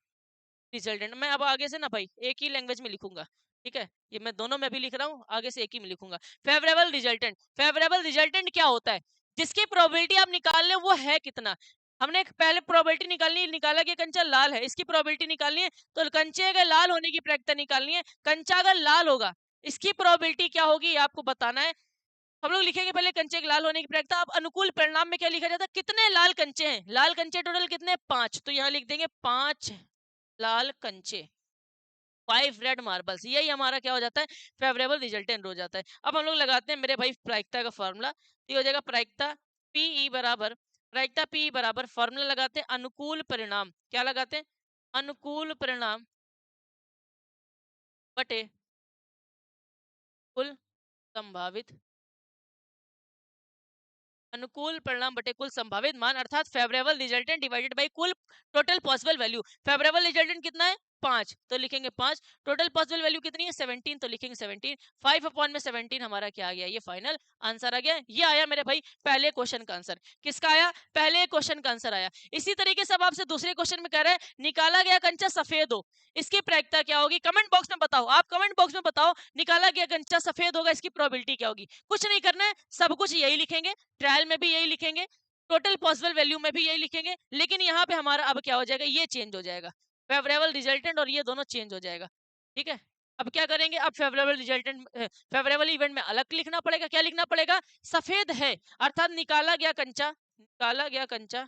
Speaker 1: रिजल्टेंट। मैं अब आगे से ना भाई एक ही लैंग्वेज में लिखूंगा, ठीक है, ये मैं दोनों में भी लिख रहा हूँ, आगे से एक ही में लिखूंगा। फेवरेबल रिजल्टेंट, फेवरेबल रिजल्टेंट क्या होता है, जिसकी प्रोबेबिलिटी आप निकाल ले वो है कितना। हमने पहले प्रोबेबिलिटी निकालनी, निकाला कि कंचा लाल है, इसकी प्रोबेबिलिटी निकालनी है, तो कंचे अगर लाल होने की प्रायिकता निकालनी है। कंचा अगर लाल होगा इसकी प्रोबेबिलिटी क्या होगी ये आपको बताना है। हम लोग लिखेंगे पहले कंचे के लाल होने की प्रायिकता। अब अनुकूल परिणाम में क्या लिखा जाता है, कितने लाल कंचे हैं, लाल कंचे टोटल कितने, 5, तो यहाँ लिख देंगे 5 लाल कंचे, 5 रेड मार्बल्स, यही हमारा क्या हो जाता है, फेवरेबल रिजल्टेंट हो जाता है। अब हम लोग लगाते हैं मेरे भाई प्रायिकता का फॉर्मूला, तो ये हो जाएगा प्रायिकता पीई बराबर, प्रायिकता पीई बराबर फॉर्मूला लगाते हैं अनुकूल परिणाम, क्या लगाते हैं, अनुकूल परिणाम बटे कुल संभावित, अनुकूल परिणाम बटे कुल संभावित मान अर्थात फेवरेबल रिजल्टेंट डिवाइडेड बाय कुल total possible value. Favourable resultant कितना है, 5, तो लिखेंगे 5। टोटल पॉसिबल वैल्यू कितनी है, 17, तो लिखेंगे 17। 5 अपॉन में 17 हमारा क्या आ गया, ये फाइनल आंसर आ गया। ये आया मेरे भाई पहले क्वेश्चन का आंसर। किसका आया, पहले क्वेश्चन का आंसर आया। इसी तरीके से अब आपसे दूसरे क्वेश्चन में कह रहे हैं निकाला गया कंचा सफेद हो, इसकी प्रायिकता क्या होगी, कमेंट बॉक्स में बताओ, आप कमेंट बॉक्स में बताओ निकाला गया कंचा सफेद होगा इसकी प्रोबेबिलिटी क्या होगी। कुछ नहीं करना है, सब कुछ यही लिखेंगे, ट्रायल में भी यही लिखेंगे, टोटल पॉसिबल वैल्यू में भी यही लिखेंगे, लेकिन यहाँ पे हमारा अब क्या हो जाएगा, ये चेंज हो जाएगा, फेवरेबल रिजल्टेंट और ये दोनों चेंज हो जाएगा, ठीक है। अब क्या करेंगे, अब फेवरेबल रिजल्टेंट, फेवरेबल इवेंट में अलग लिखना पड़ेगा, क्या लिखना पड़ेगा, सफेद है अर्थात निकाला गया कंचा, निकाला गया कंचा,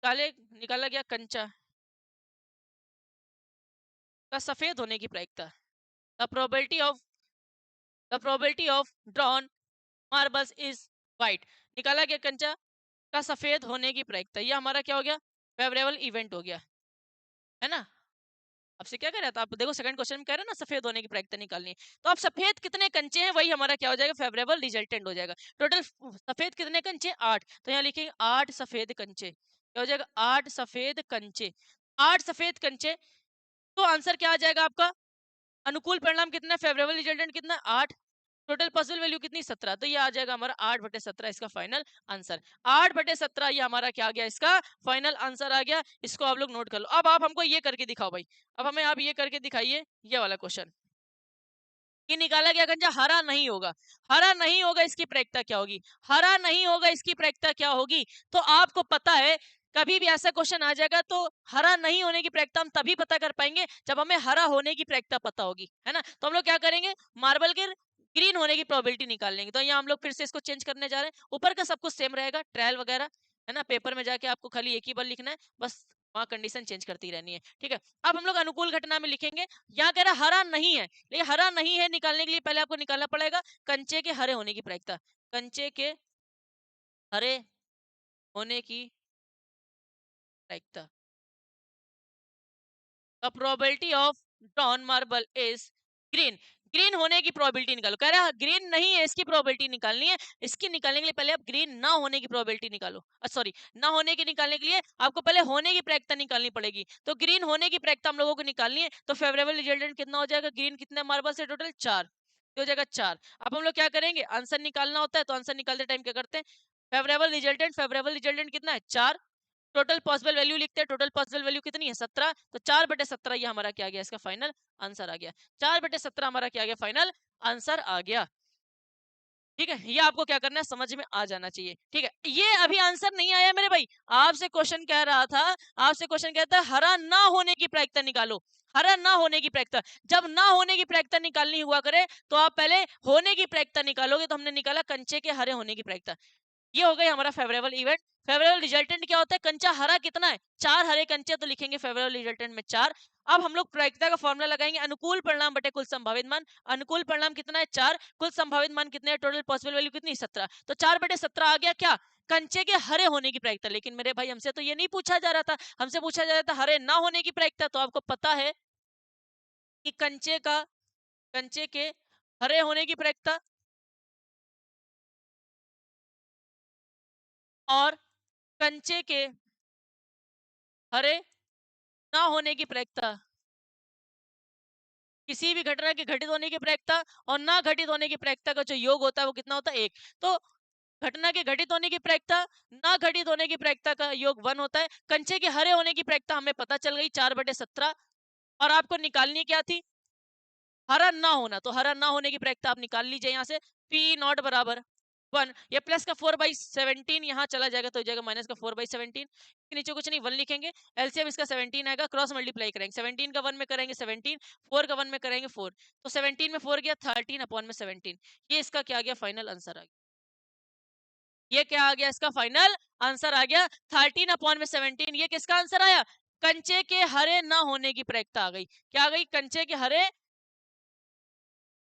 Speaker 1: काले निकाला गया कंचा का सफेद होने की प्रायिकता, the probability of, the probability of drawn marbles is white, निकाला गया कंचा का सफेद होने की प्रायिकता, ये हमारा क्या हो गया, फेवरेबल इवेंट हो गया, है ना। आपसे क्या कह रहा था, आप देखो सेकंड क्वेश्चन में कह रहे हैं ना सफेद होने की प्रायिकता निकालनी है, तो अब सफेद कितने कंचे हैं वही हमारा क्या हो जाएगा, फेवरेबल रिजल्टेंट हो जाएगा। टोटल सफेद कितने कंचे, 8, तो यहाँ लिखेंगे 8 सफेद कंचे, क्या हो जाएगा, 8 सफेद कंचे, 8 सफेद कंचे। तो आंसर क्या आ जाएगा आपका, अनुकूल परिणाम कितना, फेवरेबल रिजल्टेंट कितना, 8, टोटल पॉसिबल वैल्यू कितनी, 17, तो ये आ जाएगा हमारा 8/17 इसका फाइनल आंसर। 8/17 ये हमारा क्या आ गया, इसका फाइनल आंसर आ गया। इसको आप लोग नोट कर लो। अब आप हमको ये करके दिखाओ भाई, अब हमें आप ये करके दिखाइए, ये वाला क्वेश्चन कि निकाला गया गंजा हरा नहीं होगा, हरा नहीं होगा इसकी प्रायिकता क्या होगी, हरा नहीं होगा इसकी प्रायिकता क्या होगी। तो आपको पता है कभी भी ऐसा क्वेश्चन आ जाएगा तो हरा नहीं होने की प्रायिकता हम तभी पता कर पाएंगे जब हमें हरा होने की प्रायिकता पता होगी, है ना। तो हम लोग क्या करेंगे, मार्बल के ग्रीन होने की प्रोबेबिलिटी निकाल लेंगे। तो यहाँ हम लोग फिर से इसको चेंज करने जा रहे हैं, ऊपर का सब कुछ सेम रहेगा, ट्रायल वगैरह, है ना, पेपर में जाके आपको खाली एक ही बार लिखना है, बस वहाँ कंडीशन चेंज करती रहनी है, ठीक है। अब हम लोग अनुकूल घटना में लिखेंगे, यहाँ कह रहा हरा नहीं है, लेकिन हरा नहीं है निकालने के लिए पहले आपको निकालना पड़ेगा कंचे के हरे होने की प्रायिकता। कंचे के हरे होने की प्रायिकता। The probability of drawn marble is green. Green होने की प्रोबेबिलिटी निकालो। कह रहा है ग्रीन नहीं है, इसकी प्रोबेबिलिटी निकालनी है। इसकी निकालने के लिए पहले आप ग्रीन ना होने की प्रोबेबिलिटी निकालो। सॉरी, ना होने की निकालने के लिए आपको पहले होने की प्रायिकता निकालनी पड़ेगी। तो ग्रीन होने की प्रायिकता हम लोगों को निकालनी है। तो फेवरेबल रिजल्टेंट कितना हो जाएगा? ग्रीन कितने मार्बल से? टोटल 4 हो जाएगा 4। अब हम लोग क्या करेंगे? आंसर निकालना होता है, तो आंसर निकालते टाइम क्या करते हैं? फेवरेबल रिजल्टेंट कितना है? 4। टोटल पॉसिबल वैल्यू लिखते हैं। टोटल पॉसिबल वैल्यू कितनी है? 17। तो 4/17 ये हमारा क्या आ गया? इसका फाइनल आंसर आ गया। 4/17 हमारा क्या आ गया? फाइनल आंसर आ गया। ठीक है, ये आपको क्या करना है? समझ में आ जाना चाहिए। ठीक है, ये अभी आंसर नहीं आया मेरे भाई। आपसे क्वेश्चन कह रहा था, आपसे क्वेश्चन कहता है हरा ना होने की प्रायिकता निकालो। हरा ना होने की प्रायिकता, जब ना होने की प्रायिकता निकालनी हुआ करे तो आप पहले होने की प्रायिकता निकालोगे। तो हमने निकाला कंचे के हरे होने की प्रायिकता। ये हो गई हमारा फेवरेबल इवेंट। फेवरेबल रिजल्टेंट क्या होता है? कंचा हरा कितना है? 4 हरे कंचे, तो लिखेंगे फेवरेबल रिजल्टेंट में 4। अब हम लोग प्रायिकता का फॉर्मूला लगाएंगे, अनुकूल परिणाम बटे कुल संभावित मान। अनुकूल परिणाम कितना है? 4। कुल संभावित मान कितने हैं? टोटल पॉसिबल वैल्यू कितनी? 17। तो 4/17 आ गया क्या? कंचे के हरे होने की प्रायिकता। लेकिन मेरे भाई हमसे तो ये नहीं पूछा जा रहा था, हमसे पूछा जा रहा था हरे ना होने की प्रायिकता। तो आपको पता है कि कंचे के हरे होने की प्रायिकता और कंचे के हरे ना होने की प्रायिकता, किसी भी घटना के घटित होने की प्रायिकता और ना घटित होने की प्रायिकता का जो योग होता है वो कितना होता है? 1। तो घटना के घटित होने की प्रायिकता, ना घटित होने की प्रायिकता का योग 1 होता है। कंचे के हरे होने की प्रायिकता हमें पता चल गई 4/17। और आपको निकालनी क्या थी? हरा ना होना। तो हरा ना होने की प्रायिकता आप निकाल लीजिए यहाँ से। पी नॉट बराबर 1, ये प्लस का 4/17 यहाँ चला जाएगा तो हो जाएगा माइनस का 4/17। नीचे कुछ नहीं, 1 लिखेंगे। एलसीएम इसका 17 आएगा, क्रॉस मल्टीप्लाई करेंगे। 17 का 1 में करेंगे 17, 4 का 1 में करेंगे 4। तो 17 में 4 गया, 13/17। ये इसका क्या आ गया? फाइनल आंसर आ गया। ये क्या आ गया? इसका फाइनल आंसर आ गया 13/17। ये किसका आंसर आया? कंचे के हरे ना होने की प्रायिकता आ गई। क्या आ गई? कंचे के हरे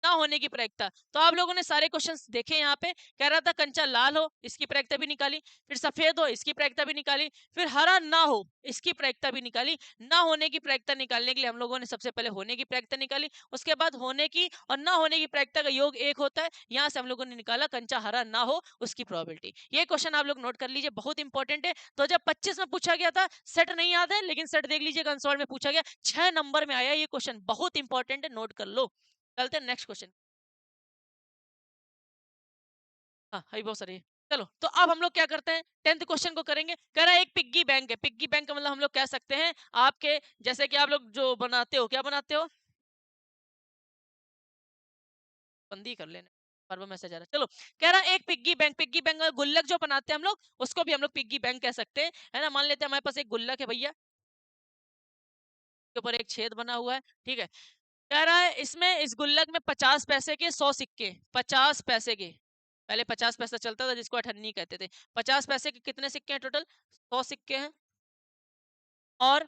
Speaker 1: ना होने की प्रायिकता। तो आप लोगों ने सारे क्वेश्चंस देखे यहाँ पे। कह रहा था कंचा लाल हो, इसकी प्रायिकता भी निकाली। फिर सफेद हो, इसकी प्रायिकता भी निकाली। फिर हरा ना हो, इसकी प्रायिकता भी निकाली। ना होने की प्रायिकता निकालने के लिए हम लोगों ने सबसे पहले होने की प्रायिकता निकाली। उसके बाद होने की और ना होने की प्रायिकता का योग 1 होता है। यहाँ से हम लोगों ने निकाला कंचा हरा ना हो उसकी प्रोबेबिलिटी। ये क्वेश्चन आप लोग नोट कर लीजिए, बहुत इंपॉर्टेंट है। 2025 में पूछा गया था, सेट नहीं याद है लेकिन सेट देख लीजिए, कंसोल में पूछा गया, 6 नंबर में आया ये क्वेश्चन, बहुत इंपॉर्टेंट है, नोट कर लो। चलते हैं नेक्स्ट क्वेश्चन। हाँ, ये बहुत सारी है। चलो, तो अब हम लोग क्या करते हैं? 10th क्वेश्चन को करेंगे। कह रहा है एक पिग्गी बैंक है। पिग्गी बैंक का मतलब हम लोग कह सकते हैं आपके, जैसे कि आप लोग जो बनाते हो, क्या बनाते हो? बंदी कर लेने, बार बार मैसेज आ रहा है। चलो, कह रहा है एक पिग्गी बैंक। पिग्गी बैंक का गुल्लक जो बनाते हैं हम लोग, उसको भी हम लोग पिग्गी बैंक कह सकते हैं, है ना। मान लेते हैं हमारे पास एक गुल्लक है भैया, के ऊपर एक छेद बना हुआ है, ठीक है। कह रहा है इसमें, इस गुल्लक में 50 पैसे के 100 सिक्के, 50 पैसे के, पहले 50 पैसा चलता था जिसको अठन्नी कहते थे। 50 पैसे के कितने सिक्के हैं? टोटल 100 सिक्के हैं। और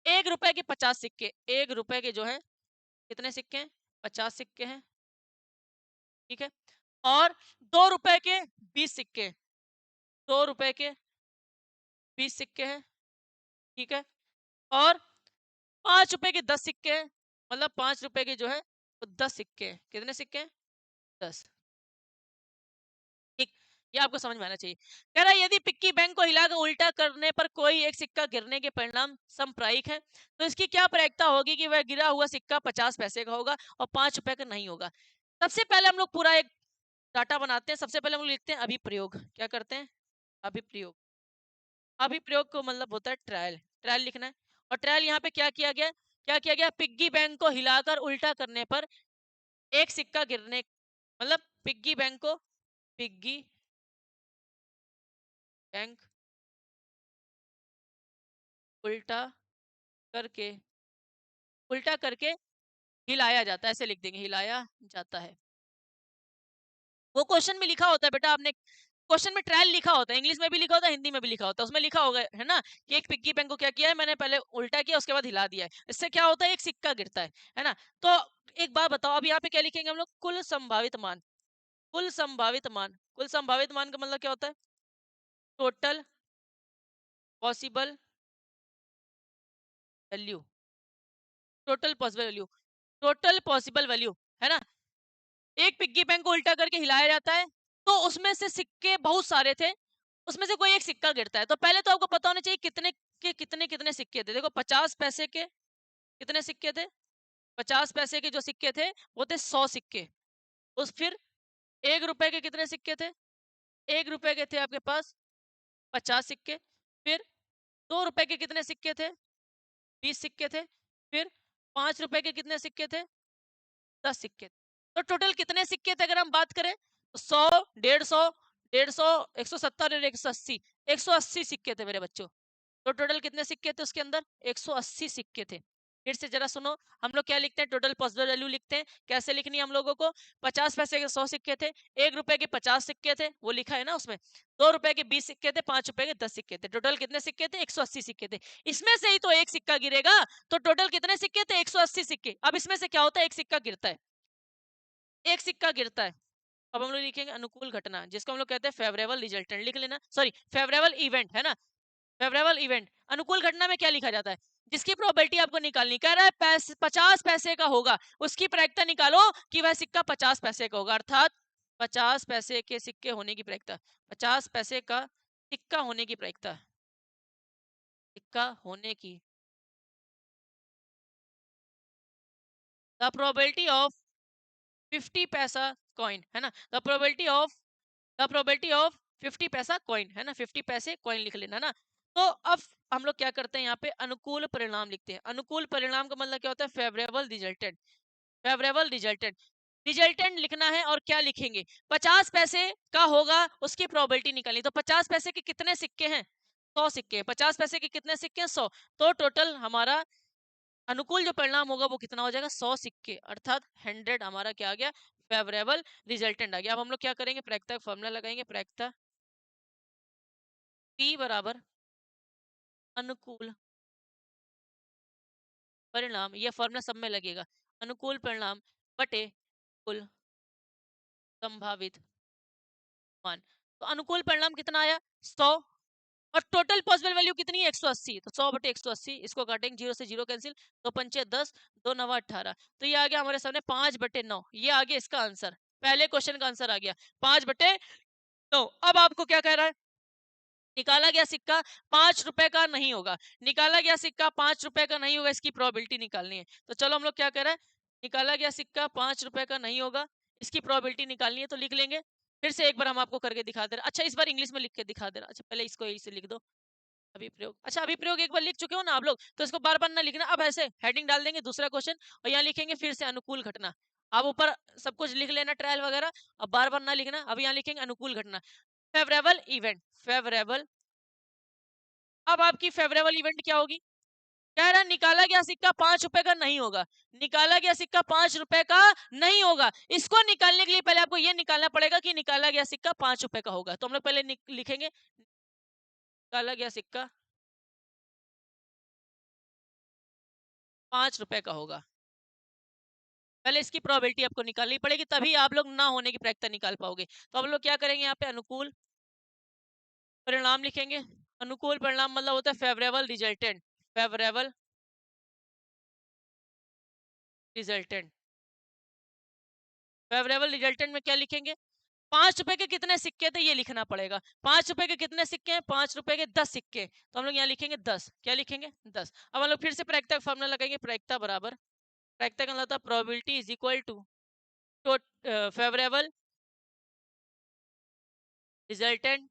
Speaker 1: 1 रुपए के 50 सिक्के, 1 रुपए के जो है कितने सिक्के हैं? 50 सिक्के हैं, ठीक है। और 2 रुपए के 20 सिक्के, 2 रुपए के 20 सिक्के हैं, ठीक है। और 5 रुपए के 10 सिक्के हैं, मतलब 5 रुपए के जो है वो 10 सिक्के हैं। कितने सिक्के हैं? 10। ठीक, ये आपको समझ में आना चाहिए। कह रहा है यदि पिक्की बैंक को हिलाकर उल्टा करने पर कोई एक सिक्का गिरने के परिणाम समप्रायिक है, तो इसकी क्या प्रायिकता होगी कि वह गिरा हुआ सिक्का 50 पैसे का होगा और 5 रुपए का नहीं होगा? सबसे पहले हम लोग पूरा एक डाटा बनाते हैं। सबसे पहले हम लोग लिखते हैं अभिप्रयोग। क्या करते हैं? अभिप्रयोग। अभिप्रयोग को मतलब होता है ट्रायल। ट्रायल लिखना है। और ट्रायल यहाँ पे क्या किया गया? क्या किया गया? पिग्गी बैंक को हिलाकर उल्टा करने पर एक सिक्का गिरने, मतलब पिग्गी बैंक को, पिग्गी बैंक उल्टा करके, उल्टा करके हिलाया जाता है। ऐसे लिख देंगे, हिलाया जाता है। वो क्वेश्चन में लिखा होता है बेटा, आपने क्वेश्चन में ट्रायल लिखा होता है, इंग्लिश में भी लिखा होता है, हिंदी में भी लिखा होता है। उसमें लिखा होगा, है ना, कि एक पिग्गी बैंक को क्या किया है मैंने, पहले उल्टा किया उसके बाद हिला दिया है। इससे क्या होता है? एक सिक्का गिरता है ना। तो एक बात बताओ, अब यहाँ पे क्या लिखेंगे हम लोग? कुल संभावित मान। कुल संभावित मान, कुल संभावित मान का मतलब क्या होता है? Total possible value, total possible value, total possible value, है ना? एक पिग्गी बैंक को उल्टा करके हिलाया जाता है, तो उसमें से सिक्के बहुत सारे थे, उसमें से कोई एक सिक्का गिरता है, तो पहले तो आपको पता होना चाहिए कितने के कितने सिक्के थे। देखो 50 पैसे के कितने सिक्के थे? 50 पैसे के जो सिक्के थे वो थे 100 सिक्के। उस फिर 1 रुपए के कितने सिक्के थे? 1 रुपए के थे आपके पास 50 सिक्के। फिर 2 रुपए के कितने सिक्के थे? 20 सिक्के थे। फिर 5 रुपए के कितने सिक्के थे? 10 सिक्के। तो टोटल कितने सिक्के थे अगर हम बात करें? तो 100, 150, 150, 170 और 180, 180 सिक्के थे मेरे बच्चों। तो टोटल कितने सिक्के थे उसके अंदर? 180 सिक्के थे। फिर से जरा सुनो, हम लोग क्या लिखते हैं? टोटल पॉसिबल वैल्यू लिखते हैं। कैसे लिखनी है हम लोगों को? 50 पैसे के 100 सिक्के थे, 1 रुपए के 50 सिक्के थे, वो लिखा है ना उसमें। 2 रुपए के 20 सिक्के थे, 5 रुपए के 10 सिक्के थे। टोटल कितने सिक्के थे? 180 सिक्के थे। इसमें से ही तो एक सिक्का गिरेगा, तो टोटल कितने सिक्के थे? 180 सिक्के। अब इसमें से क्या होता है? एक सिक्का गिरता है, एक सिक्का गिरता है। अब हम लोग लिखेंगे अनुकूल घटना, जिसको हम लोग कहते हैं फेवरेबल रिजल्टेंट, लिख लेना, सॉरी फेवरेबल इवेंट, है ना? Favourable event. अनुकूल घटना में क्या लिखा जाता है? जिसकी प्रोबेबिलिटी आपको निकालनी, कह रहा है 50 पैसे का होगा, उसकी प्रायिकता निकालो कि वह सिक्का 50 पैसे का होगा, अर्थात 50 पैसे के सिक्के होने की प्रायिकता, 50 पैसे का सिक्का होने की प्रायिकता, सिक्का होने की, द प्रोबेबिलिटी ऑफ 50 पैसा कॉइन, है ना? द प्रोबेबिलिटी ऑफ 50 पैसा कॉइन, है ना? 50 पैसे कॉइन लिख लेना ना। तो अब हम लोग क्या करते हैं? यहाँ पे अनुकूल परिणाम लिखते हैं। अनुकूल परिणाम का मतलब क्या होता है? Favourable resultant, favourable resultant. Resultant लिखना है और क्या लिखेंगे? 50 पैसे का होगा, उसकी प्रोबेबिलिटी निकालनी। तो 50 पैसे के कितने सिक्के हैं? 100 सिक्के। 50 पैसे के कितने सिक्के हैं? 100। तो टोटल हमारा अनुकूल जो परिणाम होगा वो कितना हो जाएगा? 100 सिक्के, अर्थात 100 हमारा क्या आ गया? फेवरेबल रिजल्टेंट आ गया। अब हम लोग क्या करेंगे? प्रायिकता का फॉर्मूला लगाएंगे। प्रायिकता P बराबर अनुकूल परिणाम, यह फॉर्मूला सब में लगेगा। अनुकूल परिणाम बटे कुल संभावित मान। तो अनुकूल परिणाम कितना आया? 100। और टोटल पॉसिबल वैल्यू कितनी है? 180। तो 100 बटे 180, इसको काटेंगे, 0 से 0 कैंसिल, दो पंचे 10, दो नवा 18। तो ये आ गया हमारे सामने 5 बटे 9। ये आ गया इसका आंसर, पहले क्वेश्चन का आंसर आ गया 5 बटे 9। अब आपको क्या कह रहा है? निकाला गया सिक्का 5 रुपए का नहीं होगा, निकाला गया सिक्का 5 रुपए का नहीं होगा, इसकी प्रोबेबिलिटी निकालनी है। तो चलो हम लोग क्या कर रहे हैं? निकाला गया सिक्का 5 रुपए का नहीं होगा, इसकी प्रोबेबिलिटी निकालनी है, तो लिख लेंगे। फिर से एक बार हम आपको करके दिखा दे रहे हैं। अच्छा, इस बार इंग्लिश में लिख के दिखा दे रहा। अच्छा, पहले इसको यही से लिख दो, अभिप्रयोग। अच्छा, अभिप्रयोग एक बार लिख चुके हो ना आप लोग, तो इसको बार बार ना लिखना। अब ऐसे हेडिंग डाल देंगे दूसरा क्वेश्चन, और यहाँ लिखेंगे फिर से अनुकूल घटना। आप ऊपर सब कुछ लिख लेना, ट्रायल वगैरह, अब बार बार ना लिखना। अब यहाँ लिखेंगे अनुकूल घटना, फेवरेबल इवेंट, फेवरेबल। अब आपकी फेवरेबल इवेंट क्या होगी? कह रहा है निकाला गया सिक्का 5 रुपए का नहीं होगा, निकाला गया सिक्का 5 रुपए का नहीं होगा। इसको निकालने के लिए पहले आपको ये निकालना पड़ेगा कि निकाला गया सिक्का 5 रुपए का होगा। तो हम लोग पहले लिखेंगे निकाला गया सिक्का 5 रुपए का होगा। पहले इसकी प्रोबेबिलिटी आपको निकालनी पड़ेगी, तभी आप लोग ना होने की प्रायिकता निकाल पाओगे। तो हम लोग क्या करेंगे? यहाँ पे अनुकूल परिणाम लिखेंगे। अनुकूल परिणाम मतलब होता है favourable resultant, favourable resultant. Favourable resultant में क्या लिखेंगे? 5 रुपए के कितने सिक्के थे ये लिखना पड़ेगा। 5 रुपए के कितने सिक्के हैं? 5 रुपए के 10 सिक्के। तो हम लोग यहाँ लिखेंगे 10। क्या लिखेंगे? 10। अब हम लोग फिर से प्रायिकता का फॉर्मूला लगाएंगे। प्रायिकता बराबर, प्रायिकता का मतलब probability is equal to favourable resultant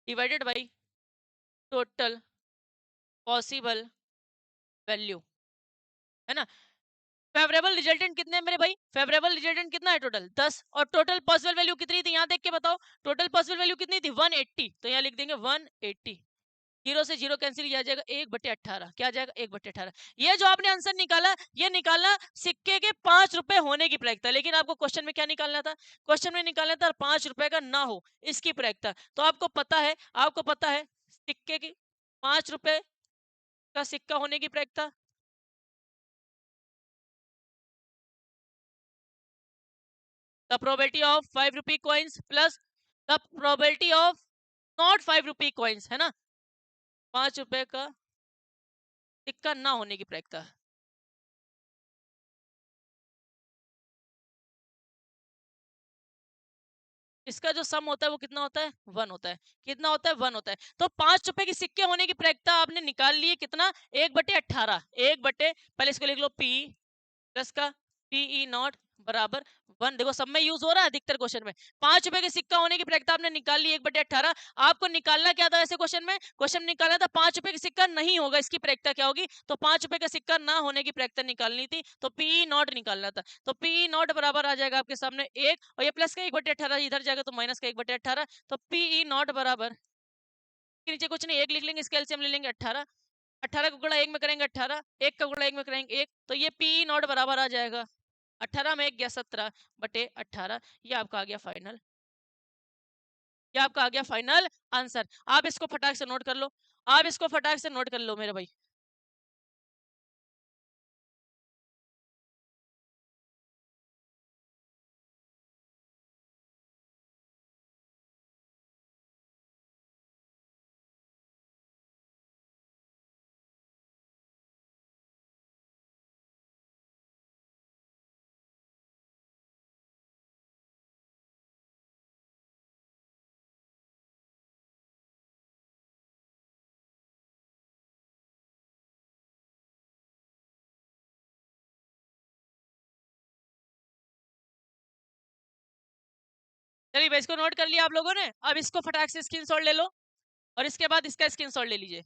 Speaker 1: divided by total possible value, है ना? फेवरेबल रिजल्टेंट कितने हैं मेरे भाई? फेवरेबल रिजल्टेंट कितना है? टोटल 10। और टोटल पॉसिबल वैल्यू कितनी थी? यहाँ देख के बताओ, टोटल पॉसिबल वैल्यू कितनी थी? 180। तो यहाँ लिख देंगे 180। 0 से 0 कैंसिल किया जाएगा, 1/18। क्या आ जाएगा? 1/18। ये जो आपने आंसर निकाला, ये निकाला सिक्के के 5 रुपए होने की प्रायिकता। लेकिन आपको क्वेश्चन में क्या निकालना था? क्वेश्चन में निकालना था 5 रुपए का ना हो, इसकी प्रायिकता। तो आपको पता है, आपको पता है सिक्के की 5 रुपए का सिक्का होने की प्रायिकता the probability of 5 rupee coins plus the probability of not 5 rupee coins, है ना, 5 रुपए का सिक्का ना होने की प्रायिकता। इसका जो सम होता है वो कितना होता है, 1 होता है। कितना होता है, 1 होता है। तो 5 रुपए के सिक्के होने की प्रायिकता आपने निकाल ली है कितना, 1/18। 1 पहले इसको लिख लो पी प्लस का पीई नॉट बराबर 1। देखो सब में यूज हो रहा है अधिकतर क्वेश्चन में। 5 रुपए के सिक्का होने की प्रायिकता आपने निकाल ली 1/18। आपको निकालना क्या था ऐसे क्वेश्चन में, क्वेश्चन निकालना था 5 रुपए का सिक्का नहीं होगा, इसकी प्रायिकता क्या होगी, तो 5 रुपए का सिक्का ना होने की प्रायिकता निकालनी थी, तो पीई नॉट निकालना था। तो पीई नॉट बराबर आ जाएगा आपके सामने 1, और ये प्लस का 1/18 इधर जाएगा तो माइनस का 1/18। तो पीई नॉट बराबर के नीचे कुछ नहीं, 1 लिख लेंगे, इसका एलसीएम ले लेंगे 18। 18 का गुणा 1 में करेंगे 18, 1 का गुणा 1 में करेंगे 1, तो ये पी नॉट बराबर आ जाएगा 18 में 1 गया 17/18। ये आपका आ गया फाइनल, ये आपका आ गया फाइनल आंसर। आप इसको फटाक से नोट कर लो, आप इसको फटाक से नोट कर लो मेरे भाई। चलिए भाई, इसको नोट कर लिया आप लोगों ने। अब इसको फटाक से स्क्रीनशॉट ले लो, और इसके बाद इसका स्क्रीनशॉट ले लीजिए।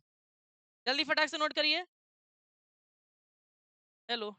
Speaker 1: जल्दी फटाक से नोट करिए। हेलो,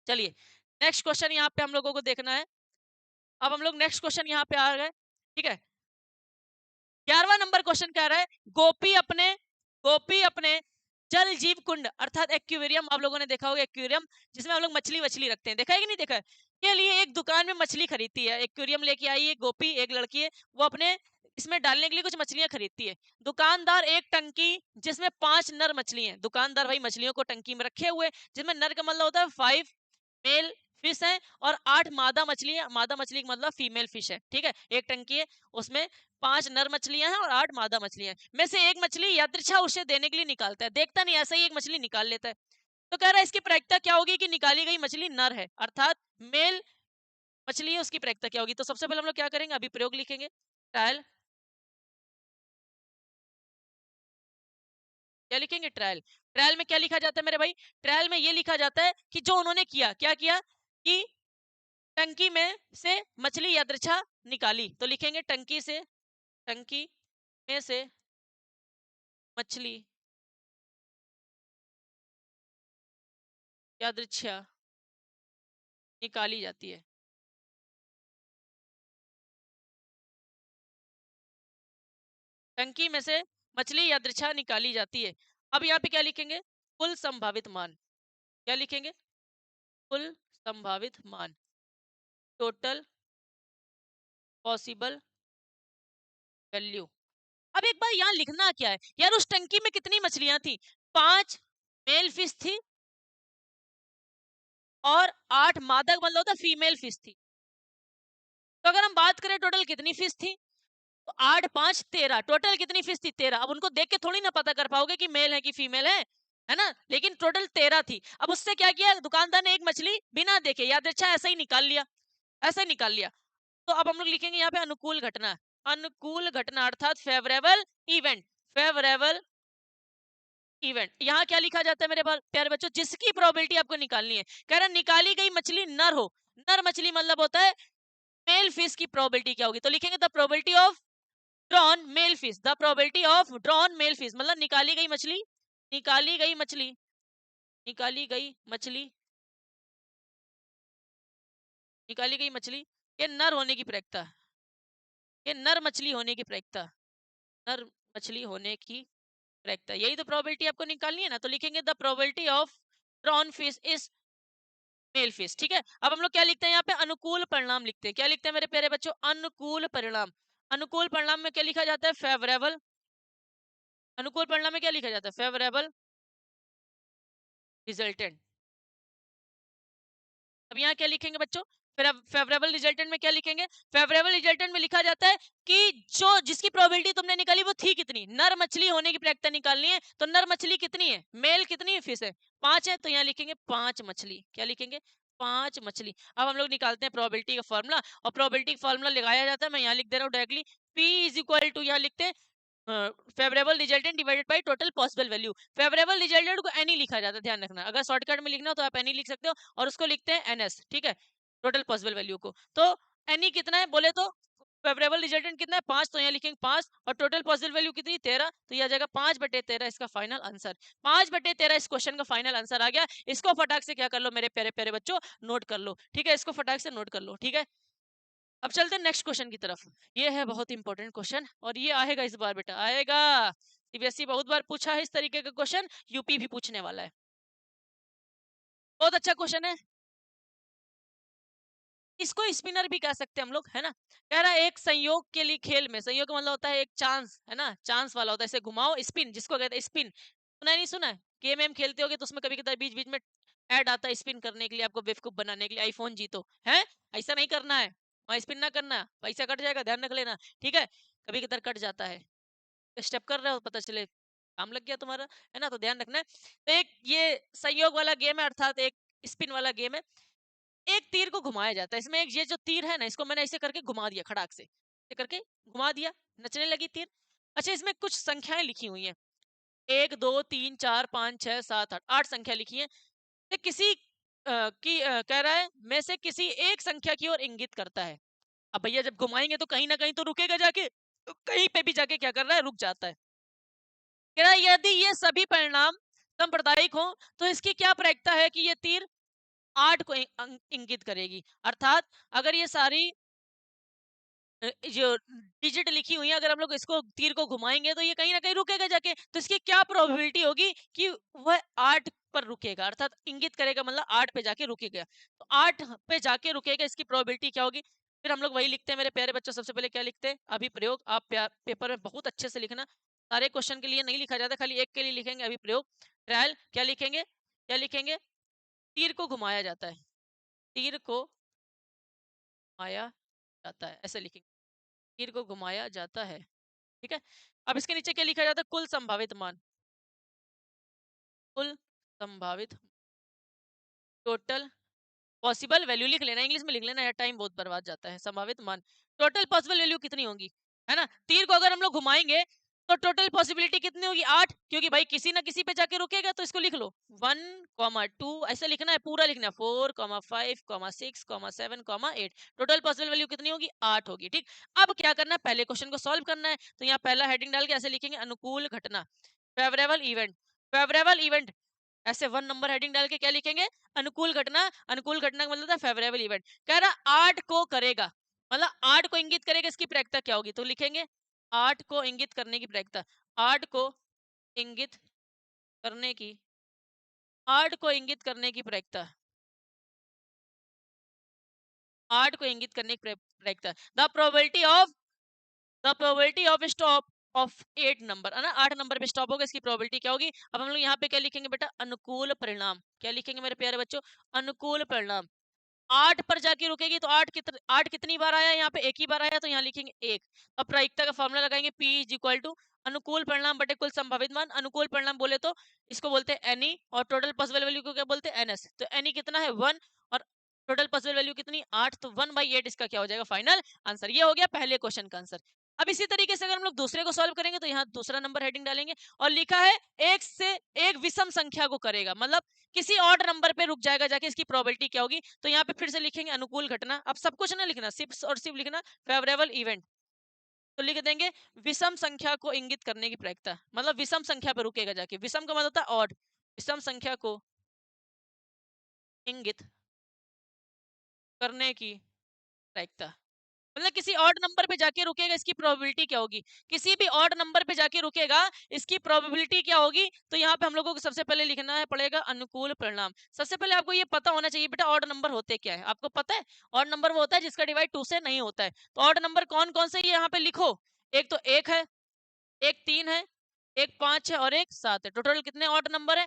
Speaker 1: चलिए नेक्स्ट क्वेश्चन यहाँ पे हम लोगों को देखना है। अब हम लोग नेक्स्ट क्वेश्चन यहाँ पे आ गए, ठीक है। 11वां नंबर क्वेश्चन कह रहा है, गोपी अपने जल जीव कुंड अर्थात एक्वेरियम, आप लोगों ने देखा होगा एक्वेरियम जिसमें हम लोग मछली वछली रखते हैं, देखा है कि नहीं देखा है, के लिए एक दुकान में मछली खरीदती है। एक्वेरियम लेके आई है गोपी, एक लड़की है, वो अपने इसमें डालने के लिए कुछ मछलियां खरीदती है। दुकानदार एक टंकी जिसमें 5 नर मछली हैं, दुकानदार भाई मछलियों को टंकी में रखे हुए, जिसमें नर का मतलब होता है 5 मेल फिश है और 8 मादा मछली है। मादा मछली का मतलब फीमेल फिश है, ठीक है। एक टंकी है, उसमें 5 नर मछलियां हैं और 8 मादा मछलियां हैं। में से एक मछली यादृच्छा उसे देने के लिए निकालता है, देखता नहीं ऐसा ही एक मछली निकाल लेता है। तो कह रहा है इसकी प्रायिकता क्या होगी कि निकाली गई मछली नर है, अर्थात मेल मछली है, उसकी प्रायिकता क्या होगी। तो सबसे पहले हम लोग क्या करेंगे, अभी प्रयोग लिखेंगे। ट्रायल, क्या लिखेंगे, ट्रायल। ट्रायल में क्या लिखा जाता है मेरे भाई, ट्रायल में ये लिखा जाता है कि जो उन्होंने किया, क्या किया कि टंकी में से मछली यादृच्छा निकाली। तो लिखेंगे टंकी से, टंकी में से मछली यादृच्छा निकाली जाती है। टंकी में से मछली यादृच्छा निकाली जाती है। अब यहाँ पे क्या लिखेंगे, कुल संभावित मान। क्या लिखेंगे, कुल संभावित मान, टोटल पॉसिबल वैल्यू। अब एक बार यहाँ लिखना क्या है यार, उस टंकी में कितनी मछलियां थी, 5 मेल फिश थी और 8 मादा मतलब होता फीमेल फिश थी। तो अगर हम बात करें टोटल कितनी फिश थी, तो 8 5 13, टोटल कितनी फिश थी 13। अब उनको देख के थोड़ी ना पता कर पाओगे कि मेल है कि फीमेल है ना, लेकिन टोटल 13 थी। अब उससे क्या किया दुकानदार ने, एक मछली बिना देखे यादृच्छा ऐसा ही निकाल लिया, ऐसा ही निकाल लिया। तो अब हम लोग लिखेंगे यहाँ पे अनुकूल घटना, अनुकूल घटना अर्थात फेवरेबल इवेंट, फेवरेबल इवेंट। यहाँ क्या लिखा जाता है मेरे प्यारे बच्चों, जिसकी प्रोबेबिलिटी आपको निकालनी है। कह रहा निकाली गई मछली नर हो, नर मछली मतलब होता है मेल फिश की प्रोबेबिलिटी क्या होगी। तो लिखेंगे the probability of drawn male fish, the probability of drawn male fish मतलब निकाली गई मछली, निकाली गई मछली, निकाली गई मछली, निकाली गई मछली के नर होने की प्रायिकता, ये नर मछली होने की प्रायिकता, नर मछली होने की प्रायिकता, यही तो प्रोबेबिलिटी आपको निकालनी है ना। तो लिखेंगे the probability of drawn fish is male fish, ठीक है। अब हम लोग क्या लिखते हैं यहाँ पे, अनुकूल परिणाम लिखते हैं। क्या लिखते हैं मेरे प्यारे बच्चों, अनुकूल परिणाम। अनुकूल परिणाम में क्या लिखा जाता है, फेवरेबल। अनुकूल परिणाम में क्या लिखा जाता है, फेवरेबल रिजल्टेंट। अब यहाँ क्या लिखेंगे बच्चों, फेवरेबल रिजल्टेंट में क्या लिखेंगे, फेवरेबल रिजल्टेंट में लिखा जाता है कि जो जिसकी प्रोबेबिलिटी तुमने निकाली वो थी कितनी, नर मछली होने की प्रायिकता निकालनी है। तो नर मछली कितनी है, मेल कितनी है, फिश है 5 है, तो यहाँ लिखेंगे 5 मछली। क्या लिखेंगे, 5 मछली। अब हम लोग निकालते हैं प्रोबेबिलिटी का फॉर्मूला, और प्रोबेबिलिटी का फॉर्मूला लगाया जाता है, मैं यहाँ लिख दे रहा हूँ directly, P is equal to, यहाँ लिखते हैं favourable resultant divided by total possible value. Favourable resultant को एनी लिखा जाता है, ध्यान रखना। अगर शॉर्टकट में लिखना हो तो आप एनी लिख सकते हो, और उसको लिखते हैं एनएस, ठीक है, टोटल पॉसिबल वैल्यू को। तो एनी कितना है बोले तो, फेवरेबल रिजल्टेंट कितना है 5, तो यहाँ लिखेंगे 5, और टोटल पॉसिबल वैल्यू कितनी 13, तो यह आ जाएगा 5/13 इसका फाइनल आंसर। 5/13 इस क्वेश्चन का फाइनल आंसर आ गया। इसको फटाक से क्या कर लो मेरे प्यारे प्यारे बच्चों, नोट कर लो, ठीक है, इसको फटाक से नोट कर लो, ठीक है। अब चलते हैं नेक्स्ट क्वेश्चन की तरफ। ये है बहुत इंपॉर्टेंट क्वेश्चन, और ये आएगा इस बार, बेटा आएगा। सीबीएसई बहुत बार पूछा है इस तरीके का क्वेश्चन, यूपी भी पूछने वाला है। बहुत अच्छा क्वेश्चन है, इसको स्पिनर भी कह सकते हैं हम लोग, है ना। कह रहा है एक संयोग के लिए खेल में, संयोग का मतलब होता है एक चांस, है ना, चांस वाला होता है, इसे घुमाओ, स्पिन जिसको कहते हैं स्पिन। सुना नहीं सुना है, गेम एम खेलते होगे तो उसमें कभी कभी बीच बीच में ऐड आता है स्पिन करने के लिए, आपको बेवकूफ बनाने के लिए, आईफोन जीतो है, ऐसा नहीं करना है, वहां स्पिन ना करना, पैसा कट जाएगा, ध्यान रख लेना, ठीक है। कभी कतर कट जाता है, स्टेप कर रहे हो पता चले काम लग गया तुम्हारा, है ना, तो ध्यान रखना है। तो एक ये संयोग वाला गेम है, अर्थात एक स्पिन वाला गेम है। एक तीर को घुमाया जाता है, इसमें एक ये जो तीर है ना, इसको मैंने ऐसे करके घुमा दिया, खड़ाक से ऐसे करके घुमा दिया, नचने लगी तीर। अच्छा, इसमें कुछ संख्याएं लिखी हुई हैं, 1 2 3 4 5 6 7 8, 8 संख्या लिखी है। ये किसी कह रहा है में से किसी एक संख्या की ओर इंगित करता है। अब भैया जब घुमाएंगे तो कहीं ना कहीं तो रुकेगा जाके, तो कहीं पे भी जाके क्या कर रहा है, रुक जाता है। कह रहा है यदि ये सभी परिणाम सांप्रदायिक हो तो इसकी क्या प्रायिकता है कि ये तीर 8 को इंगित करेगी। अर्थात अगर ये सारी जो डिजिट लिखी हुई है, अगर हम लोग इसको तीर को घुमाएंगे तो ये कहीं ना कहीं रुकेगा जाके, तो इसकी क्या प्रोबेबिलिटी होगी कि वह 8 पर रुकेगा, अर्थात इंगित करेगा मतलब 8 पे जाके रुकेगा। तो 8 पे जाके रुकेगा, इसकी प्रोबेबिलिटी क्या होगी, फिर हम लोग वही लिखते हैं मेरे प्यारे बच्चों। सबसे पहले क्या लिखते हैं, अभिप्रयोग। आप पेपर में बहुत अच्छे से लिखना, सारे क्वेश्चन के लिए नहीं लिखा जाता, खाली एक के लिए लिखेंगे अभिप्रयोग। ट्रायल क्या लिखेंगे, क्या लिखेंगे, तीर को घुमाया जाता है, तीर को घुमाया जाता है, ऐसे लिखेंगे, तीर को घुमाया जाता है। ठीक है, अब इसके नीचे क्या लिखा जाता है, कुल संभावित मान, कुल संभावित, टोटल पॉसिबल वैल्यू लिख लेना, इंग्लिश में लिख लेना यार, टाइम बहुत बर्बाद जाता है। संभावित मान, टोटल पॉसिबल वैल्यू कितनी होगी, है ना। तीर को अगर हम लोग घुमाएंगे तो टोटल पॉसिबिलिटी कितनी होगी, 8, क्योंकि भाई किसी ना किसी पे जाके रुकेगा, तो इसको लिख लो 1, 2 ऐसे लिखना है, पूरा लिखना है, 4, 5, 6, 7, 8, टोटल पॉसिबल वैल्यू कितनी होगी, 8 होगी। ठीक, अब क्या करना है, पहले क्वेश्चन को सॉल्व करना है। तो यहाँ पहला हेडिंग डाल के ऐसे लिखेंगे, अनुकूल घटना, फेवरेबल इवेंट, फेवरेबल इवेंट, ऐसे 1 नंबर हेडिंग डाल के क्या लिखेंगे, अनुकूल घटना। अनुकूल घटना का मतलब था फेवरेबल इवेंट। कह रहा 8 को करेगा, मतलब 8 को इंगित करेगा, इसकी प्रायिकता क्या होगी, तो लिखेंगे 8 को इंगित करने की प्रायिकता, 8 को इंगित करने की, 8 को इंगित करने की प्रायिकता, 8 को इंगित करने की प्रायिकता, the probability of, the probability of stop of 8 number, है ना, 8 नंबर पे स्टॉप होगा, इसकी प्रोबेबिलिटी क्या होगी। अब हम लोग यहाँ पे क्या लिखेंगे बेटा, अनुकूल परिणाम, क्या लिखेंगे मेरे प्यारे बच्चों, अनुकूल परिणाम। 8 पर जाके रुकेगी तो 8 कितनी बार आया, यहाँ पे एक ही बार आया, तो यहाँ लिखेंगे 1। अब प्रायिकता का फॉर्मूला लगाएंगे, P इज इक्वल टू अनुकूल परिणाम बटे कुल संभावित मान। अनुकूल परिणाम बोले तो इसको बोलते हैं एनई, और टोटल पॉसिबल वैल्यू को क्या बोलते हैं, एनएस। तो एनई कितना है 1, और टोटल पॉसिबल वैल्यू कितनी 8, तो 1/8 इसका क्या हो जाएगा, फाइनल आंसर। ये हो गया पहले क्वेश्चन का आंसर। अब इसी तरीके से अगर हम लोग दूसरे को सॉल्व करेंगे, तो यहाँ दूसरा नंबर हेडिंग डालेंगे, और लिखा है एक से एक विषम संख्या को करेगा, मतलब किसी ऑड नंबर पे रुक जाएगा जाके, इसकी प्रोबेबिलिटी क्या होगी। तो यहाँ पे फिर से लिखेंगे अनुकूल घटना, अब सब कुछ ना लिखना, सिर्फ और सिर्फ लिखना फेवरेबल इवेंट। तो लिख देंगे विषम संख्या को इंगित करने की प्रायिकता, मतलब विषम संख्या पे रुकेगा जाके, विषम का मतलब होता है ऑड, विषम संख्या को इंगित करने की प्रायिकता, मतलब किसी ऑड नंबर पे जाके रुकेगा, इसकी प्रोबेबिलिटी क्या होगी, किसी भी ऑड नंबर पे जाके रुकेगा, इसकी प्रोबेबिलिटी क्या होगी। तो यहाँ पे हम लोगों को सबसे पहले लिखना है पड़ेगा अनुकूल परिणाम। सबसे पहले आपको ये पता होना चाहिए बेटा, ऑड नंबर होते क्या है, आपको पता है, ऑड नंबर वो होता है जिसका डिवाइड 2 से नहीं होता है। तो ऑड नंबर कौन कौन से, ये यहाँ पे लिखो, एक तो 1 है, एक 3 है, एक 5 है, और एक 7 है। टोटल कितने ऑड नंबर है,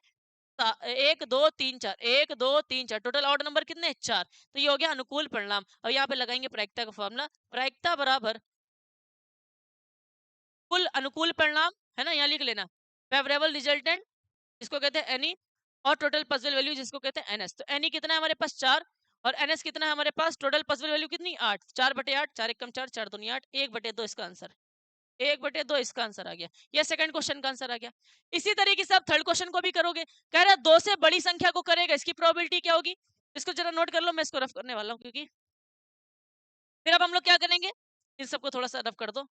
Speaker 1: 1 2 3 4, 1 2 3 4, टोटल ऑड नंबर कितने, 4। तो ये हो गया अनुकूल परिणाम। अब यहाँ पे लगाएंगे प्रायिकता का फॉर्मूला, प्रायिकता बराबर कुल अनुकूल परिणाम, है ना, यहाँ लिख लेना, फेवरेबल रिजल्टेंट जिसको कहते हैं एनी, और टोटल पॉसिबल वैल्यू जिसको कहते हैं एनएस। तो एनी कितना है हमारे पास 4, और एनएस कितना है हमारे पास, टोटल पॉसिबल वैल्यू कितनी 8, 4/8, 4 1 4, 4 2 8, 1/2 इसका आंसर, 1/2 इसका आंसर आ गया। ये सेकंड क्वेश्चन का आंसर आ गया। इसी तरीके से आप थर्ड क्वेश्चन को भी करोगे, कह रहा है 2 से बड़ी संख्या को करेगा, इसकी प्रोबेबिलिटी क्या होगी। इसको जरा नोट कर लो, मैं इसको रफ करने वाला हूँ, क्योंकि फिर अब हम लोग क्या करेंगे, इन सबको थोड़ा सा रफ कर दो,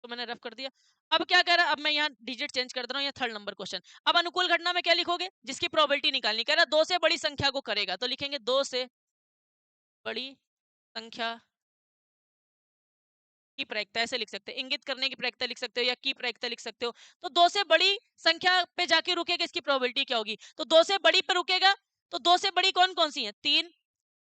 Speaker 1: तो मैंने रफ कर दिया। अब क्या कह रहा है, अब मैं यहाँ डिजिट चेंज कर दे रहा हूँ, थर्ड नंबर क्वेश्चन। अब अनुकूल घटना में क्या लिखोगे, जिसकी प्रोबेबिलिटी निकालनी, कह रहा है 2 से बड़ी संख्या को करेगा, तो लिखेंगे 2 से बड़ी संख्या की प्रायिकता, ऐसे लिख सकते हैं, इंगित करने की प्रायिकता लिख सकते हो, या की प्रायिकता लिख सकते हो। तो 2 से बड़ी संख्या पे जाके रुकेगा, इसकी प्रोबेबिलिटी क्या होगी। तो 2 से बड़ी पे रुकेगा, तो 2 से बड़ी कौन कौन सी है, 3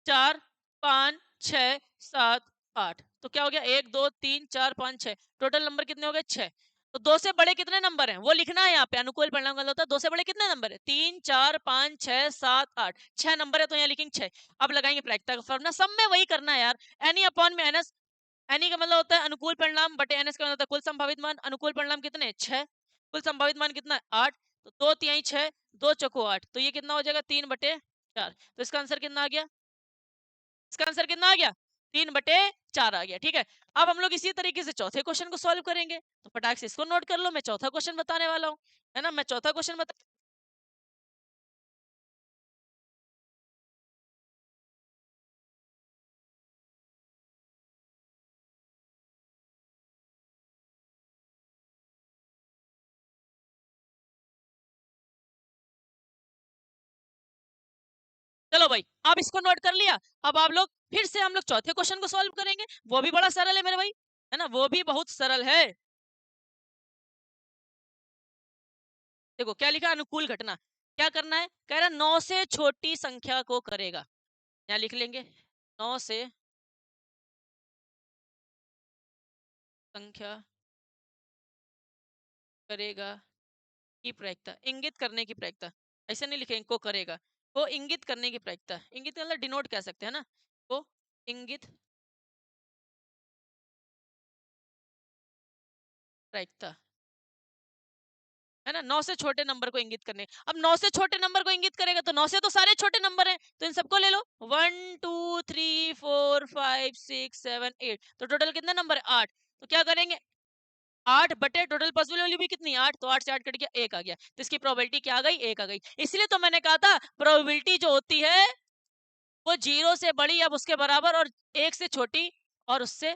Speaker 1: 4 5 6 7 8। तो क्या हो गया, 1 2 3 4 5 6, टोटल नंबर कितने हो गए, 6। तो 2 से बड़े कितने नंबर हैं वो लिखना है यहाँ पे, अनुकूल परिणाम का होता है 2 से बड़े कितने नंबर है, 3 4 5 6 7 8, 6 नंबर है, तो यहाँ लिखेंगे 6। अब लगाएंगे प्रायिकता का फॉर्मूला, सब में वही करना है यार, एनी अपॉन में एनएस। एनी का मतलब होता है अनुकूल परिणाम बटे एनएस का मतलब होता है कुल संभावित मान। अनुकूल परिणाम कितने, 6, कुल संभावित मान कितना है 8, तो 2 तिहाई 6, 2 चौको 8, तो ये कितना हो जाएगा 3/4। तो इसका आंसर कितना आ गया, इसका आंसर कितना आ गया, 3/4 आ गया। ठीक है, अब हम लोग इसी तरीके से चौथे क्वेश्चन को सॉल्व करेंगे, तो फटाक से इसको नोट कर लो, मैं चौथा क्वेश्चन बताने वाला हूँ, है ना, मैं चौथा क्वेश्चन बता, चलो भाई अब इसको नोट कर लिया। अब आप लोग फिर से हम लोग चौथे क्वेश्चन को सॉल्व करेंगे, वो भी बड़ा सरल है मेरे भाई, है ना, वो भी बहुत सरल है। देखो क्या लिखा, अनुकूल घटना, क्या करना है, कह रहा 9 से छोटी संख्या को करेगा, यहाँ लिख लेंगे 9 से संख्या करेगा की प्रायिकता, इंगित करने की प्रायिकता, ऐसे नहीं लिखेंगे को करेगा, को इंगित करने की प्रायिकता, इंगित मतलब डिनोट कह सकते हैं ना, को इंगित प्रायिकता है ना, 9 से छोटे नंबर को इंगित करने। अब 9 से छोटे नंबर को इंगित करेगा तो 9 से तो सारे छोटे नंबर हैं, तो इन सबको ले लो 1 2 3 4 5 6 7 8, तो टोटल कितने नंबर है 8, तो क्या करेंगे 8 बटे टोटल पॉसिबल वैल्यू भी कितनी 8, तो 8 से 8 कट गया 1 आ गया, तो इसकी प्रोबेबिलिटी क्या आ गई 1 आ गई। इसलिए तो मैंने कहा था प्रोबेबिलिटी जो होती है वो 0 से बड़ी अब उसके बराबर और 1 से छोटी और उससे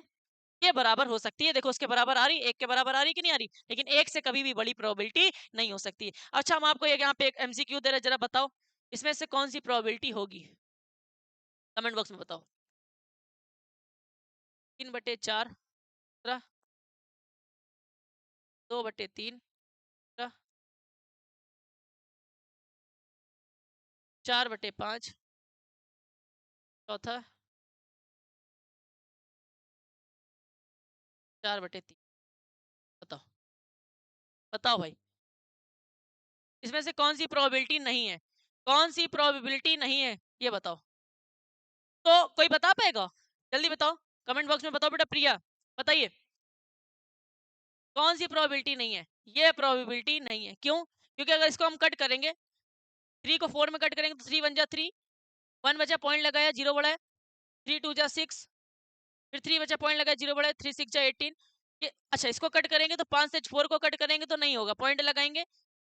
Speaker 1: के बराबर हो सकती है। देखो उसके बराबर आ रही, 1 के बराबर आ रही कि नहीं आ रही, लेकिन 1 से कभी भी बड़ी प्रोबेबिलिटी नहीं हो सकती है। अच्छा हम आपको यहाँ पे एक एमसीक्यू दे रहे हैं, जरा बताओ इसमें से कौन सी प्रोबेबिलिटी होगी, कमेंट बॉक्स में बताओ। 3/4 2/3 4/5 चौथा 4/3, बताओ बताओ भाई इसमें से कौन सी प्रोबेबिलिटी नहीं है, कौन सी प्रोबेबिलिटी नहीं है ये बताओ। तो कोई बता पाएगा, जल्दी बताओ कमेंट बॉक्स में बताओ बेटा, प्रिया बताइए कौन सी प्रोबेबिलिटी नहीं है, ये प्रोबेबिलिटी नहीं है, क्यों, क्योंकि अगर इसको हम कट करेंगे 3 को 4 में कट करेंगे तो 3 बन जा 3, 1 बचा पॉइंट लगाया 0 बढ़ा है, 3 2 जा 6, फिर 3 बचा पॉइंट लगाया 0 बढ़ा है, 3 6 जा 18, ये अच्छा इसको कट करेंगे तो 5 से 4 को कट करेंगे तो नहीं होगा, पॉइंट लगाएंगे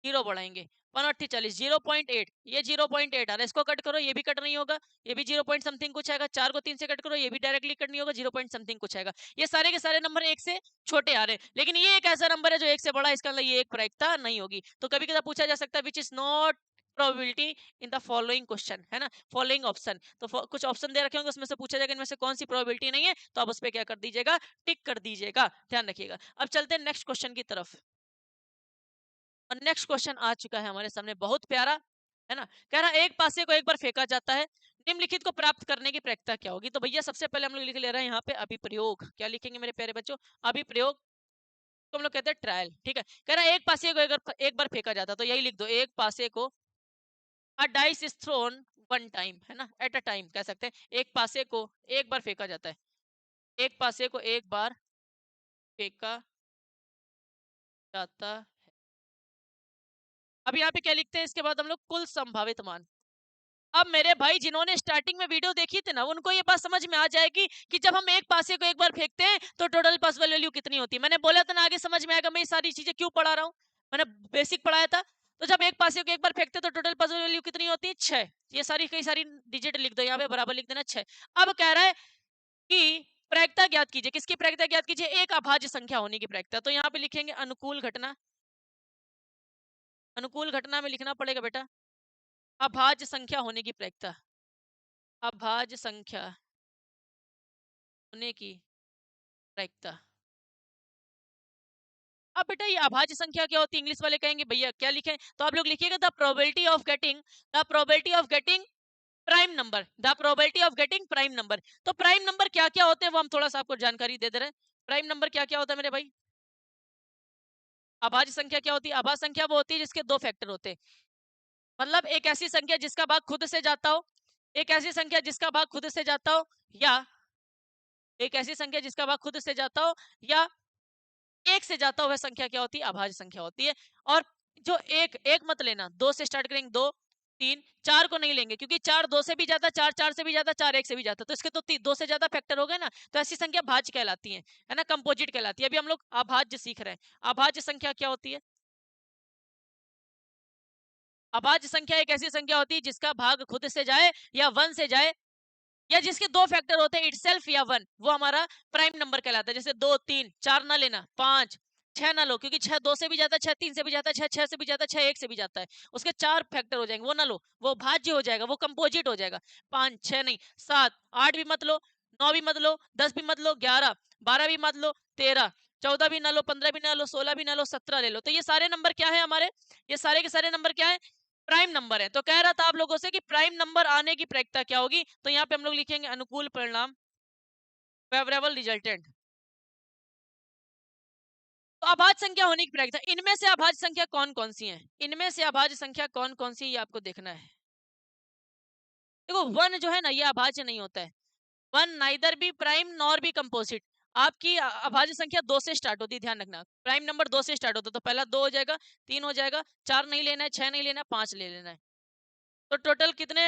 Speaker 1: 0 बढ़ाएंगे 140 0.8, ये 0.8 आ रहा है, इसको कट करो ये भी कट नहीं होगा, ये भी 0 पॉइंट समथिंग कुछ आएगा, 4 को 3 से कट करो ये भी डायरेक्टली कट नहीं होगा, 0 पॉइंट समथिंग कुछ आएगा। ये सारे के सारे नंबर एक से छोटे आ रहे हैं, लेकिन ये एक ऐसा नंबर है जो एक से बड़ा है, इसका मतलब ये एक प्रायिकता नहीं होगी। तो कभी कभी पूछा जा सकता है which is not probability in the following question, है ना, फॉलोइंग ऑप्शन, तो कुछ ऑप्शन दे रखे होंगे उसमें से पूछा जाएगा इनमें से कौन सी प्रोबेबिलिटी नहीं है, तो आप उस पर क्या कर दीजिएगा टिक कर दीजिएगा, ध्यान रखिएगा। अब चलते हैं नेक्स्ट क्वेश्चन की तरफ, और नेक्स्ट क्वेश्चन आ चुका है हमारे सामने, बहुत प्यारा है ना, कह रहा एक पासे को एक बार फेंका जाता है, निम्नलिखित को प्राप्त करने की प्रक्रिया क्या होगी। तो भैया सबसे पहले हम लोग लिख ले रहे हैं यहाँ पे अभिप्रयोग, क्या लिखेंगे मेरे प्यारे बच्चों, अभिप्रयोग, तो हम लोग कहते हैं ट्रायल, ठीक है। कह रहा है एक पासे को एक बार फेंका जाता है, तो यही लिख दो, एक पासे को अ dice is throne one time, है ना, एट अ टाइम कह सकते हैं, एक पासे को एक बार फेंका जाता है, एक पासे को एक बार फेंका जाता। अब यहाँ पे क्या लिखते हैं इसके बाद हम लोग कुल संभावित मान। अब मेरे भाई जिन्होंने स्टार्टिंग में वीडियो देखी थी ना उनको ये बात समझ में आ जाएगी कि जब हम एक पासे को एक बार फेंकते हैं तो टोटल पॉसिबल वैल्यू कितनी होती है। मैंने बोला था ना आगे समझ में आएगा, मैं ये सारी चीजें क्यों पढ़ा रहा हूँ, मैंने बेसिक पढ़ाया था। तो जब एक पासे को एक बार फेंकते तो टोटल पॉसिबल वैल्यू कितनी होती है 6, ये सारी कई सारी डिजिट लिख दो यहाँ पे बराबर लिख देना 6। अब कह रहा है कि प्रायिकता ज्ञात कीजिए, किसकी प्रायिकता ज्ञात कीजिए, एक अभाज्य संख्या होने की प्रायिकता। तो यहाँ पे लिखेंगे अनुकूल घटना, अनुकूल घटना में लिखना पड़ेगा बेटा अभाज्य संख्या होने की प्रायिकता, अभाज्य संख्या होने की प्रायिकता। अब बेटा ये अभाज्य संख्या क्या होती है, इंग्लिश वाले कहेंगे भैया क्या लिखें, तो आप लोग लिखिएगा the probability of getting, the probability of getting prime number, the probability of getting prime number. तो प्राइम नंबर क्या क्या होते हैं वो हम थोड़ा सा आपको जानकारी दे दे रहे हैं। प्राइम नंबर क्या क्या होता है मेरे भाई, अभाज्य संख्या क्या होती है, अभाज्य संख्या वो होती है जिसके दो फैक्टर होते हैं, मतलब एक ऐसी संख्या जिसका भाग खुद से जाता हो, एक ऐसी संख्या जिसका भाग खुद से जाता हो, या एक ऐसी संख्या जिसका भाग खुद से जाता हो या एक से जाता हुआ संख्या क्या होती है, अभाज्य संख्या होती है। और जो एक एक मत लेना, दो से स्टार्ट करेंगे, दो तीन चार को नहीं लेंगे क्योंकि चार दो से भी ज्यादा, चार चार से भी ज्यादा, चार एक से भी ज्यादा, तो इसके तो दो से ज्यादा फैक्टर हो गए ना, तो ऐसी संख्या भाज्य कहलाती है ना, कंपोजिट कहलाती है। अभी हम लोग अभाज्य सीख रहे हैं। अभाज्य संख्या क्या होती है, अभाज्य संख्या एक ऐसी संख्या होती है जिसका भाग खुद से जाए या वन से जाए, या जिसके दो फैक्टर होते हैं इटसेल्फ या वन, वो हमारा प्राइम नंबर कहलाता है। जैसे दो तीन चार ना लेना, पांच छह ना लो क्योंकि छह दो से भी जाता है, छह तीन से भी जाता है, छह छह से भी जाता है, छह एक से भी जाता है, उसके चार फैक्टर हो जाएंगे, वो ना लो, वो भाज्य हो जाएगा, वो कंपोजिट हो जाएगा। पांच छह नहीं, सात आठ भी मत लो, नौ भी मत लो, 10 भी मत लो, 11 12 भी मत लो, 13 14 भी ना लो, 15 भी ना लो, 16 भी ना लो, 17 ले लो। तो ये सारे नंबर क्या है हमारे, ये सारे के सारे नंबर क्या है, प्राइम नंबर है। तो कह रहा था आप लोगों से कि प्राइम नंबर आने की प्रायिकता क्या होगी, तो यहाँ पे हम लोग लिखेंगे अनुकूल परिणाम, फेवरेबल रिजल्टेंट। तो अभाज्य संख्या होने की प्रायिकता, इनमें से अभाज्य संख्या कौन कौन सी है, इनमें से अभाज्य संख्या कौन कौन सी, ये आपको देखना है। देखो वन जो है ना, ये अभाज्य नहीं होता है। One neither be prime nor be composite. आपकी अभाज्य संख्या दो से स्टार्ट होती है, ध्यान रखना। प्राइम नंबर दो से स्टार्ट होता है, तो पहला दो हो जाएगा, तीन हो जाएगा, चार नहीं लेना है, छह नहीं लेना है, पांच ले लेना है। तो टोटल कितने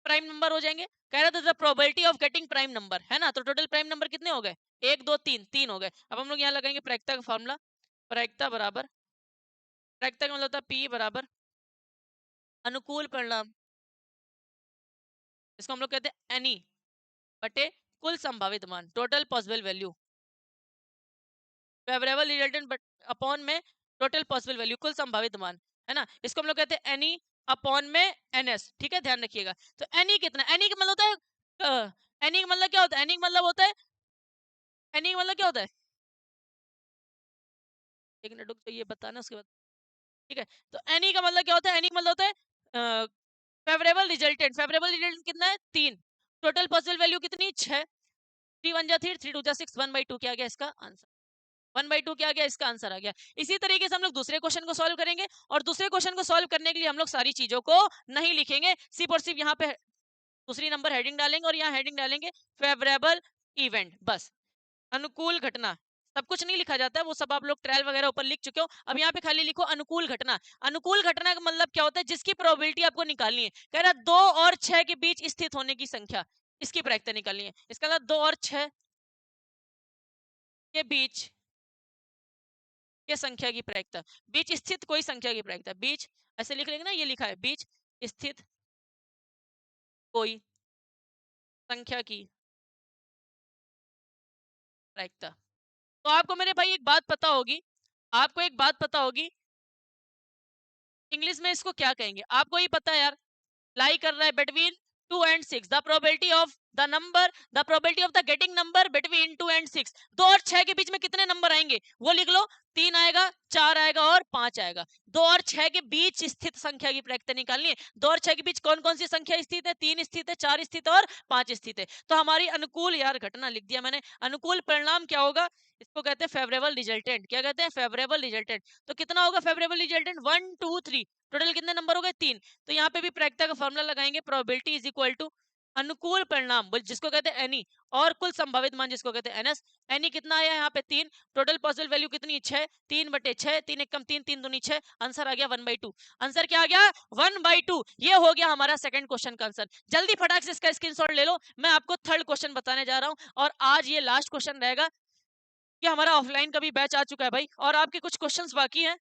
Speaker 1: प्राइम नंबर हो जाएंगे? कह रहा था the probability of getting prime number, है ना। तो टोटल प्राइम नंबर कितने हो गए? एक दो तीन, तीन हो गए। अब हम लोग यहाँ लगाएंगे प्रायिकता का फॉर्मूला। प्रायिकता बराबर, प्रायिकता का मतलब होता है पी बराबर अनुकूल परिणाम, इसको हम लोग कहते हैं एनी बटे कुल संभावित मान, total possible value, favourable resultant but upon में टोटल पॉसिबल वैल्यू, कुल संभावित मान, है ना। इसको हम लोग कहते हैं एनी अपॉन में एनएस, ठीक है, ध्यान रखिएगा। तो एनी कितना, एनी का मतलब होता है एनी का मतलब क्या होता है, एनी का मतलब होता है, एनी का मतलब क्या होता है, एक मिनट रुक जाइए बताना उसके बाद, ठीक है। तो एनी का मतलब क्या होता है, एनी का मतलब होता है फेवरेबल रिजल्टेंट। फेवरेबल रिजल्टेंट कितना है? तीन। टोटल पॉसिबल वैल्यू कितनी? छह। थ्री वन जा थ्री, थ्री टू जा सिक्स, वन बाई टू क्या आ गया इसका आंसर, वन बाई टू क्या आ गया इसका आंसर आ गया। इसी तरीके से हम लोग दूसरे क्वेश्चन को सॉल्व करेंगे, और दूसरे क्वेश्चन को सॉल्व करने के लिए हम लोग सारी चीजों को नहीं लिखेंगे, सिर्फ और सिर्फ यहाँ पे दूसरी नंबर हेडिंग डालेंगे, और यहाँ हेडिंग डालेंगे फेवरेबल इवेंट, बस। अनुकूल घटना, सब कुछ नहीं लिखा जाता है, वो सब आप लोग ट्रायल वगैरह ऊपर लिख चुके हो। अब यहाँ पे खाली लिखो अनुकूल घटना। अनुकूल घटना का मतलब क्या होता है? जिसकी प्रोबेबिलिटी आपको निकालनी है। कह रहा दो और छह के बीच स्थित होने की संख्या, इसकी प्रायिकता निकालनी है। इसका मतलब दो और छह के बीच के संख्या की प्रायिकता, बीच स्थित कोई संख्या की प्रायिकता, बीच ऐसे लिख लेंगे ना, ये लिखा है बीच स्थित कोई संख्या की प्रायिकता। तो आपको मेरे भाई एक बात पता होगी, आपको एक बात पता होगी, इंग्लिश में इसको क्या कहेंगे आपको ही पता है यार, लाई कर रहा है between two and six, the probability of the number, the probability of the getting number between two and six. दो और छह के बीच में कितने नंबर आएंगे वो लिख लो, तीन आएगा, चार आएगा और पांच आएगा। दो और छह के बीच स्थित संख्या की प्रायिकता निकालनी है। दो और छह के बीच कौन कौन सी संख्या स्थित है? तीन स्थित है, चार स्थित है और पांच स्थित है। तो हमारी अनुकूल, यार घटना लिख दिया मैंने, अनुकूल परिणाम क्या होगा? इसको कहते हैं फेवरेबल रिजल्टेंट। क्या कहते हैं? Favourable resultant. तो कितना होगा favourable resultant? One two three, total कितने नंबर हो गए? तीन। तो यहाँ पे भी प्रायिकता का फॉर्मूला लगाएंगे, प्रोबेबिलिटी इज इक्वल टू अनुकूल परिणाम जिसको कहते हैं एनी, और कुल संभावित मान जिसको कहते हैं एनएस। एनी कितना आया यहाँ पे? तीन। टोटल पॉसिबल वैल्यू कितनी? छह। तीन बटे छह, तीन एक कम तीन, तीन दूनी छह, आंसर आ गया वन बाई टू। आंसर क्या आ गया? One by two. ये हो गया हमारा सेकंड क्वेश्चन का आंसर। जल्दी फटाक से इसका स्क्रीनशॉट ले लो, मैं आपको थर्ड क्वेश्चन बताने जा रहा हूँ, और आज ये लास्ट क्वेश्चन रहेगा, कि हमारा ऑफलाइन का भी बैच आ चुका है भाई, और आपके कुछ क्वेश्चंस बाकी हैं।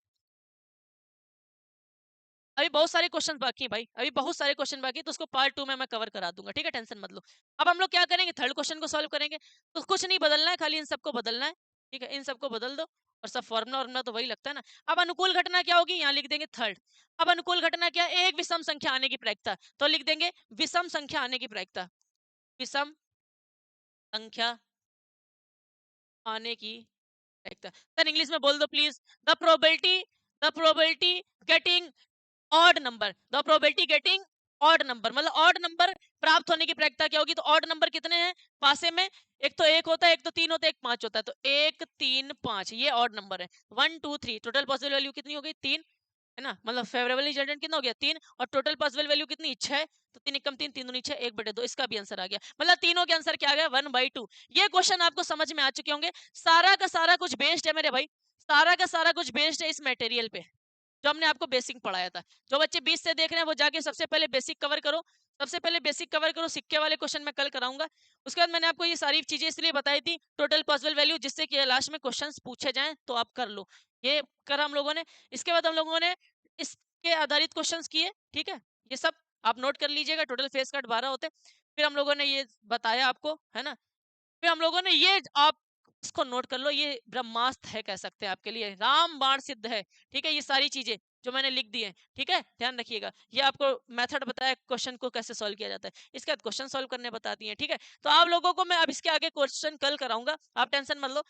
Speaker 1: अभी बहुत सारे क्वेश्चन बाकी है भाई, अभी बहुत सारे क्वेश्चन बाकी है, तो उसको पार्ट टू में मैं कवर करा दूंगा, ठीक है, टेंशन मत लो। अब हम लोग क्या करेंगे? थर्ड क्वेश्चन को सॉल्व करेंगे। तो कुछ नहीं बदलना है, खाली इन सबको बदलना है, ठीक है, इन सबको बदल दो, और सब फॉर्मुला वॉर्मुला तो वही लगता है ना। अब अनुकूल घटना क्या होगी? यहाँ लिख देंगे थर्ड। अब अनुकूल घटना क्या? एक विषम संख्या आने की प्रायिकता, तो लिख देंगे विषम संख्या आने की प्रायिकता, विषम संख्या आने की प्रायिकता। सर इंग्लिश में बोल दो please. The probability getting odd number, the probability getting odd number, मतलब ऑड नंबर प्राप्त होने की प्रायिकता क्या होगी? तो ऑड नंबर कितने हैं पासे में? एक तो एक होता है, एक तो तीन होता है, एक पांच होता है, तो एक तीन पांच, ये ऑड नंबर है। One two three, total possible value कितनी हो गई? तीन, है ना, मतलब फेवरेबल रिजल्टेंट कितना हो गया? तीन। और टोटल पॉसिबल वैल्यू कितनी? छह। तो तीन एक कम तीन, तीन दूनी छह, एक बटे दो, इसका भी आंसर आ गया। मतलब तीनों के आंसर क्या आ गया? One by two. ये क्वेश्चन आपको समझ में आ चुके होंगे। सारा का सारा कुछ बेस्ड है मेरे भाई, सारा का सारा कुछ बेस्ड है इस मटेरियल पे, जो हमने आपको बेसिक पढ़ाया था। जो बच्चे 20 से देख रहे हैं वो जाके सबसे पहले बेसिक कवर करो, सबसे पहले बेसिक कवर करो। सिक्के वाले क्वेश्चन मैं कल कराऊंगा। उसके बाद मैंने आपको ये सारी चीजें इसलिए बताई थी, टोटल पॉसिबल वैल्यू, जिससे कि लास्ट में क्वेश्चंस पूछे जाएं तो आप कर लो। ये करा हम लोगों ने। इसके बाद हम लोगों ने इसके आधारित क्वेश्चंस किए, ठीक है, ये सब आप नोट कर लीजिएगा। टोटल फेस कट 12 होते। फिर हम लोगों ने ये बताया आपको, है ना। फिर हम लोगों ने ये, आप इसको नोट कर लो, ये ब्रह्मास्त्र है कह सकते हैं आपके लिए, राम बाण सिद्ध है, ठीक है, ये सारी चीजें जो मैंने लिख दी है, ठीक है, ध्यान रखिएगा। ये आपको मेथड बताया क्वेश्चन को कैसे सॉल्व किया जाता है, इसके बाद क्वेश्चन सॉल्व करने बताती है, ठीक है। तो आप लोगों को मैं अब इसके आगे क्वेश्चन कल कराऊंगा, आप टेंशन मत लो।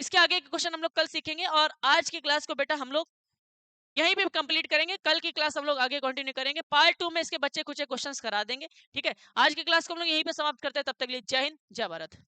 Speaker 1: इसके आगे के क्वेश्चन हम लोग कल सीखेंगे, और आज की क्लास को बेटा हम लोग यहीं पे कंप्लीट करेंगे। कल की क्लास हम लोग आगे कंटिन्यू करेंगे। पार्ट 2 में इसके बच्चे कुछ क्वेश्चंस करा देंगे। ठीक है? आज की क्लास को हम लोग यहीं पे समाप्त करते हैं। तब तक के लिए जय हिंद, जय भारत।